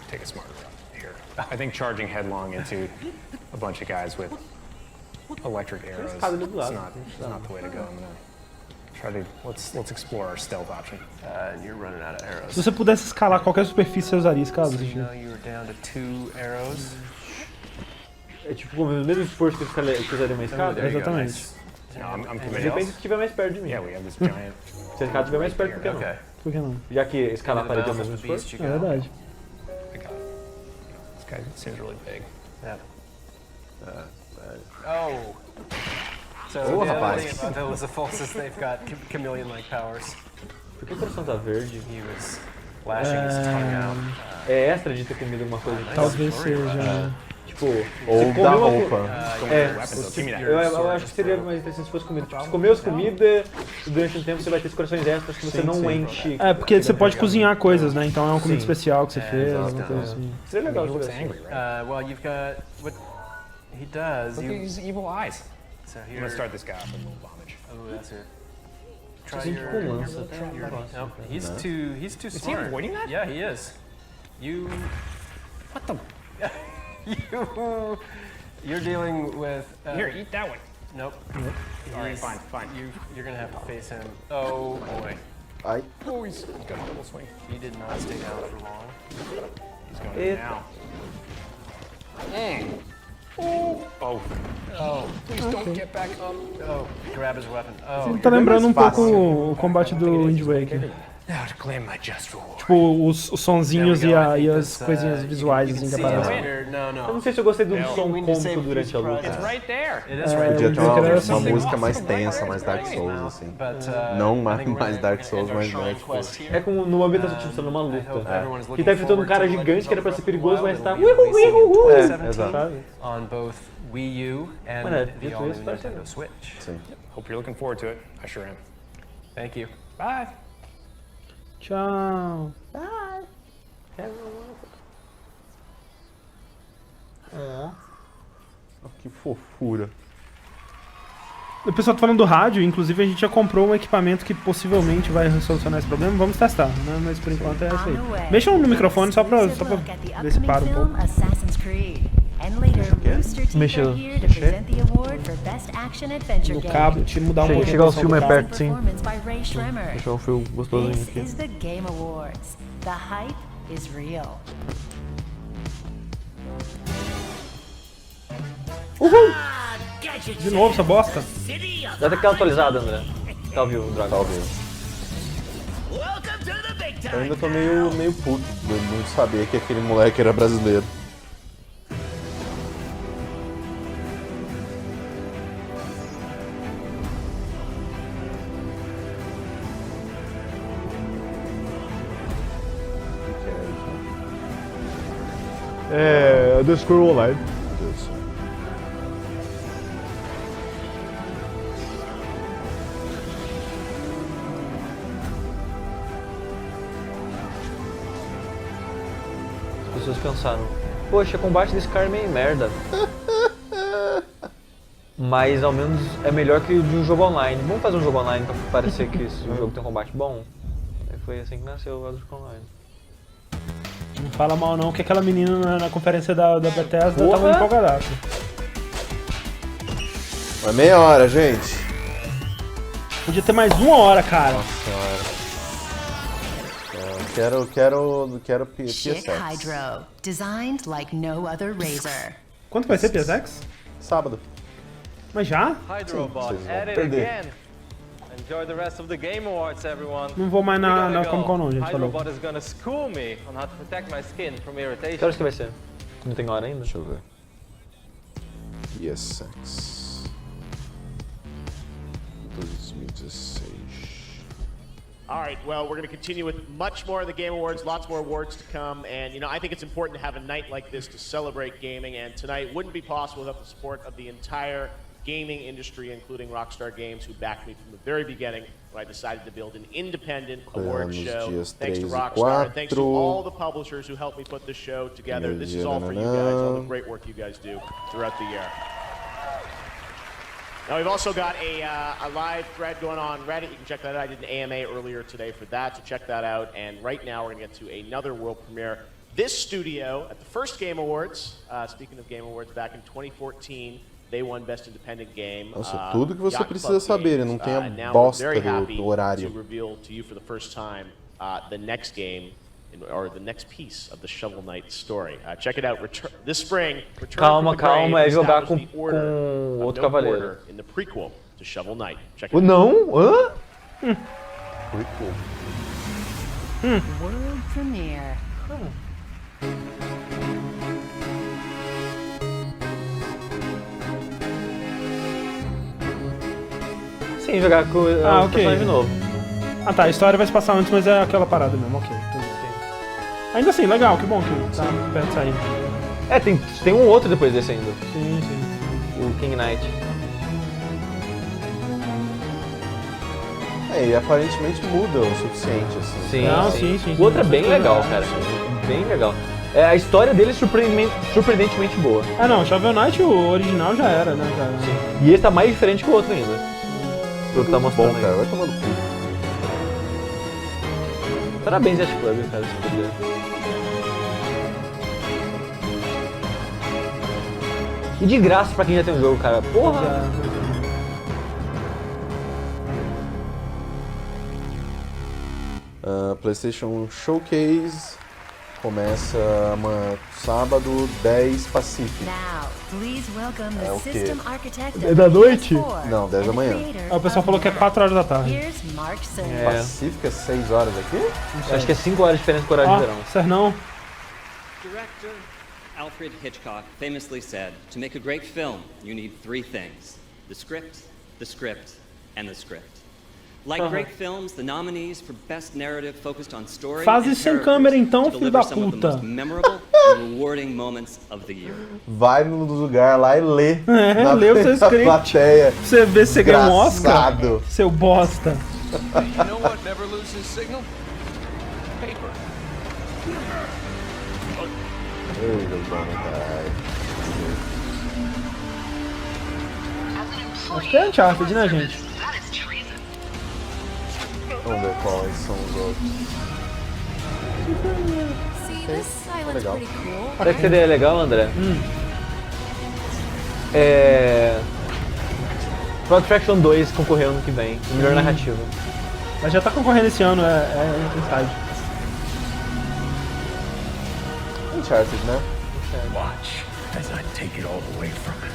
Take a smarter route here. I think charging headlong into a bunch of guys with electric arrows is not the way to go. I'm gonna try to let's explore our stealth option. You're running out of arrows. Se você pudesse escalar qualquer superfície, você usaria escada? So you know you were down to 2 arrows. É tipo o mesmo esforço que eu usaria uma escada? Exatamente. I'm Depende se estiver mais perto de mim. Yeah, we have this giant. Se a escada estiver mais perto, por que não? Okay. Por que não? Já que escalar a parede é o mesmo esforço? É verdade. This guy seems really big. Yeah. Oh. So the Villas of Fulcis, they've got chameleon-like powers. Por que o coração tá verde? He was lashing his tongue out. É extra de ter comido alguma coisa. Talvez seja. Tipo, ou da roupa. Eu acho que seria mais interessante se fosse comida. Tipo, se comer as comidas, durante um tempo você vai ter os corações extras que você não enche. É, porque você pode cozinhar coisas, né? Então é uma comida especial que você fez, alguma coisa assim. Seria legal se fosse. Well, you've got what he does. Look at his evil eyes. So here, I'm gonna start this guy off with a little vomit. Oh, that's it. Try your. No, he's too smart. Is he avoiding that? Yeah, he is. You You're dealing with... Here, eat that one. Nope. All right, fine. You're gonna have to face him. Oh boy. Oh, he's got a double swing. He did not stay down for long. He's going in now. Oh, please don't get back up. Oh, grab his weapon. Oh, Tá lembrando um pouco o combate do Wind Waker. Now to claim my just reward. Tipo, os sonzinhos e as coisinhas visuais assim que aparecem. Eu não sei se eu gostei do som cômico durante a luta. Podia ter uma música mais tensa, mais Dark Souls, assim. Não mais Dark Souls, mas né, tipo... É como no ambiente da tipo, numa luta. Que tá enfrentando um cara gigante que era pra ser perigoso, mas tá... Exato. On both Wii U and the all-new Nintendo Switch. Sim. Hope you're looking forward to it. I sure am. Thank you. Bye. Tchau. Que fofura. O pessoal tá falando do rádio, inclusive a gente já comprou um equipamento que possivelmente vai solucionar esse problema. Vamos testar, né? Mas por enquanto é isso aí. Mexam no microfone só pra ver se para um pouco. Mexeu. No cabo, deixa eu mudar um pouquinho. Chegar o filme é perto, sim. Deixa um fio gostosinho aqui. This is the Game Awards. The hype is real. Uhul! De novo essa bosta? Dá até aquela atualizada, André. Tá ao vivo, Dragon. Tá ao vivo. Eu ainda tô meio puto de não saber que aquele moleque era brasileiro. É, do Scroll Online. As pessoas pensaram, poxa, o combate desse cara é meio merda. Mas ao menos é melhor que o de um jogo online. Vamos fazer um jogo online pra parecer que esse jogo tem um combate bom? Aí foi assim que nasceu o Elder Scrolls Online. Não fala mal não, que aquela menina na conferência da Bethesda tava empolgadaço. É meia hora, gente. Podia ter mais 1 hora, cara. Nossa senhora. Quero Chic Hydro, designed like no other razor. Quanto vai ser, PSX? Sábado. Mas já? Hydrobot, at it again. Enjoy the rest of the Game Awards, everyone. Não vou mais na Comic Con não, gente. Falou. Hydrobot is gonna school me on how to protect my skin from irritation. Que horas que vai ser? Não tem hora ainda? Deixa eu ver. PSX 2016. All right, well, we're going to continue with much more of the Game Awards, lots more awards to come, and, you know, I think it's important to have a night like this to celebrate gaming, and tonight wouldn't be possible without the support of the entire gaming industry, including Rockstar Games, who backed me from the very beginning when I decided to build an independent award show. Thanks to Rockstar, and thanks to all the publishers who helped me put this show together. This is all for you guys, all the great work you guys do throughout the year. Now we've also got a live thread going on Reddit. You can check that out. I did an AMA earlier today for that, so check that out. And right now we're going to get to another world premiere. This studio, at the first Game Awards, speaking of Game Awards, back in 2014, they won Best Independent Game. Nossa, tudo que você precisa saber, e não tem a bosta do horário. To reveal to you for the first time the next game, or the next piece of the Shovel Knight story. Check it out this spring. Calma, é jogar com outro cavaleiro. In the prequel to Shovel Knight. Check it out. Não? Hã? Prequel. World premiere. Sim, jogar com o personagem novo. Ah tá, a história vai se passar antes, mas é aquela parada mesmo, ok. Ainda assim, legal, que bom que tá perto de sair. É, tem um outro depois desse ainda. Sim, sim. O King Knight. É, e aparentemente muda o suficiente, assim. Sim, Não, sim. sim. O outro é bem legal, cara. Bem legal. É, a história dele é surpreendentemente boa. Ah não, Shovel Knight, o original já era, né, cara? Sim. E esse tá mais diferente que o outro ainda. Pelo que tá mostrando bom, cara, aí. vai tomando cu. Parabéns, Yacht Club, cara, se puder. E de graça pra quem já tem um jogo, cara. Porra! PlayStation Showcase começa sábado 10 Pacífico. É o quê? É da noite? Não, 10 da manhã. O pessoal falou que é 4 horas da tarde. Pacífico é 6 horas aqui? Acho que é 5 horas de diferença com o horário de verão. Sério não? Director Alfred Hitchcock famously said, to make a great film, you need 3 things. The script, and the script. Like great films, the nominees for Best Narrative focused on story Faz isso sem câmera então, filho da some of the puta. most memorable and rewarding moments of the year. Vai no lugar lá e lê. Lê o seu script. Plateia. Pra você ver se você ganha um Oscar. Desgraçado. Seu bosta. You know what never loses signal? Paper. Ei, Deus, caralho. Acho que é Uncharted, né, gente? Vamos ver quais são os outros. Legal. Sabe que seria legal, André? Pro Attraction 2 concorreu ano que vem, melhor narrativa. Mas já tá concorrendo esse ano, Inside. Uncharted, né? Watch as I take it all away from it.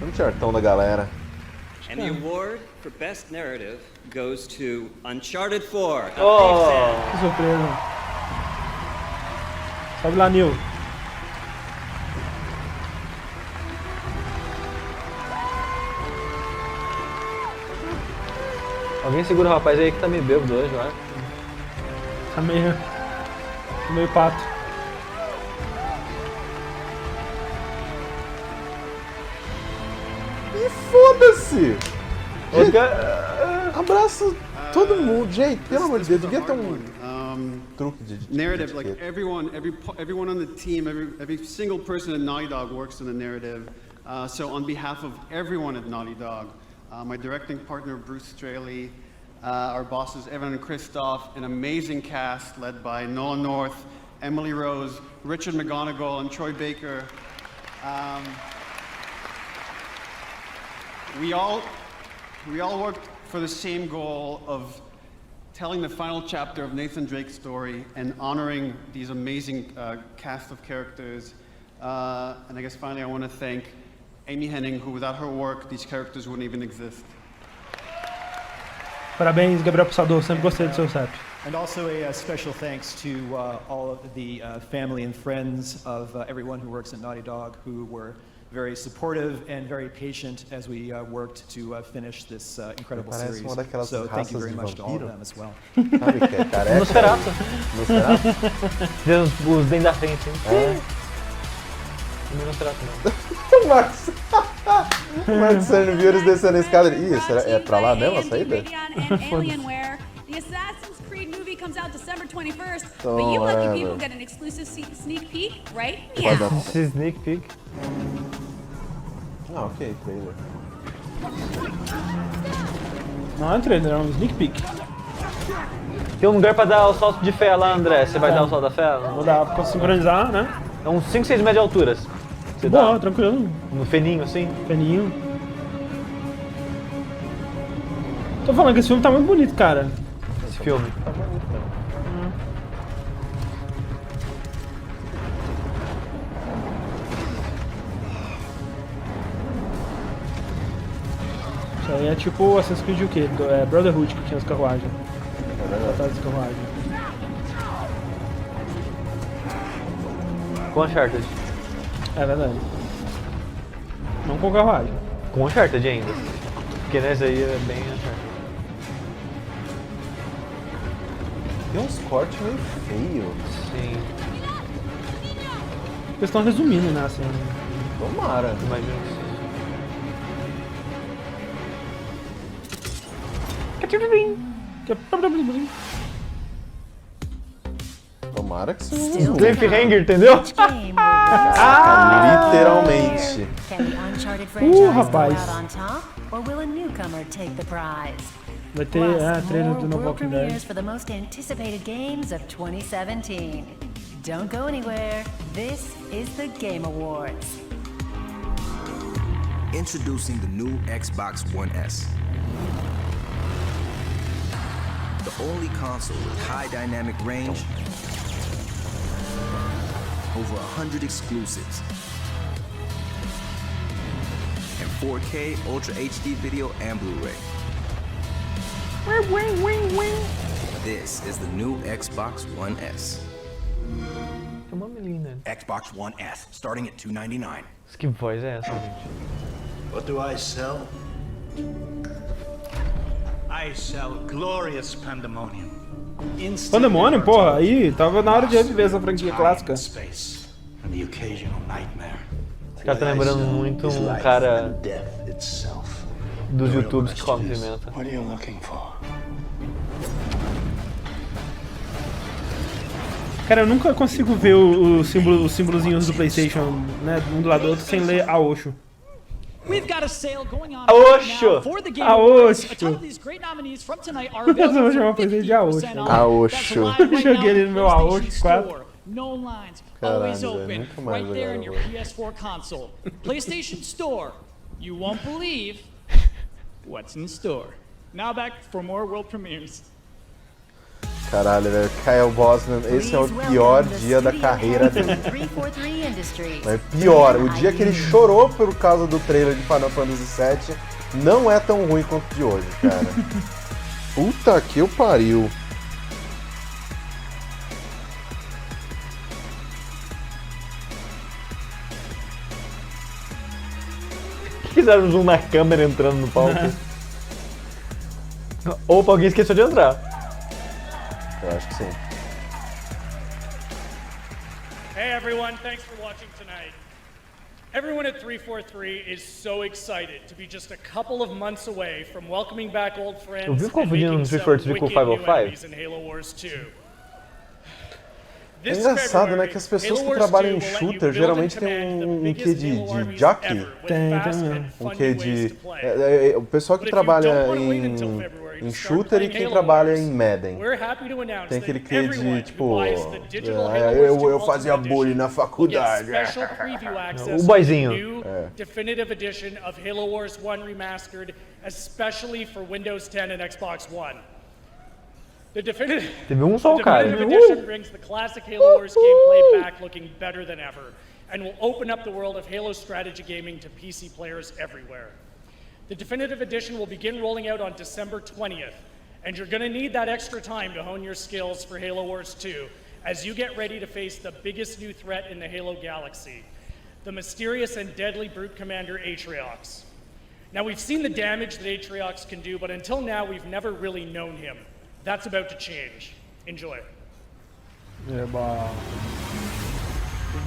Unchartão da galera. And the award for Best Narrative goes to Uncharted 4. Que surpresa. Sobe lá, Nil. Alguém segura o rapaz aí que tá meio bêbado hoje, vai. Tá meio pato. E foda-se! Abraço todo mundo. Gente, pelo amor de Deus, devia ter truque de narrative. Like everyone on the team, every single person at Naughty Dog works in the narrative. So on behalf of everyone at Naughty Dog, my directing partner Bruce Straley, our bosses Evan and Christoph, an amazing cast led by Noah North, Emily Rose, Richard McGonigal, and Troy Baker. We all worked for the same goal of telling the final chapter of Nathan Drake's story and honoring these amazing cast of characters. And I guess finally I want to thank Amy Henning, who without her work, these characters wouldn't even exist. Parabéns, Gabriel Passador, sempre gostei do seu set. And also a special thanks to all of the family and friends of everyone who works at Naughty Dog, who were very supportive and very patient as we worked to finish this incredible series. So thank you very much to all of them as well. Sabe que é careca? Nosferatu. Nosferatu? Tem os dentes da frente, hein? Não é Nosferatu, não. Marcos Sérgio viu eles descendo a escada. Ih, é pra lá mesmo a saída? The Assassin's Creed movie comes out December 21st, but you lucky people get an exclusive sneak peek, right? Yeah. Sneak peek. Ah, ok, trailer. Não é um trailer, é um sneak peek. Tem um lugar pra dar o salto de fé lá, André. Você vai dar o salto da fé? Vou dar pra sincronizar, né? É uns 5, 6 metros de altura. Você Boa, dá tranquilo. no feninho assim? Feninho. Tô falando que esse filme tá muito bonito, cara. Esse filme. Tá bonito, né? Isso aí é tipo Assassin's Creed o quê? Brotherhood, que tinha as carruagens. Batalha de carruagem. Com Uncharted. É verdade. Não com carruagem. Com Uncharted ainda. Porque nessa aí é bem Uncharted. Tem uns cortes meio feios. Sim. Eles estão resumindo, né, assim. Tomara. Imagino que sim. Tomara que seja um cliffhanger, entendeu? Literalmente. Rapaz. Vai ter trailer do novo Walking Dead. For the most anticipated games of 2017. Don't go anywhere. This is the Game Awards. Introducing the new Xbox One S. The only console with high dynamic range, over 100 exclusives, and 4K Ultra HD video and Blu-ray. This is the new Xbox One S. Uma menina. Xbox One S, starting at $299. Que voz é essa, gente? What do I sell? I sell glorious pandemonium. Pandemonium, porra, aí tava na hora de reviver essa franquia clássica. Space and the occasional nightmare. Esse cara tá lembrando muito um cara dos YouTubes que come pimenta. What are you looking for? Cara, eu nunca consigo ver os símbolozinhos do PlayStation, né, um do lado do outro sem ler Aosho. We've got a sale going on Aosho! right now for the Game Awards. Aosho! A ton of these great nominees from tonight are Eu available vou chamar o for presente de Aosho. 50% off. Aosho. That's live right Joguei ele now no meu on the Aosho PlayStation 4. Store. No lines, Caralho, always velho, open, nunca mais right there in your jogaram. PS4 console. PlayStation Store. You won't believe what's in store. Now back for more world premieres. Caralho, velho. Kyle Bosman, esse é o pior dia da carreira dele. Mas pior, o dia que ele chorou por causa do trailer de Final Fantasy VII não é tão ruim quanto o de hoje, cara. Puta que eu pariu. Fizeram um zoom na câmera entrando no palco. Ou alguém esqueceu de entrar. Eu acho que sim. Hey everyone, thanks for watching tonight. Everyone at 343 is so excited to be just a couple of months away from welcoming back old friends Eu vi and confundindo making some 343 com wicked new 505. enemies in Halo Wars 2. É engraçado, né, que as pessoas que trabalham em shooter geralmente têm um quê de jockey. Tem mesmo. Um quê de... o pessoal que trabalha em shooter e quem trabalha em Madden. Tem aquele quê de, tipo... eu fazia bullying na faculdade. O boyzinho. Definitive edition of Halo Wars 1 Remastered, especially for Windows 10 and Xbox One. The definitive edition brings the classic Halo Wars gameplay back looking better than ever, and will open up the world of Halo strategy gaming to PC players everywhere. The definitive edition will begin rolling out on December 20th, and you're going to need that extra time to hone your skills for Halo Wars 2 as you get ready to face the biggest new threat in the Halo galaxy, the mysterious and deadly brute commander Atriox. Now, we've seen the damage that Atriox can do, but until now we've never really known him. That's about to change. Enjoy. Eba.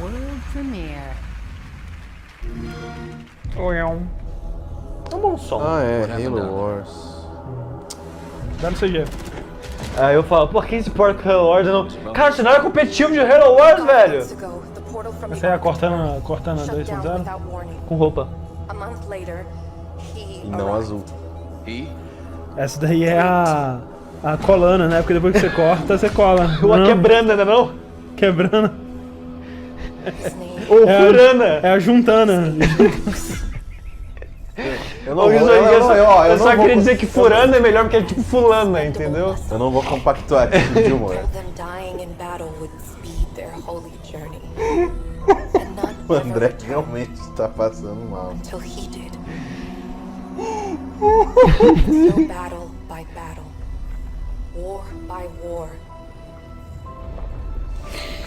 World premiere. É um bom som. Ah, é, Halo Wars. Dá no CG. Aí eu falo, pô, quem se importa com Halo Wars? Não... Cara, o cenário é competitivo de Halo Wars, velho! Essa é a Cortana 2.0? Com roupa. E não azul. Essa daí é a colana, né? Porque depois que você corta, você cola. Uma quebrana, né não? Quebrana. Ou furana. É a juntana. Eu só queria dizer que furana é melhor porque é tipo fulana, entendeu? Eu não vou compactuar esse tipo de humor. O André realmente está passando mal. So battle by battle, war by war,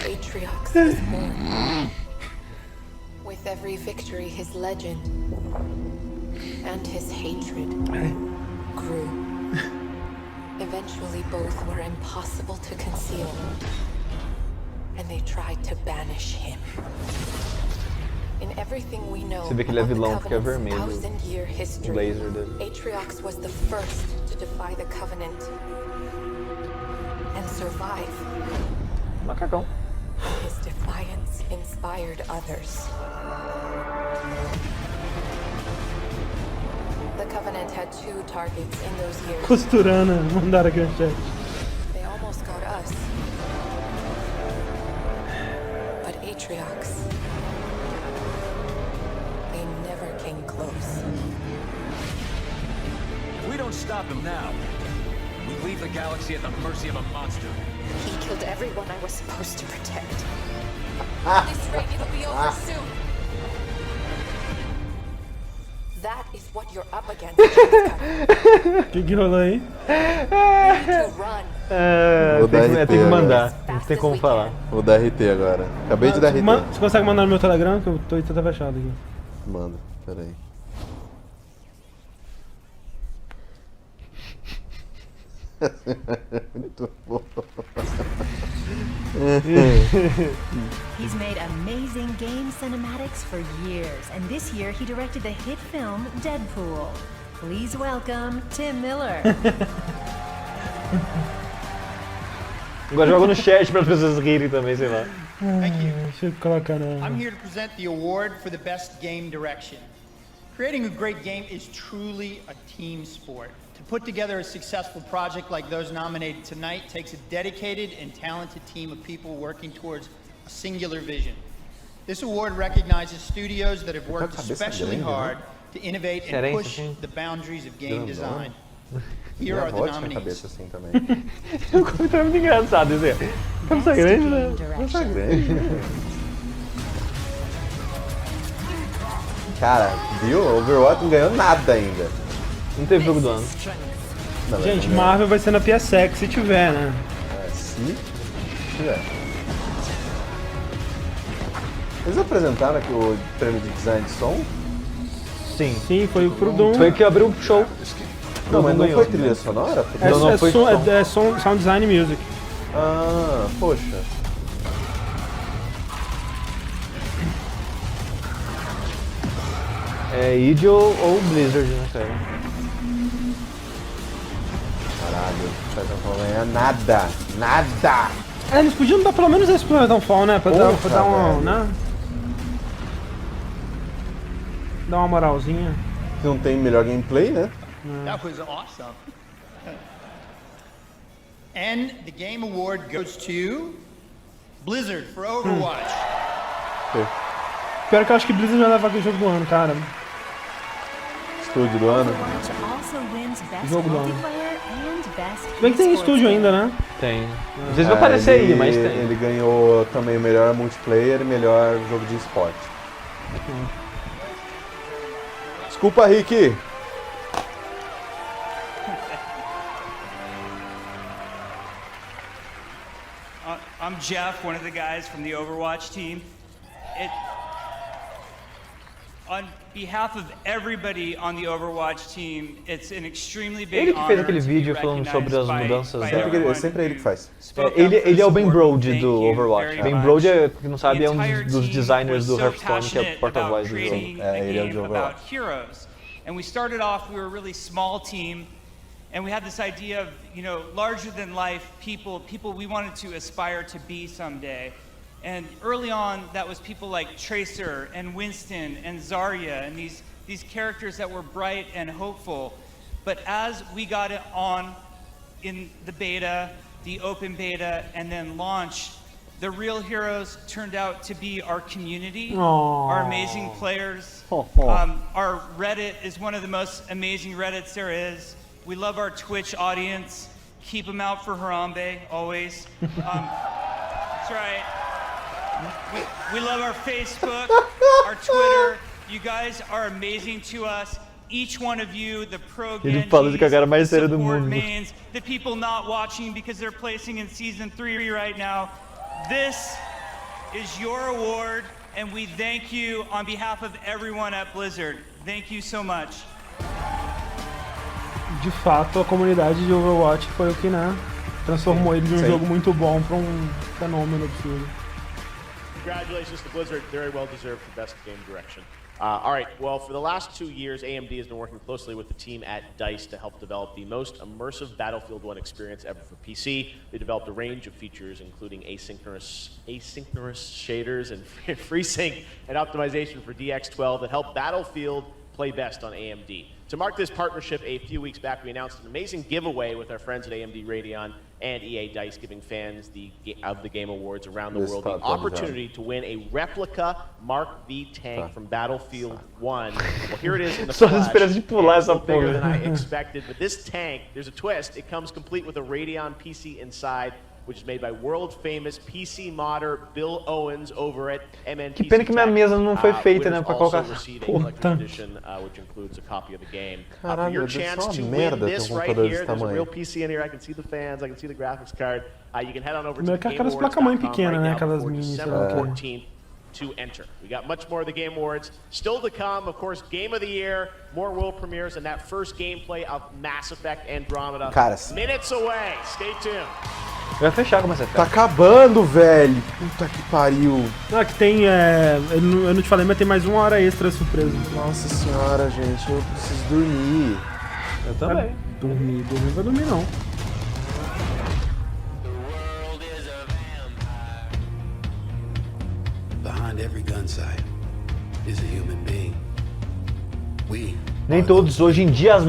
Atriox was born. With every victory, his legend and his hatred grew. Eventually, both were impossible to conceal, and they tried to banish him. In everything we know, Você vê que ele é vilão porque é vermelho. O laser dele. Atriox was the first to defy the Covenant and survive. Macacão. His defiance inspired others. The Covenant had 2 targets in those years. Costurana, mandaram aqui no chat. They almost got us. But Atriox, they never came close. If we don't stop him now, we leave the galaxy at the mercy of a monster. He killed everyone I was supposed to protect. This raid, it'll be over soon. That is what you're up against. Que rolou aí? Tem que mandar, não tem como falar. Vou dar RT agora. Acabei de dar RT. Você consegue mandar no meu Telegram, que eu tô tá fechado aqui. Manda, peraí. Muito bom. He's made amazing game cinematics for years, and this year he directed the hit film Deadpool. Please welcome Tim Miller. Agora jogo no chat para as pessoas rirem também, sei lá. Thank you. Deixa eu colocar na... I'm here to present the award for the best game direction. Creating a great game is truly a team sport. To put together a successful project like those nominated tonight takes a dedicated and talented team of people working towards a singular vision. This award recognizes studios that have worked especially hard to innovate and push the boundaries of game design. Here are the nominees. O comentário é muito engraçado isso aí. Campos grande, né? Campos grande. Cara, viu? O Overwatch não ganhou nada ainda. Não teve jogo do ano. Não, gente, Marvel vai ser na PSX se tiver, né? É, se tiver. Eles apresentaram aqui o prêmio de design de som? Sim. Sim, foi pro Doom. Foi que abriu o show. Não, mas não foi trilha sonora? Não, foi sound design music. Ah, poxa. É id ou Blizzard, né, cara? Caralho, não vai ganhar nada. Nada! É, eles podiam dar pelo menos esse pro Titanfall, né? Pra dar uma, né? Dar uma moralzinha. Não tem melhor gameplay, né? That was awesome. And the game award goes to Blizzard for Overwatch. Pior que eu acho que Blizzard vai levar aquele jogo do ano, cara. Estúdio do ano. Jogo do ano. Se bem que tem estúdio ainda, né? Tem. Não sei se vai aparecer aí, mas tem. Ele ganhou também o melhor multiplayer e melhor jogo de esporte. Desculpa, Rick. I'm Jeff, one of the guys from the Overwatch team. On behalf of everybody on the Overwatch team, it's an extremely big honor. Ele que fez aquele vídeo falando sobre as mudanças. Sempre ele que faz. Ele é o Ben Brode do Overwatch. Ben Brode, quem não sabe, é um dos designers do Hearthstone, que é o porta-voz do jogo. Ele é o de Overwatch. And we started off, we were a really small team, and we had this idea of, you know, larger than life people we wanted to aspire to be someday. And early on, that was people like Tracer and Winston and Zarya and these characters that were bright and hopeful. But as we got it on in the beta, the open beta, and then launch, the real heroes turned out to be our community, our amazing players. Our Reddit is one of the most amazing Reddits there is. We love our Twitch audience. Keep them out for Harambe, always. That's right. We love our Facebook, our Twitter. You guys are amazing to us. Each one of you, the pro Genjis, the support mains, the people not watching because they're placing in Season 3 right now. This is your award, and we thank you on behalf of everyone at Blizzard. Thank you so much. De fato, a comunidade de Overwatch foi o que, né, transformou ele de um jogo muito bom para um fenômeno absurdo. Congratulations to Blizzard, very well deserved for Best Game Direction. All right, well, for the last 2 years, AMD has been working closely with the team at DICE to help develop the most immersive Battlefield 1 experience ever for PC. They developed a range of features, including asynchronous shaders and FreeSync and optimization for DX12 that help Battlefield play best on AMD. To mark this partnership, a few weeks back, we announced an amazing giveaway with our friends at AMD Radeon and EA Dice, giving fans of the Game Awards around the world the opportunity to win a replica Mark V tank from Battlefield 1. Well, here it is in the Só flesh. esperança de pular essa Bigger than I porra. expected, but this tank, there's a twist. It comes complete with a Radeon PC inside, which is made by world-famous PC modder Bill Owens over at MNT. Que pena que minha mesa não foi feita, né, pra colocar. Which includes a copy of the game. Caralho, Your deve ser chance uma to merda win ter this um right computador here. desse There's a real tamanho. PC in here. I can see the fans. I can see the graphics card. You can head on over to Meu, aquelas placas-mãe pequenas, né? Aquelas mini, sei lá o quê. 14th to enter. We got much more of the Game Awards still to come. Of course, Game of the Year, more world premieres, and that first gameplay of Mass Effect Andromeda. Cara, Minutes away. Stay tuned. Vai fechar com essa Tá acabando, velho. Puta que pariu. Ah, que tem, eu não te falei, mas tem mais 1 hora extra surpresa. Nossa senhora, gente, eu preciso dormir. Eu também. Dormir não vai dormir não. Behind every gun sight is a human being. We Nem todos. Hoje em dia as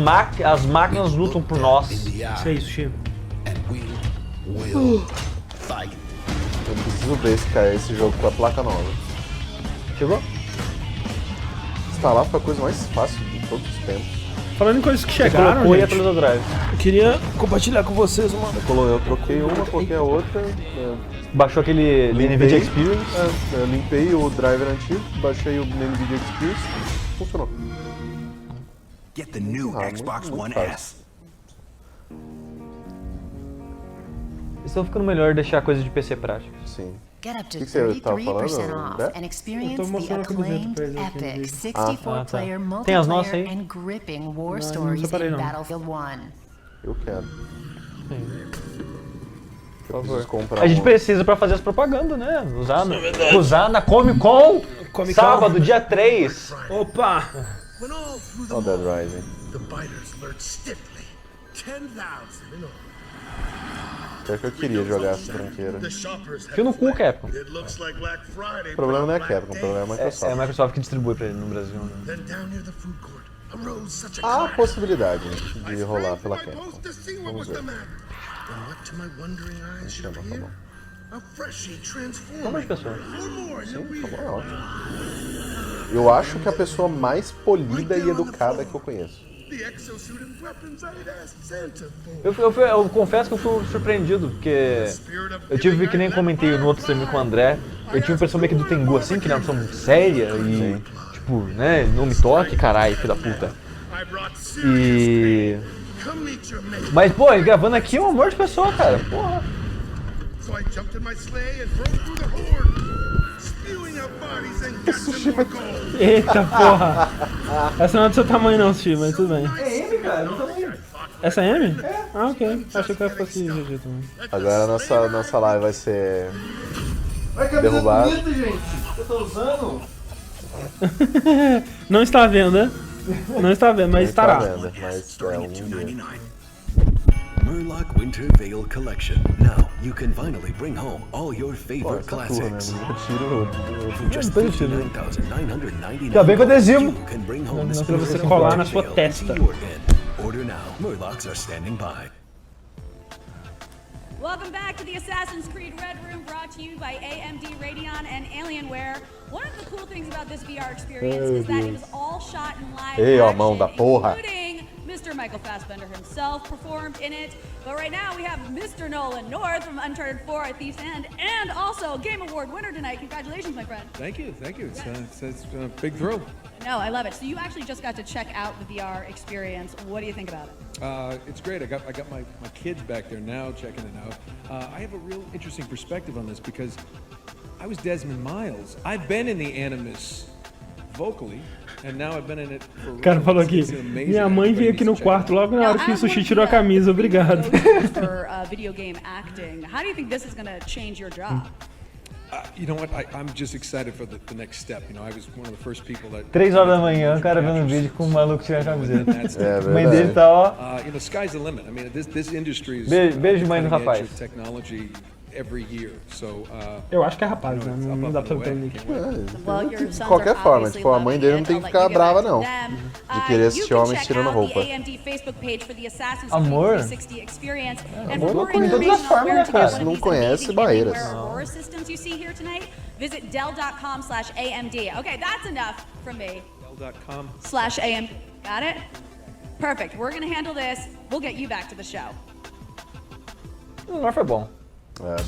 máquinas lutam por nós. Isso é isso, Chico. will fight. Eu preciso ver esse jogo com a placa nova. Chegou? Instalar foi a coisa mais fácil de todos os tempos. Falando em coisas que chegaram, colocou e gente, atualizou o drive. eu queria compartilhar com vocês uma... Eu troquei uma, coloquei a outra. Baixou aquele NVIDIA Experience? Eu limpei o driver antigo, baixei o NVIDIA Experience, funcionou. Get the new Xbox One S. Estão ficando melhor deixar coisa de PC prática. Sim. Get up to O que você tava 33% falando, off André? and experience Eu tô the mostrando a camiseta pra acclaimed, eles aqui no epic vídeo. 64-player Tem as nossas multiplayer aí? and gripping war Não stories separei, in não. Battlefield 1. Eu quero. Por preciso favor. comprar A gente uma. precisa pra fazer as propagandas, né? Usar na Comic Con, sábado, dia 3. Opa! Ó, Dead Rising. The biters lurch stiffly. 10,000 in all. Pior que eu queria jogar essa tranqueira. Fio no cu, Capcom. O problema não é a Capcom, o problema é a Microsoft. É a Microsoft que distribui pra ele no Brasil, né? Then down near the food court arose such a Há a clash. possibilidade de rolar pela Capcom. Vamos ver. And what to my wondering eyes should appear? A freshie transformed. Como de pessoa? Sim, tá bom, é ótimo. Eu acho que é a pessoa mais polida e educada que eu conheço. The exosuit and weapons I'd asked Santa for. Eu confesso que eu fui surpreendido, porque eu tive que nem comentei no outro stream com o André, eu tive a impressão meio que do Tengu assim, que não são muito séria e, tipo, né, não me toque, caralho, filho da puta. E... Mas, pô, ele gravando aqui é um amor de pessoa, cara, porra. So I jumped in my sleigh and drove through the horde, spewing out bodies and guts and gold. Eita porra! Essa não é do seu tamanho não, Steve, mas tudo bem. É M, cara, não tamanho. Essa é M? Ah, ok. Achei que fosse GG também. Agora a nossa live vai ser Olha que derrubada. bonita, gente. Você tá usando? Não está à venda. Não está à venda, mas estará. Mas é um dia. Murloc Winter Veil Collection. Now you can finally bring home all your favorite classics. For just $39,999, Ainda bem que eu adesivo. you can bring home Não this pra você beautiful colar na Winter sua Veil testa. into your den. Order now. Murlocs are standing by. Welcome back to the Assassin's Creed Red Room, brought to you by AMD Radeon and Alienware. One of the cool things about this VR experience is that it was all shot in live Ei, ó, action, mão da porra. including Mr. Michael Fassbender himself performed in it. But right now we have Mr. Nolan North from Uncharted 4 at Thief's End, and also Game Award winner tonight. Congratulations, my friend. Thank you. It's a big thrill. No, I love it. So you actually just got to check out the VR experience. What do you think about it? It's great. I got my kids back there now checking it out. I have a real interesting perspective on this because I was Desmond Miles. I've been in the Animus vocally, and now I've been in it for O cara falou aqui, minha mãe veio aqui no quarto logo na hora que o Sushi tirou a camisa, obrigado. For video game acting, how do you think this is going to change your job? You know what? I'm just excited for the next step. You know, I was one of the first people that. 3 horas da manhã, o cara vendo um vídeo com um maluco tirando a camiseta. É Mãe dele tá, ó. You know, sky's the limit. I mean, this industry is Beijo, mãe do cutting edge rapaz. of technology. every year. So, Eu acho que é rapaz, né? Não dá pra saber pelo nick. De qualquer forma, tipo, a mãe dele não tem que ficar brava, não. De querer assistir homens tirando roupa. Amor? Amor em todas as formas, né, cara? Se não conhece, barreiras. Visit Dell.com/AMD. Okay, that's enough from me. Dell.com/AMD. Got it? Perfect. We're gonna handle this. We'll get you back to the show. Não foi bom. Alright,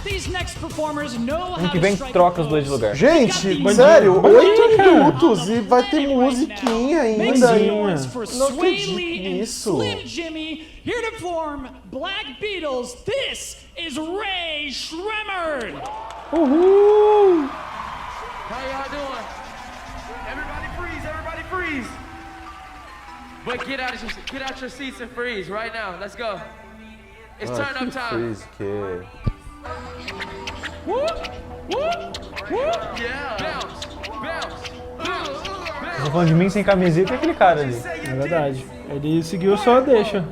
these next performers know Ano how que to vem strike troca os dois de lugar. Gente, sério, 8 minutos e vai ter musiquinha Make ainda. some noise for Não Sway acredito Lee and nisso. Slim Jimmy here to perform Black Beatles. This is Ray Shremmerd. Uhul! How y'all doing? Everybody freeze, everybody freeze. But get out your seats and freeze right now. Let's go. It's turn up time. Que... Yeah. Bounce, bounce, bounce, bounce. Tô falando de mim sem camiseta e aquele cara ali. É verdade. Ele seguiu só a deixa.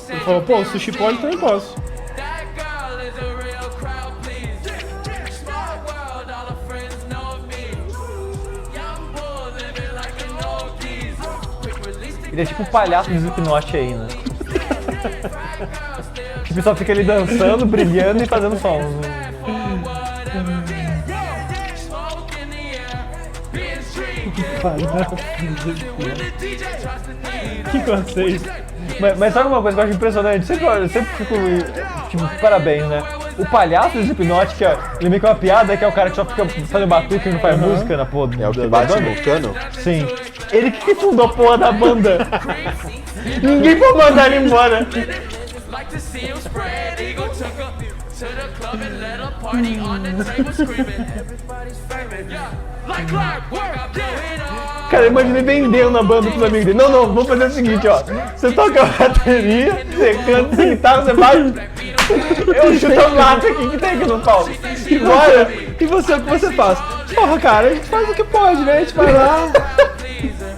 Ele falou, pô, sushi pode, então eu posso. Ele é tipo o palhaço do Slipknot aí, né? O pessoal fica ali dançando, brilhando e fazendo sons. Que conceito. Mas sabe uma coisa que eu acho impressionante? Sempre fico, tipo, parabéns, né? O palhaço do Slipknot, que ele meio que é uma piada, que é o cara que só fica fazendo batuque e não faz música na porra É o que bate no cano? Sim. Ele que fundou a porra da banda. Ninguém pode mandar ele embora. Cara, imagina ele vendendo a banda pros amigos dele. Não, vamos fazer o seguinte, ó. Você toca a bateria, você canta, você guitarra, você bate. Eu chuto o lata aqui que tem aqui no palco. E bora! E você, o que você faz? Porra, cara, a gente faz o que pode, né? A gente vai lá.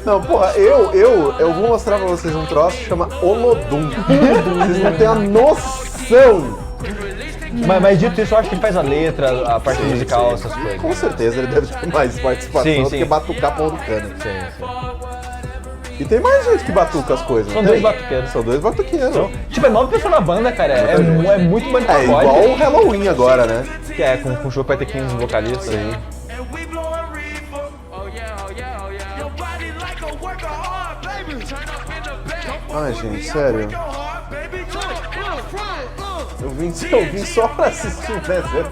Não, porra, eu vou mostrar pra vocês um troço que chama Olodum. Vocês não têm a noção. Mas dito isso, eu acho que ele faz a letra, a parte musical, essas coisas. Com certeza ele deve ter mais participação do que batucar a porra do cano. E tem mais gente que batuca as coisas. São dois batuqueiros. São dois batuqueiros. Tipo, é 9 pessoas na banda, cara. É muito banda de É pagode. igual o Halloween agora, né? Que é, com o show vai ter 15 vocalistas. Sim. Ai, gente, sério. Eu vim só pra assistir o Desert.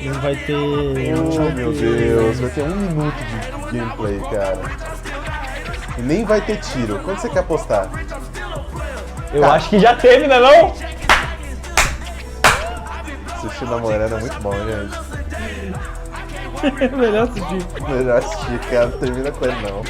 Não vai ter... Oh, meu Deus, vai ter 1 minuto de gameplay, cara. E nem vai ter tiro. Quanto você quer apostar? Eu acho que já teve, né não? Sushi namorando é muito bom, gente. Melhor assistir. Melhor assistir, cara. Não termina com ele, não.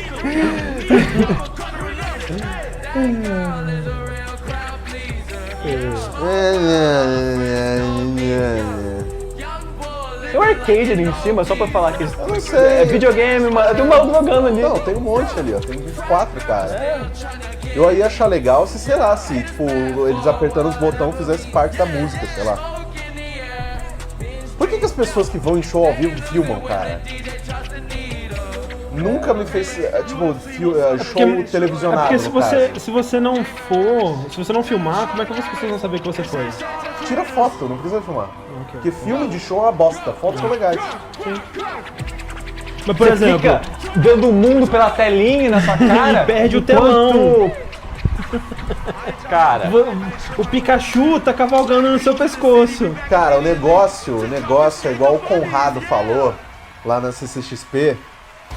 Tem um arcade ali em cima, só pra falar que eu não sei. É videogame, tem um maluco jogando ali. Não, tem um monte ali, ó. Tem 24, cara. Eu ia achar legal se, sei lá, se tipo, eles apertando os botões fizesse parte da música, sei lá. Por que as pessoas que vão em show ao vivo filmam, cara? Nunca me fez, tipo, show televisionado. É porque se você não filmar, como é que as pessoas vão saber que você foi? Tira foto, não precisa filmar. Porque filme de show é uma bosta, fotos são legais. Sim. Mas, por exemplo, fica vendo o mundo pela telinha na sua cara e perde o telão. Cara, o Pikachu tá cavalgando no seu pescoço. Cara, o negócio é igual o Conrado falou lá na CCXP.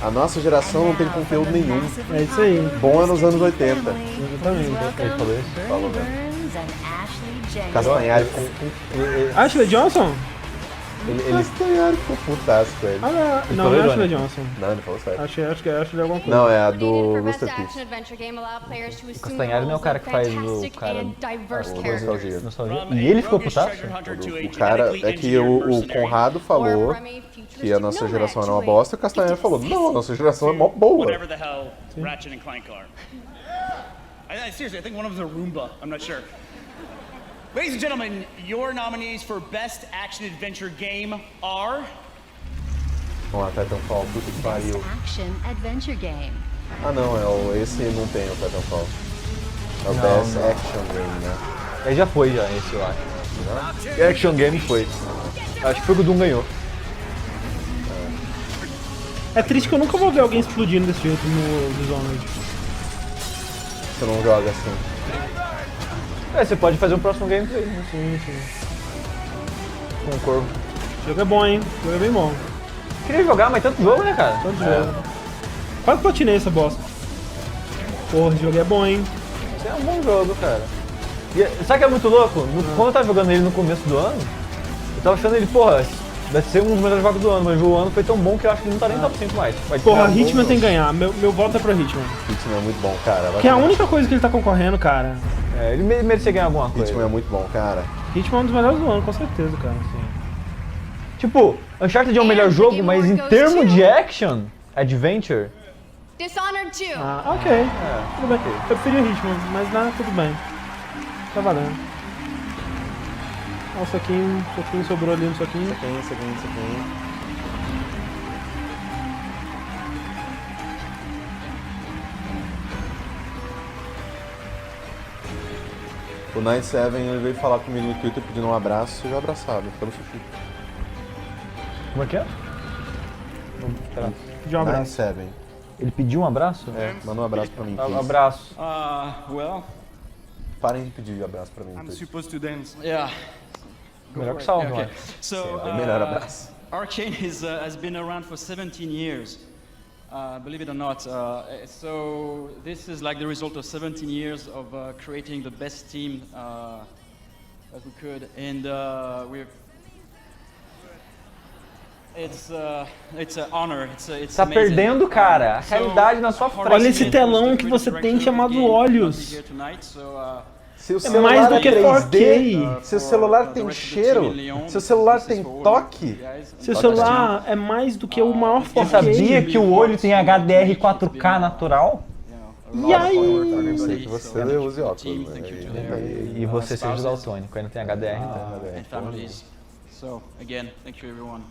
A nossa geração não tem conteúdo nenhum. É isso aí. Bom é nos anos 80. Exatamente. Ele falou isso? Falou, velho. Castanhari ficou... Ashley Johnson? Castanhari ficou putaço com ele. Não é Ashley Johnson. Não, ele falou sério. Acho que é Ashley alguma coisa. Não, é a do Rooster Teeth. O Castanhari não é o cara que faz o cara o Nostalgia. E ele ficou putaço? O cara, é que o Conrado falou que a nossa geração era uma bosta e o Castanhari falou, não, a nossa geração é mó boa. Seriously, I think one of them's a Roomba. I'm not sure. Ladies and gentlemen, your nominees for Best Action Adventure Game are... Vamos lá, Titanfall, puta que pariu. Action Adventure Game. Ah não, esse não tem o Titanfall. É o Não, Best não. Action Game, né? Já foi esse, eu acho. Action Game foi. Acho que foi o que o Doom ganhou. É triste que eu nunca vou ver alguém explodindo desse jeito no Dishonored. Você não joga assim. Você pode fazer um próximo gameplay. Sim. Com o Corvo. O jogo é bom, hein? O jogo é bem bom. Queria jogar, mas tanto jogo, né, cara? Tanto jogo. Quase platinei essa bosta. Porra, o jogo é bom, hein? Isso é um bom jogo, cara. E, sabe o que é muito louco? Quando eu tava jogando ele no começo do ano, eu tava achando ele, porra, deve ser um dos melhores jogos do ano, mas o ano foi tão bom que eu acho que ele não tá nem top 5 mais. Porra, Hitman tem que ganhar. Meu voto é pro Hitman. Hitman é muito bom, cara. Que é a única coisa que ele tá concorrendo, cara. É, ele merecia ganhar alguma coisa. Hitman é muito bom, cara. Hitman é um dos melhores do ano, com certeza, cara. Sim. Tipo, Uncharted é o melhor jogo, mas em termos de action, adventure... Dishonored 2. Ah, ok. Tudo bem. Eu preferi o Hitman, mas nada, tudo bem. Tá valendo. Ó, o soquinho sobrou ali no soquinho. Soquinho. O 97 ele veio falar comigo no Twitter pedindo um abraço, seja abraçado, ficamos sushi. Como é que é? Pediu um abraço. 97. Ele pediu um abraço? É, manda um abraço pra mim. please. Abraço. Well, Parem de pedir abraço pra mim. I'm please. supposed to dance. Yeah. Melhor que salve, Okay. vai. So, Sim, é o melhor abraço. Arcane has been around for 17 years. Believe it or not. So this is like the result of 17 years of creating the best team that we could, and we've. It's an honor. It's Tá amazing. perdendo, cara. A realidade na sua frente. Olha esse telão que você tem chamado olhos. Se o É celular mais do que 3D, 4K. se o celular tem cheiro, se o celular tem toque... Seu celular é mais do que o maior 4K. Você sabia que o olho tem HDR 4K natural? E aí? A não ser que você use óculos, né? E você seja daltônico, aí não tem HDR, não. And families. So again, thank you everyone.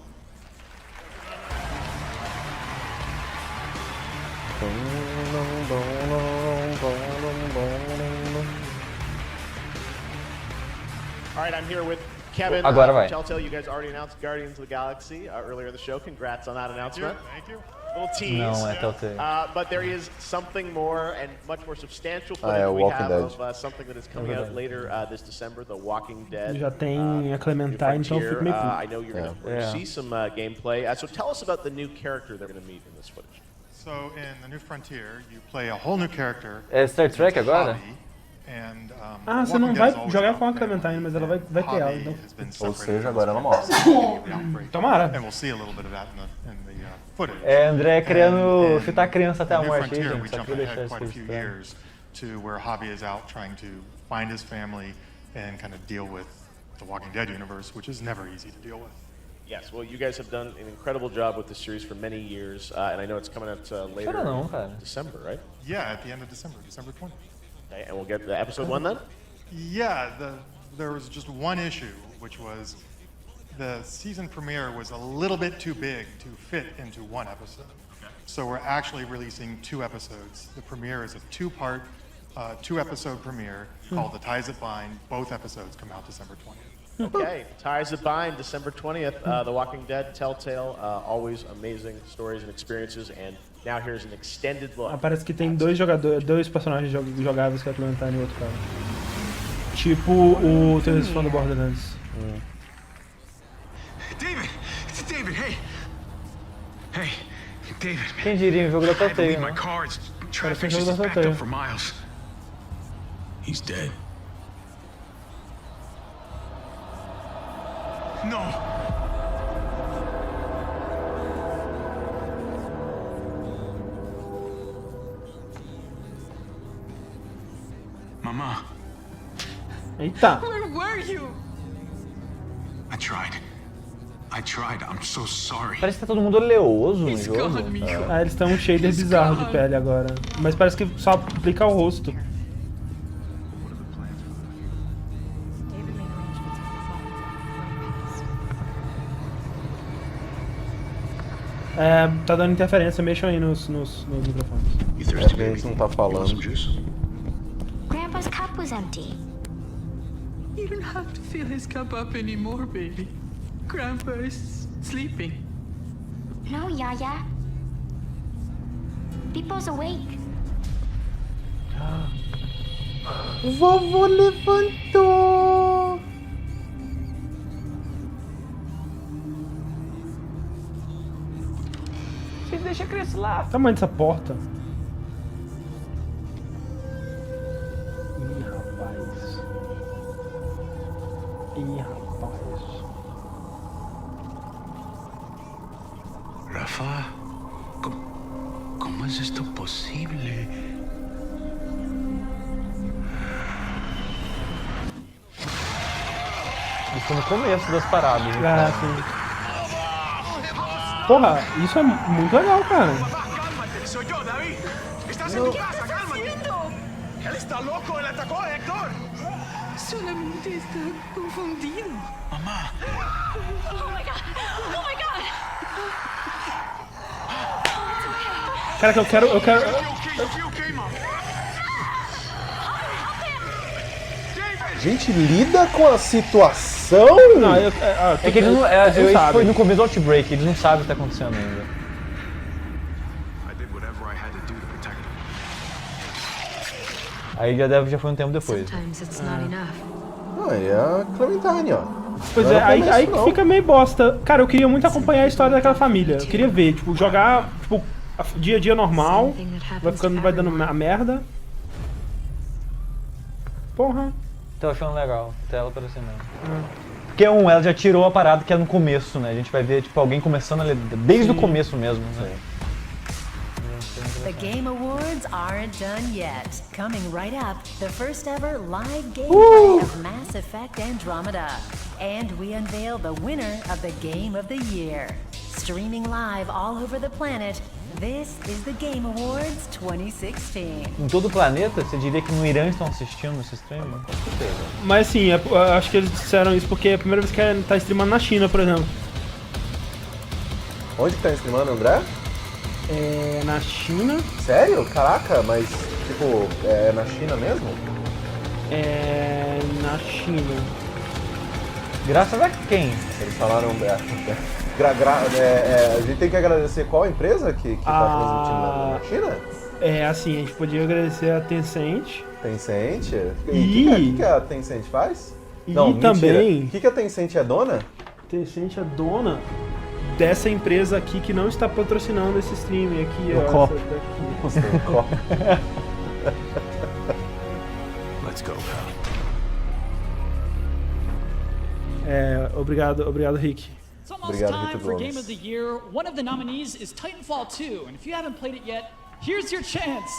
All right, I'm here with Kevin. Agora vai. Telltale, you guys already announced Guardians of the Galaxy earlier in the show. Congrats on that announcement. Thank you. Little tease. Não, é Telltale. But there is something more and much more substantial footage é o we Walking have Dead. of something that is coming out later this December, The Walking Dead. Já tem a Clementine, então eu fico meio puto. I know you're going to see some gameplay. So tell us about the new character they're going to meet in this footage. So in the new Frontier, you play a whole new character. É Star Trek agora? And, Ah, você não vai jogar com a Clementine, mas ela vai ter ela, então. Ou seja, agora ela mostra. Tomara. And we'll see a little bit of that in the footage. É, André querendo chutar a criança até a In the morte aí, Frontier, gente. we Só jump queria ahead deixar quite a isso few registrado. years to where Javi is out trying to find his family and kind of deal with the Walking Dead universe, which is never easy to deal with. Yes, well, you guys have done an incredible job with this series for many years, and I know it's coming out later in December, right? Yeah, at the end of December, December 20th. Okay, and we'll get the episode 1 then? Yeah, there was just one issue, which was the season premiere was a little bit too big to fit into one episode. So we're actually releasing 2 episodes. The premiere is a 2-part, 2-episode premiere called The Ties That Bind. Both episodes come out December 20th. Okay, Ties That Bind, December 20th. The Walking Dead, Telltale, always amazing stories and experiences, and now here's an extended look. Ah, parece que tem dois personagens jogáveis que é a Clementine e outro cara. Tipo o terrorista fã do Borderlands. David! It's David, hey! Hey, David. Quem diria, o jogo da Telltale, né? Traffic just backed up for miles. He's dead. No! Mama. Eita! Where were you? I tried. I'm so sorry. Parece que tá todo mundo oleoso no jogo. Ah, eles estão um shader bizarro de pele agora. Mas parece que só aplica o rosto. David Tá dando interferência, mexam aí nos microfones. É que a gente não tá falando. Grandpa's cup was empty. You don't have to fill his cup up anymore, baby. Grandpa is sleeping. No, Yaya. People's awake. Vovô levantou! Vocês deixam a criança lá. O tamanho dessa porta. Ih, rapaz. Rafa, ¿cómo es esto posible? Isso no começo das paradas. Ah, sim. Porra, isso é muito legal, cara. Soy yo, David. Estás en tu casa, cálmate. Él está loco, él atacó a Héctor. Solamente está confundido. Mamá. Oh my god! Oh my god! Cara, que eu quero... Gente, lida com a situação? Não, é que eles não, foi no começo do Outbreak, eles não sabem o que tá acontecendo ainda. Aí já foi um tempo depois. Não, é a Clementine, ó. Pois é, aí que fica meio bosta. Cara, eu queria muito acompanhar a história daquela família. Eu queria ver, tipo, jogar, tipo, dia a dia normal, vai dando a merda. Porra. Tô achando legal, tela aparecendo. Porque ela já tirou a parada que é no começo, né? A gente vai ver, tipo, alguém começando ali desde o começo mesmo, né? The Game Awards aren't done yet. Coming right up, the first ever live gameplay of Mass Effect Andromeda. And we unveil the winner of the Game of the Year. Streaming live all over the planet, this is the Game Awards 2016. Em todo o planeta, você diria que no Irã estão assistindo esse stream? Com certeza. Mas assim, acho que eles disseram isso porque é a primeira vez que tá streamando na China, por exemplo. Onde que tá streamando, André? É na China. Sério? Caraca, mas tipo, é na China mesmo? É na China. Graças a quem? Eles falaram... a gente tem que agradecer qual empresa que tá transmitindo na China? É assim, a gente podia agradecer a Tencent. Tencent? E o que a Tencent faz? Não, também... O que a Tencent é dona? Tencent é dona dessa empresa aqui que não está patrocinando esse streaming aqui. O copo. O copo. Let's go, pal. Obrigado, Rick. It's almost time for Game of the Year. One of the nominees is Titanfall 2, and if you haven't played it yet, here's your chance.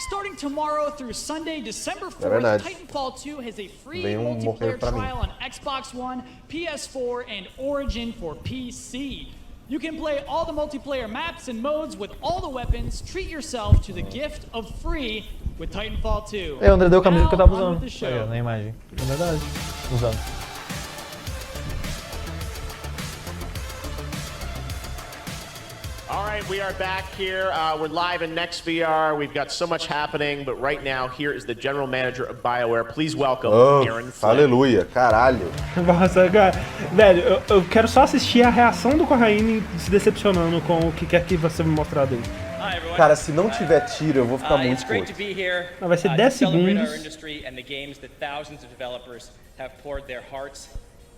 Starting tomorrow through Sunday, December 4th, Titanfall 2 has a free multiplayer trial on Xbox One, PS4, and Origin for PC. You can play all the multiplayer maps and modes with all the weapons. Treat yourself to the gift of free with Titanfall 2. O André deu a camisa que eu tava usando aí, na imagem. É verdade. Usando. All right, we are back here. We're live in NextVR. We've got so much happening, but right now, here is the general manager of BioWare. Please welcome Aaron Flynn. Aleluia, caralho. Nossa, cara. Velho, eu quero só assistir a reação do Corraine se decepcionando com o que quer que você me mostrar dele. Cara, se não tiver tiro, eu vou ficar muito puto. Não, vai ser 10 segundos.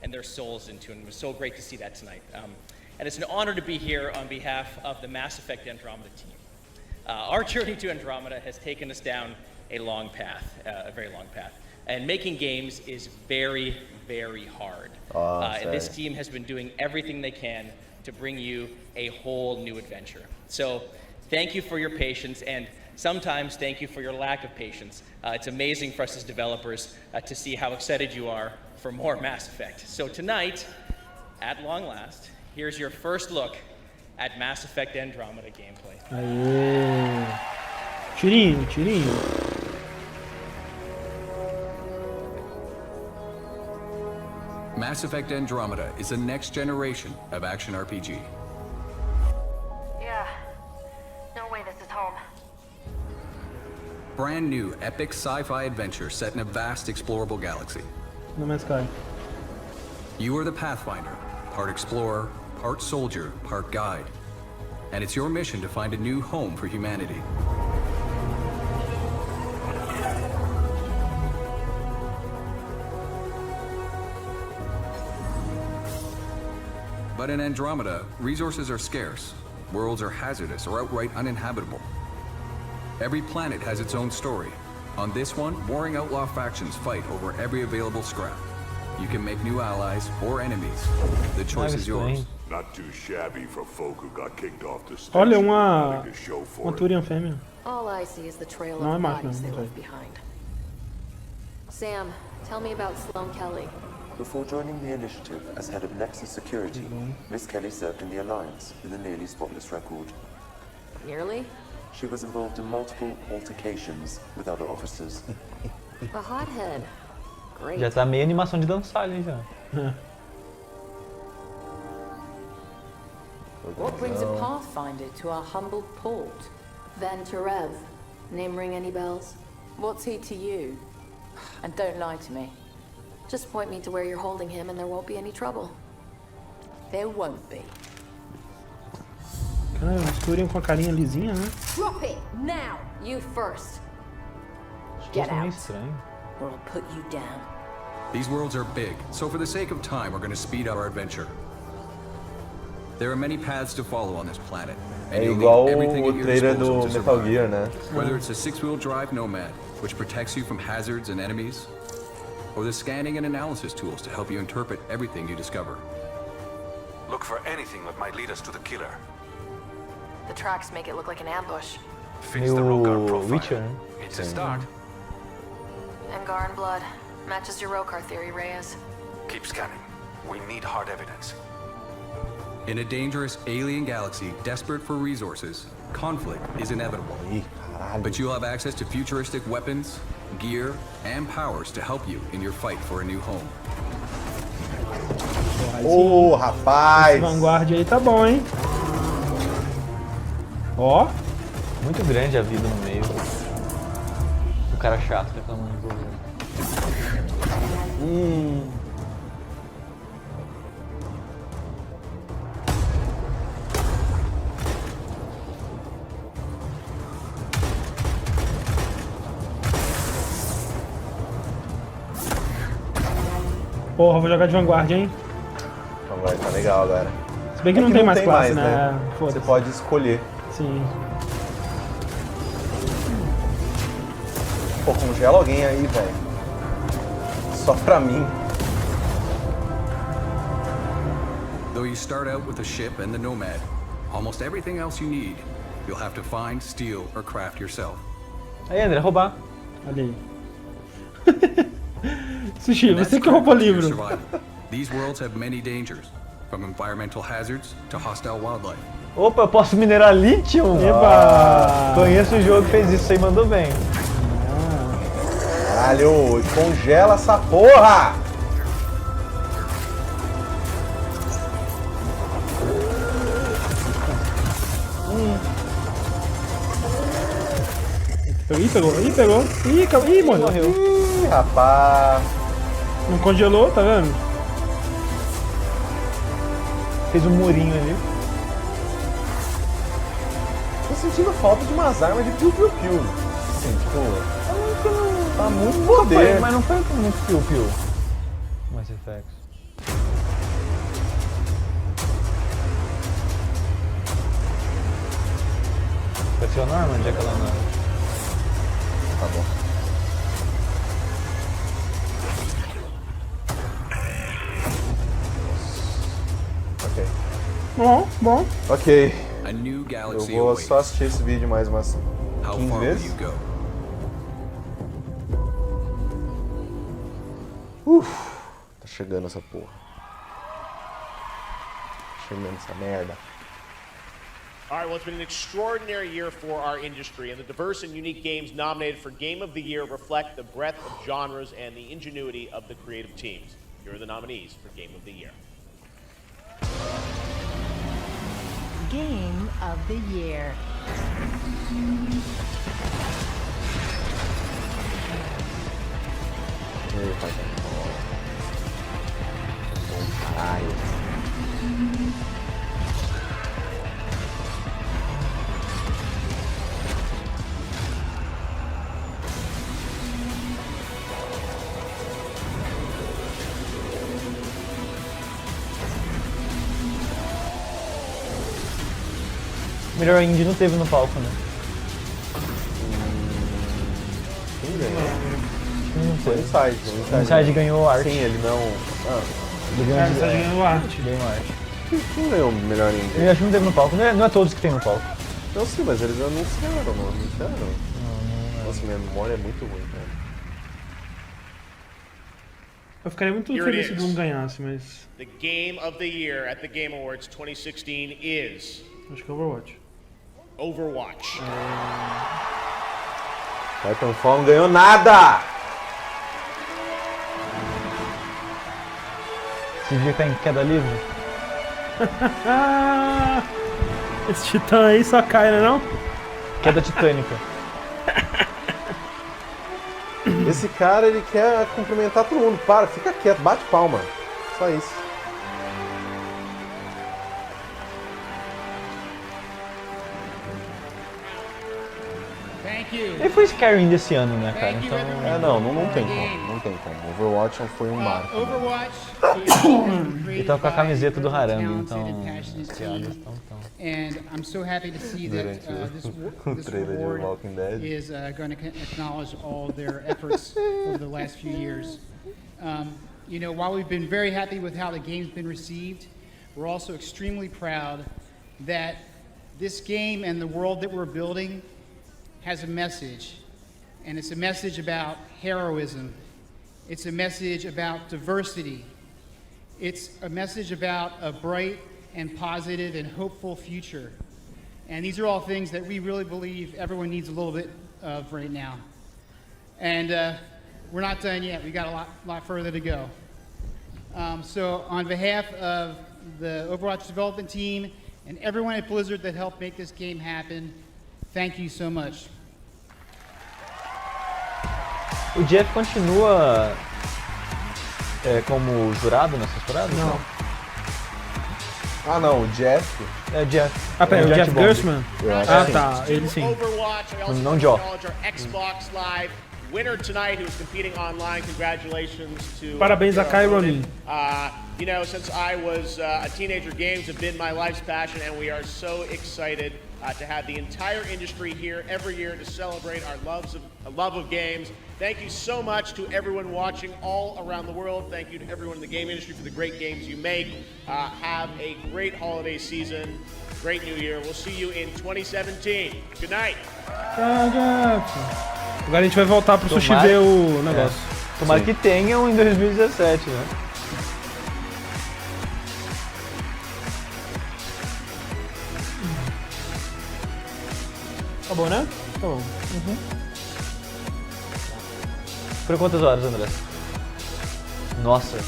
And their souls into, and it was so great to see that tonight. And it's an honor to be here on behalf of the Mass Effect Andromeda team. Our journey to Andromeda has taken us down a long path, a very long path. And making games is very, very hard. And this team has been doing everything they can to bring you a whole new adventure. So thank you for your patience, and sometimes thank you for your lack of patience. It's amazing for us as developers to see how excited you are for more Mass Effect. So tonight, at long last, here's your first look at Mass Effect Andromeda gameplay. Aê. Tirinho. Mass Effect Andromeda is the next generation of action RPG. brand new epic sci-fi adventure set in a vast explorable galaxy. No Man's Sky. You are the Pathfinder, part explorer, part soldier, part guide. And it's your mission to find a new home for humanity. But in Andromeda, resources are scarce, worlds are hazardous or outright uninhabitable. Every planet has its own story. On this one, warring outlaw factions fight over every available scrap. You can make new allies or enemies. The choice is yours. Not too shabby for folk who got kicked off the stage. Olha, uma Turian fêmea. All I see is the trail Não é of máquina, bodies they não sei. left behind. Sam, tell me about Sloane Kelly. Before joining the initiative as head of Nexus Security, Miss Kelly served in the Alliance with a nearly spotless record. Nearly? She was involved in multiple altercations with other officers. A hothead. Great. Já tá meio animação de dançar ali já. What brings a Pathfinder to our humble port? Van Terev. Name ring any bells? What's he to you? And don't lie to me. Just point me to where you're holding him and there won't be any trouble. There won't be. Cara, um Turian com a carinha lisinha, né? Drop it! Now! You first! Get out, or I'll put you down. These worlds are big, so for the sake of time, we're going to speed up our adventure. There are many paths to follow on this planet. É igual o trailer do Metal Gear, né? Whether it's a six-wheel drive Nomad, which protects you from hazards and enemies, or the scanning and analysis tools to help you interpret everything you discover. Look for anything that might lead us to the killer. The tracks make it look like an ambush. Fits the Rokar profile. Witcher, né? It's a start. Angar and blood. Matches your Rokar theory, Reyes. Keep scanning. We need hard evidence. In a dangerous alien galaxy desperate for resources, conflict is inevitable. But you'll have access to futuristic weapons, gear, and powers to help you in your fight for a new home. Oh, rapaz! Esse Vanguard aí tá bom, hein? Ó. Muito grande a vida no meio. O cara chato reclamando do governo. Porra, vou jogar de Vanguard, hein? Vanguard tá legal agora. Se bem que não tem mais classe, né? Você pode escolher. Sim. Pô, congela alguém aí, velho. Só pra mim. Though you start out with a ship and the Nomad, almost everything else you need, you'll have to find, steal, or craft yourself. Aí, André, roubar. Olha aí. Sushi, você que roubou o livro. These worlds have many dangers, from environmental hazards to hostile wildlife. Opa, eu posso minerar lítio? Eba! Conheço um jogo que fez isso aí, mandou bem. Caralho, congela essa porra! Ih, pegou. Ih, morreu. Ih, rapaz. Não congelou, tá vendo? Fez um murinho ali. Tô sentindo falta de umas armas de piu-piu-piu. Assim, tipo... Tá muito poder. Mas não foi muito piu-piu. Mass Effect. Pressiona a arma, onde é que ela não... Tá bom. Ok. Bom. Ok. A new Eu galaxy vou awaits. só assistir esse vídeo mais umas How 15 far will vezes. you go? Tá chegando essa porra. Chegando essa merda. All right, well, it's been an extraordinary year for our industry, and the diverse and unique games nominated for Game of the Year reflect the breadth of genres and the ingenuity of the creative teams. Here are the nominees for Game of the Year. Game of the Year. Eita, bom caralho. Melhor indie não teve no palco, né? Quem ganhou? Não Foi o Inside. O Inside ganhou arte. Sim, ele não... Ele ganhou, O Inside ganhou arte. Ganhou arte. Quem ganhou o melhor indie? Eu acho que não teve no palco. Não é todos que tem no palco. Não, sim, mas eles anunciaram, não anunciaram? Nossa, minha memória é muito ruim, cara. Eu ficaria muito feliz se não ganhasse, mas... The Game of the Year at the Game Awards 2016 is... Acho que é Overwatch. Overwatch. Titanfall não ganhou nada! Esse dia tá em queda livre? Esse titã aí só cai, né não? Queda titânica. Esse cara, ele quer cumprimentar todo mundo. Para, fica quieto, bate palma. Só isso. Ele foi Skyrim desse ano, né, cara? Então... não tem como. Não tem como. Overwatch foi um marco. Ele tá com a camiseta do Harambe, então... And I'm so happy to see that this award is going to acknowledge all their efforts over the last few years. You know, while we've been very happy with how the game's been received, we're also extremely proud that this game and the world that we're building has a message, and it's a message about heroism. It's a message about diversity. It's a message about a bright and positive and hopeful future. And these are all things that we really believe everyone needs a little bit of right now. And we're not done yet. We got a lot further to go. So on behalf of the Overwatch development team and everyone at Blizzard that helped make this game happen, thank you so much. O Jeff continua como jurado nessas paradas? Não. Ah não, o Jeff. É o Jeff. Ah, pera, o Jeff Gerstmann? Ah, tá, ele sim. Não Joe. Xbox Live winner tonight who is competing online. Congratulations to Parabéns a Kai Ronin. You know, since I was a teenager, games have been my life's passion, and we are so excited to have the entire industry here every year to celebrate our love of games. Thank you so much to everyone watching all around the world. Thank you to everyone in the game industry for the great games you make. Have a great holiday season, great new year. We'll see you in 2017. Good night. Agora a gente vai voltar pro Sushi ver o negócio. Tomara que tenham em 2017, né? Acabou, né? Tá bom. Por quantas horas, André? Nossa.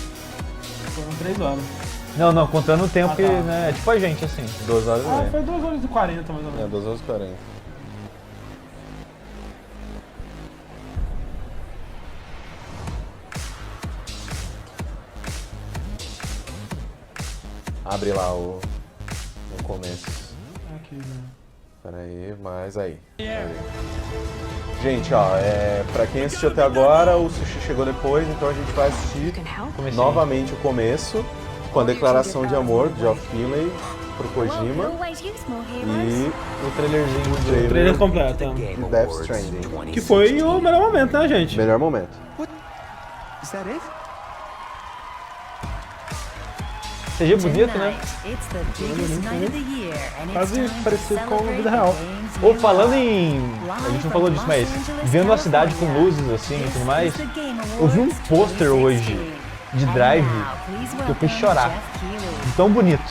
Foram 3 horas. Não, contando o tempo que, né, é tipo a gente, assim. 2 horas e meia. Foi 2 horas e 40, mais ou menos. 2 horas e 40. Abre lá o começo. Aqui, né? Pera aí, mas aí. Gente, ó, pra quem assistiu até agora, o Sushi chegou depois, então a gente vai assistir novamente o começo, com a declaração de amor de Geoff Keighley pro Kojima e o trailerzinho O trailer completo. de Death Stranding. Que foi o melhor momento, né, gente? Melhor momento. Is that it? CG bonito, né? Quase parecido com a vida real. Ou falando em... A gente não falou disso, mas vendo a cidade com luzes assim e tudo mais, eu vi um pôster hoje de Drive que eu fiz chorar. De tão bonito.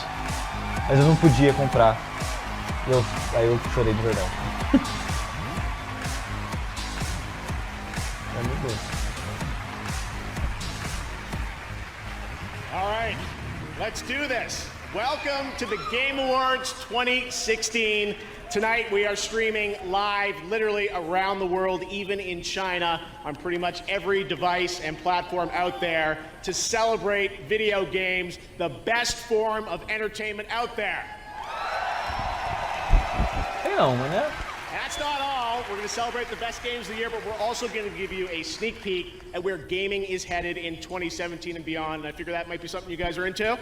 Mas eu não podia comprar. Aí eu chorei de verdade. É muito bom. All right, let's do this. Welcome to the Game Awards 2016. Tonight we are streaming live literally around the world, even in China, on pretty much every device and platform out there to celebrate video games, the best form of entertainment out there. That's not all. We're going to celebrate the best games of the year, but we're also going to give you a sneak peek at where gaming is headed in 2017 and beyond. And I figure that might be something you guys are into.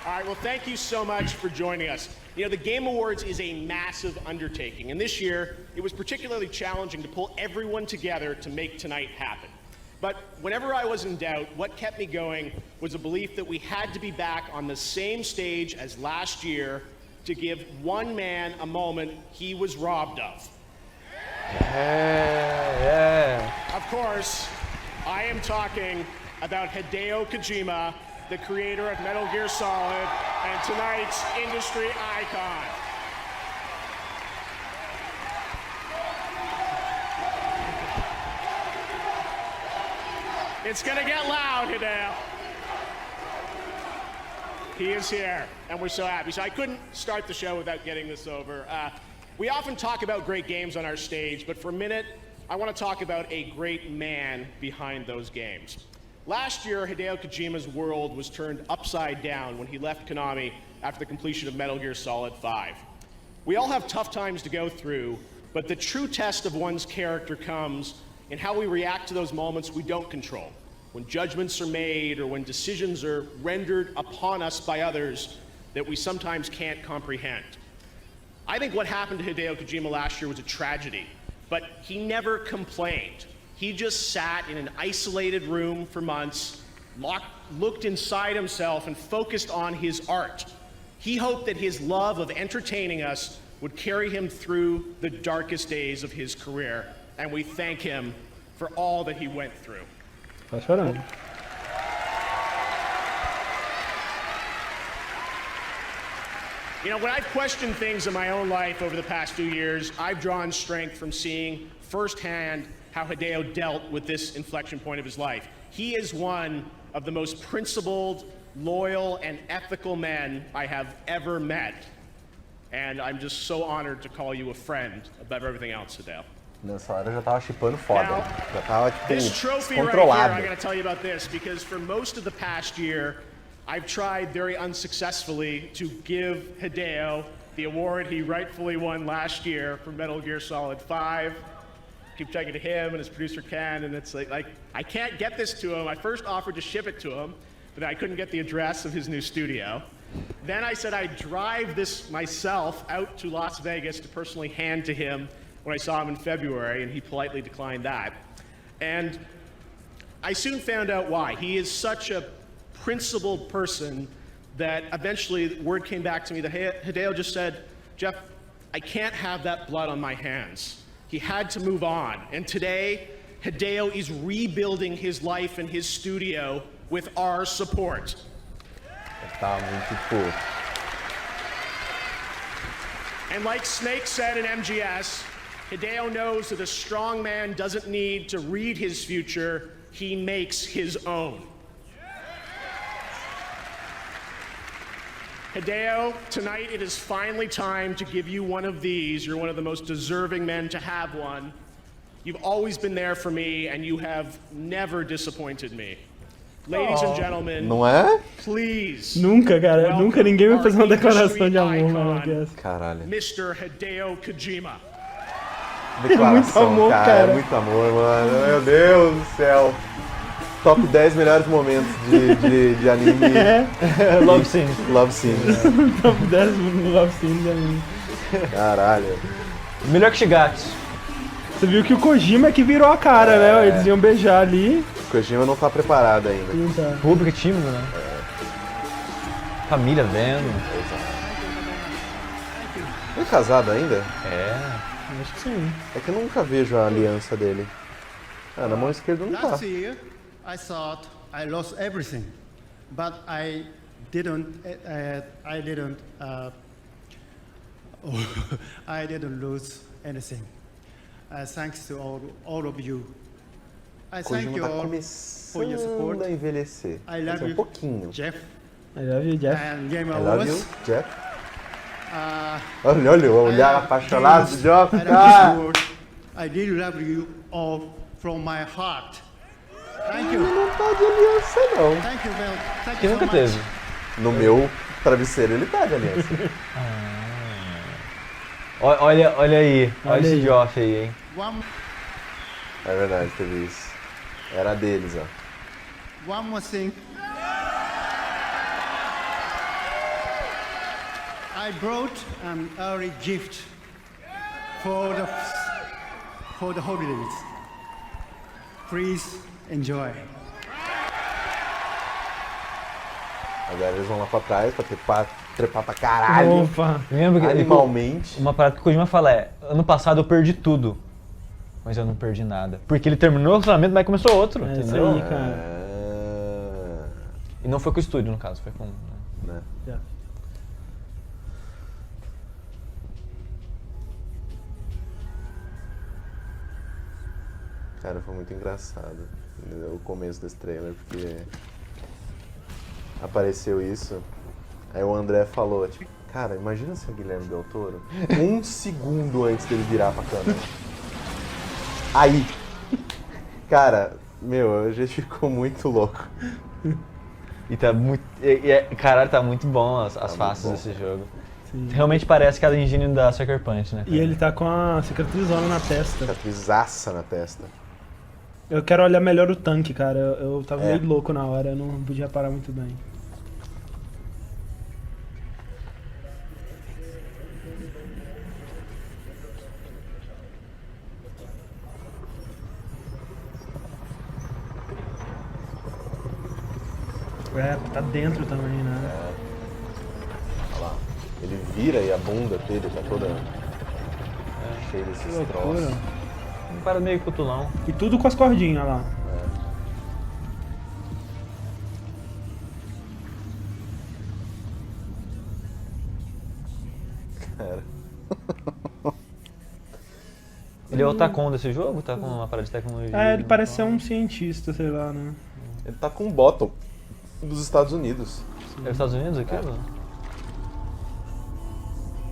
All right, well, thank you so much for joining us. You know, the Game Awards is a massive undertaking, and this year, it was particularly challenging to pull everyone together to make tonight happen. But whenever I was in doubt, what kept me going was a belief that we had to be back on the same stage as last year to give one man a moment he was robbed of. Of course, I am talking about Hideo Kojima, the creator of Metal Gear Solid and tonight's industry icon. It's gonna get loud, Hideo. He is here, and we're so happy. So I couldn't start the show without getting this over. We often talk about great games on our stage, but for a minute, I want to talk about a great man behind those games. Last year, Hideo Kojima's world was turned upside down when he left Konami after the completion of Metal Gear Solid 5. We all have tough times to go through, but the true test of one's character comes in how we react to those moments we don't control, when judgments are made or when decisions are rendered upon us by others that we sometimes can't comprehend. I think what happened to Hideo Kojima last year was a tragedy, but he never complained. He just sat in an isolated room for months, looked inside himself, and focused on his art. He hoped that his love of entertaining us would carry him through the darkest days of his career, and we thank him for all that he went through. Tá chorando. You know, when I've questioned things in my own life over the past few years, I've drawn strength from seeing firsthand how Hideo dealt with this inflection point of his life. He is one of the most principled, loyal, and ethical men I have ever met. And I'm just so honored to call you a friend above everything else, Hideo. Nessa hora eu já tava chipando foda. Now, Já tava, tipo, this trophy right here, descontrolado. I gotta tell you about this, because for most of the past year, I've tried very unsuccessfully to give Hideo the award he rightfully won last year for Metal Gear Solid 5. Keep checking to him and his producer Ken, and it's like I can't get this to him. I first offered to ship it to him, but I couldn't get the address of his new studio. Then I said I'd drive this myself out to Las Vegas to personally hand to him when I saw him in February, and he politely declined that. And I soon found out why. He is such a principled person that eventually word came back to me that Hideo just said, Jeff, I can't have that blood on my hands. He had to move on. And today, Hideo is rebuilding his life in his studio with our support. And like Snake said in MGS, Hideo knows that a strong man doesn't need to read his future, he makes his own. Hideo, tonight it is finally time to give you one of these. You're one of the most deserving men to have one. You've always been there for me, and you have never disappointed me. Ladies and gentlemen, Não é? please. Nunca, cara. Nunca ninguém vai fazer uma declaração de amor, mano. Caralho. Mr. Hideo Kojima. Declaração, Muito amor, cara. Muito amor, mano. Meu Deus do céu. Top 10 melhores momentos de anime. Love scenes. Love scenes. Top 10 love scenes de anime. Caralho. Melhor que Shigatsu. Você viu que o Kojima é que virou a cara, né? Eles iam beijar ali. O Kojima não tá preparado ainda. Tá. Público tímido, né? Família vendo. Ele é casado ainda? Acho que sim. É que eu nunca vejo a aliança dele. Ah, na mão esquerda não tá. Last year, I thought I lost everything, but I didn't lose anything. Thanks to all of you. I thank Kojima you tá all for your support. começando a envelhecer. I love you, pouquinho. Jeff, I love you, Jeff. And Game I love you, Awards. Jeff. Uh, Olha o olhar apaixonado do Jeff, I love cara. this award. I did love you all from my heart. Thank you. Ele não tá de aliança, não. Thank you, Mel. Thank Que you nunca so teve. much. No meu travesseiro ele tá de aliança. Olha aí. Olha Olha esse aí. Joff aí, hein? One, É verdade, teve isso. Era deles, ó. one more thing. I brought an early gift for the holidays. Please enjoy. Agora eles vão lá pra trás pra trepar pra caralho. Opa. Lembra que Animalmente. uma parada que o Kojima fala é: ano passado eu perdi tudo, mas eu não perdi nada. Porque ele terminou o relacionamento, mas começou outro, É isso entendeu? aí, cara. E não foi com o estúdio, no caso, foi com. Né? Yeah. Cara, foi muito engraçado o começo desse trailer, porque apareceu isso, aí o André falou, tipo, cara, imagina se é o Guillermo del Toro, 1 segundo antes dele virar pra câmera. Aí, cara, meu, a gente ficou muito louco. E tá muito. Caralho, tá muito bom as faces bom. desse jogo. Sim. Realmente parece que é a engine da Sucker Punch, né? E ele tá com a cicatrizona na testa. Cicatrizaça na testa. Eu quero olhar melhor o tanque, cara. Eu tava É. meio louco na hora, eu não podia parar muito bem. É, tá dentro também, né? Olha lá, ele vira e a bunda dele tá toda cheia desses Que loucura. troços. Um cara meio cutulão. E tudo com as cordinhas lá. Cara. Ele é o Tacon desse jogo? Tá com uma parada de tecnologia? É, ele parece ser um cientista, sei lá, né? Ele tá com um bottom dos Estados Unidos. É dos Estados Unidos aquilo?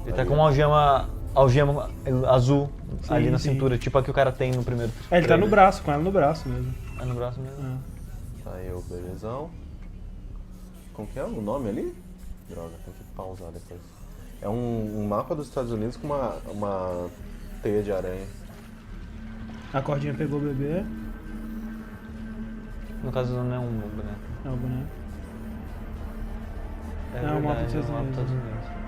Ele tá Ali. com uma algema azul Sim, ali na sim. cintura, tipo a que o cara tem no primeiro. É, ele tá no trailer. braço, com ela no braço mesmo. É no braço mesmo? É. Aí o belezão. Como que é o nome ali? Droga, tem que pausar depois. É um mapa dos Estados Unidos com uma teia de aranha. A cordinha pegou o bebê. No caso não é um boneco. É o boneco. É um mapa dos verdade, Estados é um mapa dos Estados Unidos. Unidos.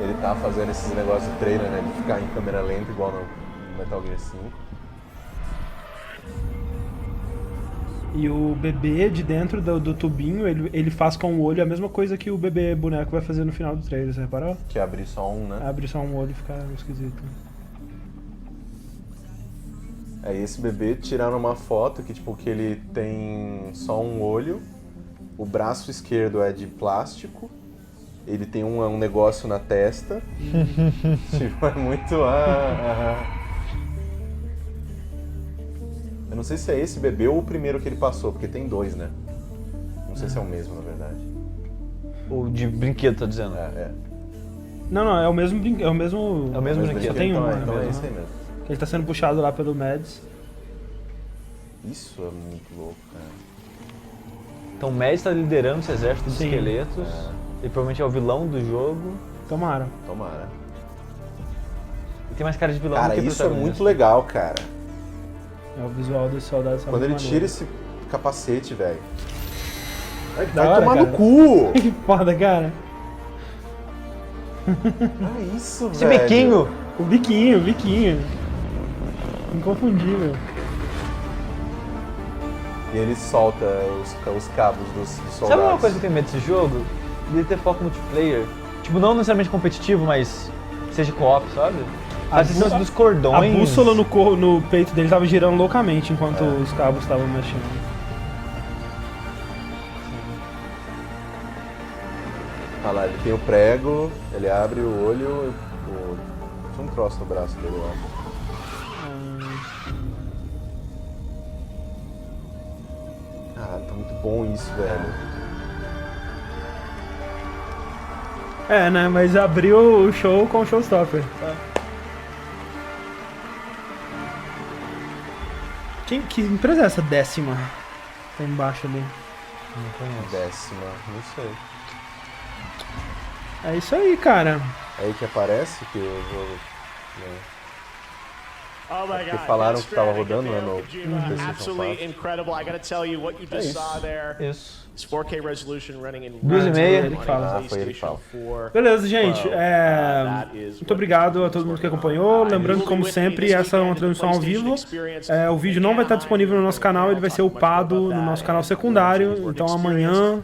Ele tá fazendo esses negócios de trailer, né? De ficar em câmera lenta igual no Metal Gear 5. E o bebê de dentro do tubinho, ele faz com o olho a mesma coisa que o bebê boneco vai fazer no final do trailer, você reparou? Que é abrir só um, né? Abre só um olho e fica esquisito. Aí esse bebê tiraram uma foto que tipo que ele tem só um olho, o braço esquerdo é de plástico, ele tem um negócio na testa. Tipo, é muito. Eu não sei se é esse bebê ou o primeiro que ele passou, porque tem 2, né? Não sei se é o mesmo, na verdade. O de brinquedo, tá dizendo? É. Não, é o mesmo brinquedo. É o mesmo brinquedo. Só tem um, então, né? então é esse aí mesmo. Ele tá sendo puxado lá pelo Mads. Isso é muito louco, cara. Então o Mads tá liderando esse exército de Sim. esqueletos. Ele provavelmente é o vilão do jogo. Tomara. E tem mais cara de vilão Cara, do que isso é protagonista. muito legal, cara. É o visual desse soldado. Quando ele tira esse capacete, velho. Vai Da hora, tomar cara. no cu! Que foda, cara. Olha isso, Esse velho. biquinho! O biquinho. Inconfundível. E ele solta os cabos dos soldados. Sabe uma coisa que eu tenho medo desse jogo? De ter foco multiplayer. Tipo, não necessariamente competitivo, mas seja co-op, sabe? A distância dos cordões. A bússola no peito dele tava girando loucamente enquanto os cabos estavam mexendo. Olha lá, ele tem o prego, ele abre o olho, tinha um troço no braço dele, eu acho. muito bom isso, velho. É, né? Mas abriu o show com o Showstopper. Que empresa é essa 10ª? Tá embaixo ali. Não conheço. 10ª, não sei. É isso aí, cara. É aí que aparece que eu vou... Oh my Porque God, falaram that's que tava tragic, rodando, né, Hideo no Kojima. PlayStation Absolutely 4. incredible. I gotta tell you what you just saw there. Isso. It's 4K resolution running in 2,5. Foi ele que fala. Beleza, gente. Muito obrigado a todo mundo que acompanhou. Lembrando que, como sempre, essa é uma transmissão ao vivo. O vídeo não vai estar disponível no nosso canal, ele vai ser upado no nosso canal secundário. Então amanhã...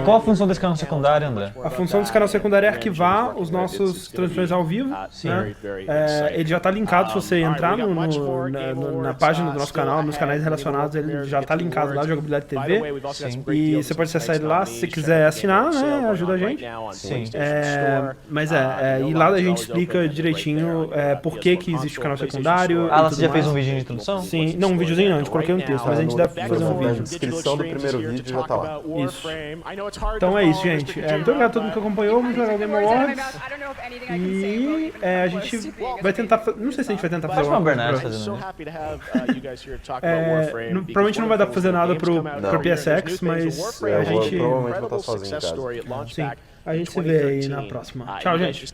Qual a função desse canal secundário, André? A função desse canal secundário é arquivar os nossos transmissões ao vivo. Né? Ele já está linkado, se você entrar na página do nosso canal, nos canais relacionados, ele já está linkado lá, Jogabilidade TV. E você pode acessar ele lá se você quiser assinar, né? Ajuda a gente. Sim. E lá a gente explica direitinho por que existe o canal secundário. Você já fez um vídeo de introdução? Sim, não, um videozinho não, a gente coloquei um texto, mas a gente deve fazer um vídeo. Na descrição do primeiro vídeo já tá lá. Isso. Então é isso, gente. Muito obrigado a todo mundo que acompanhou, muito legal o Game Awards. E a gente vai tentar. Não sei se a gente vai tentar fazer uma Bernard fazendo. Provavelmente não vai dar pra fazer nada pro PSX, mas a gente. Provavelmente vai estar sozinho em casa. Sim, a gente se vê aí na próxima. Tchau, gente.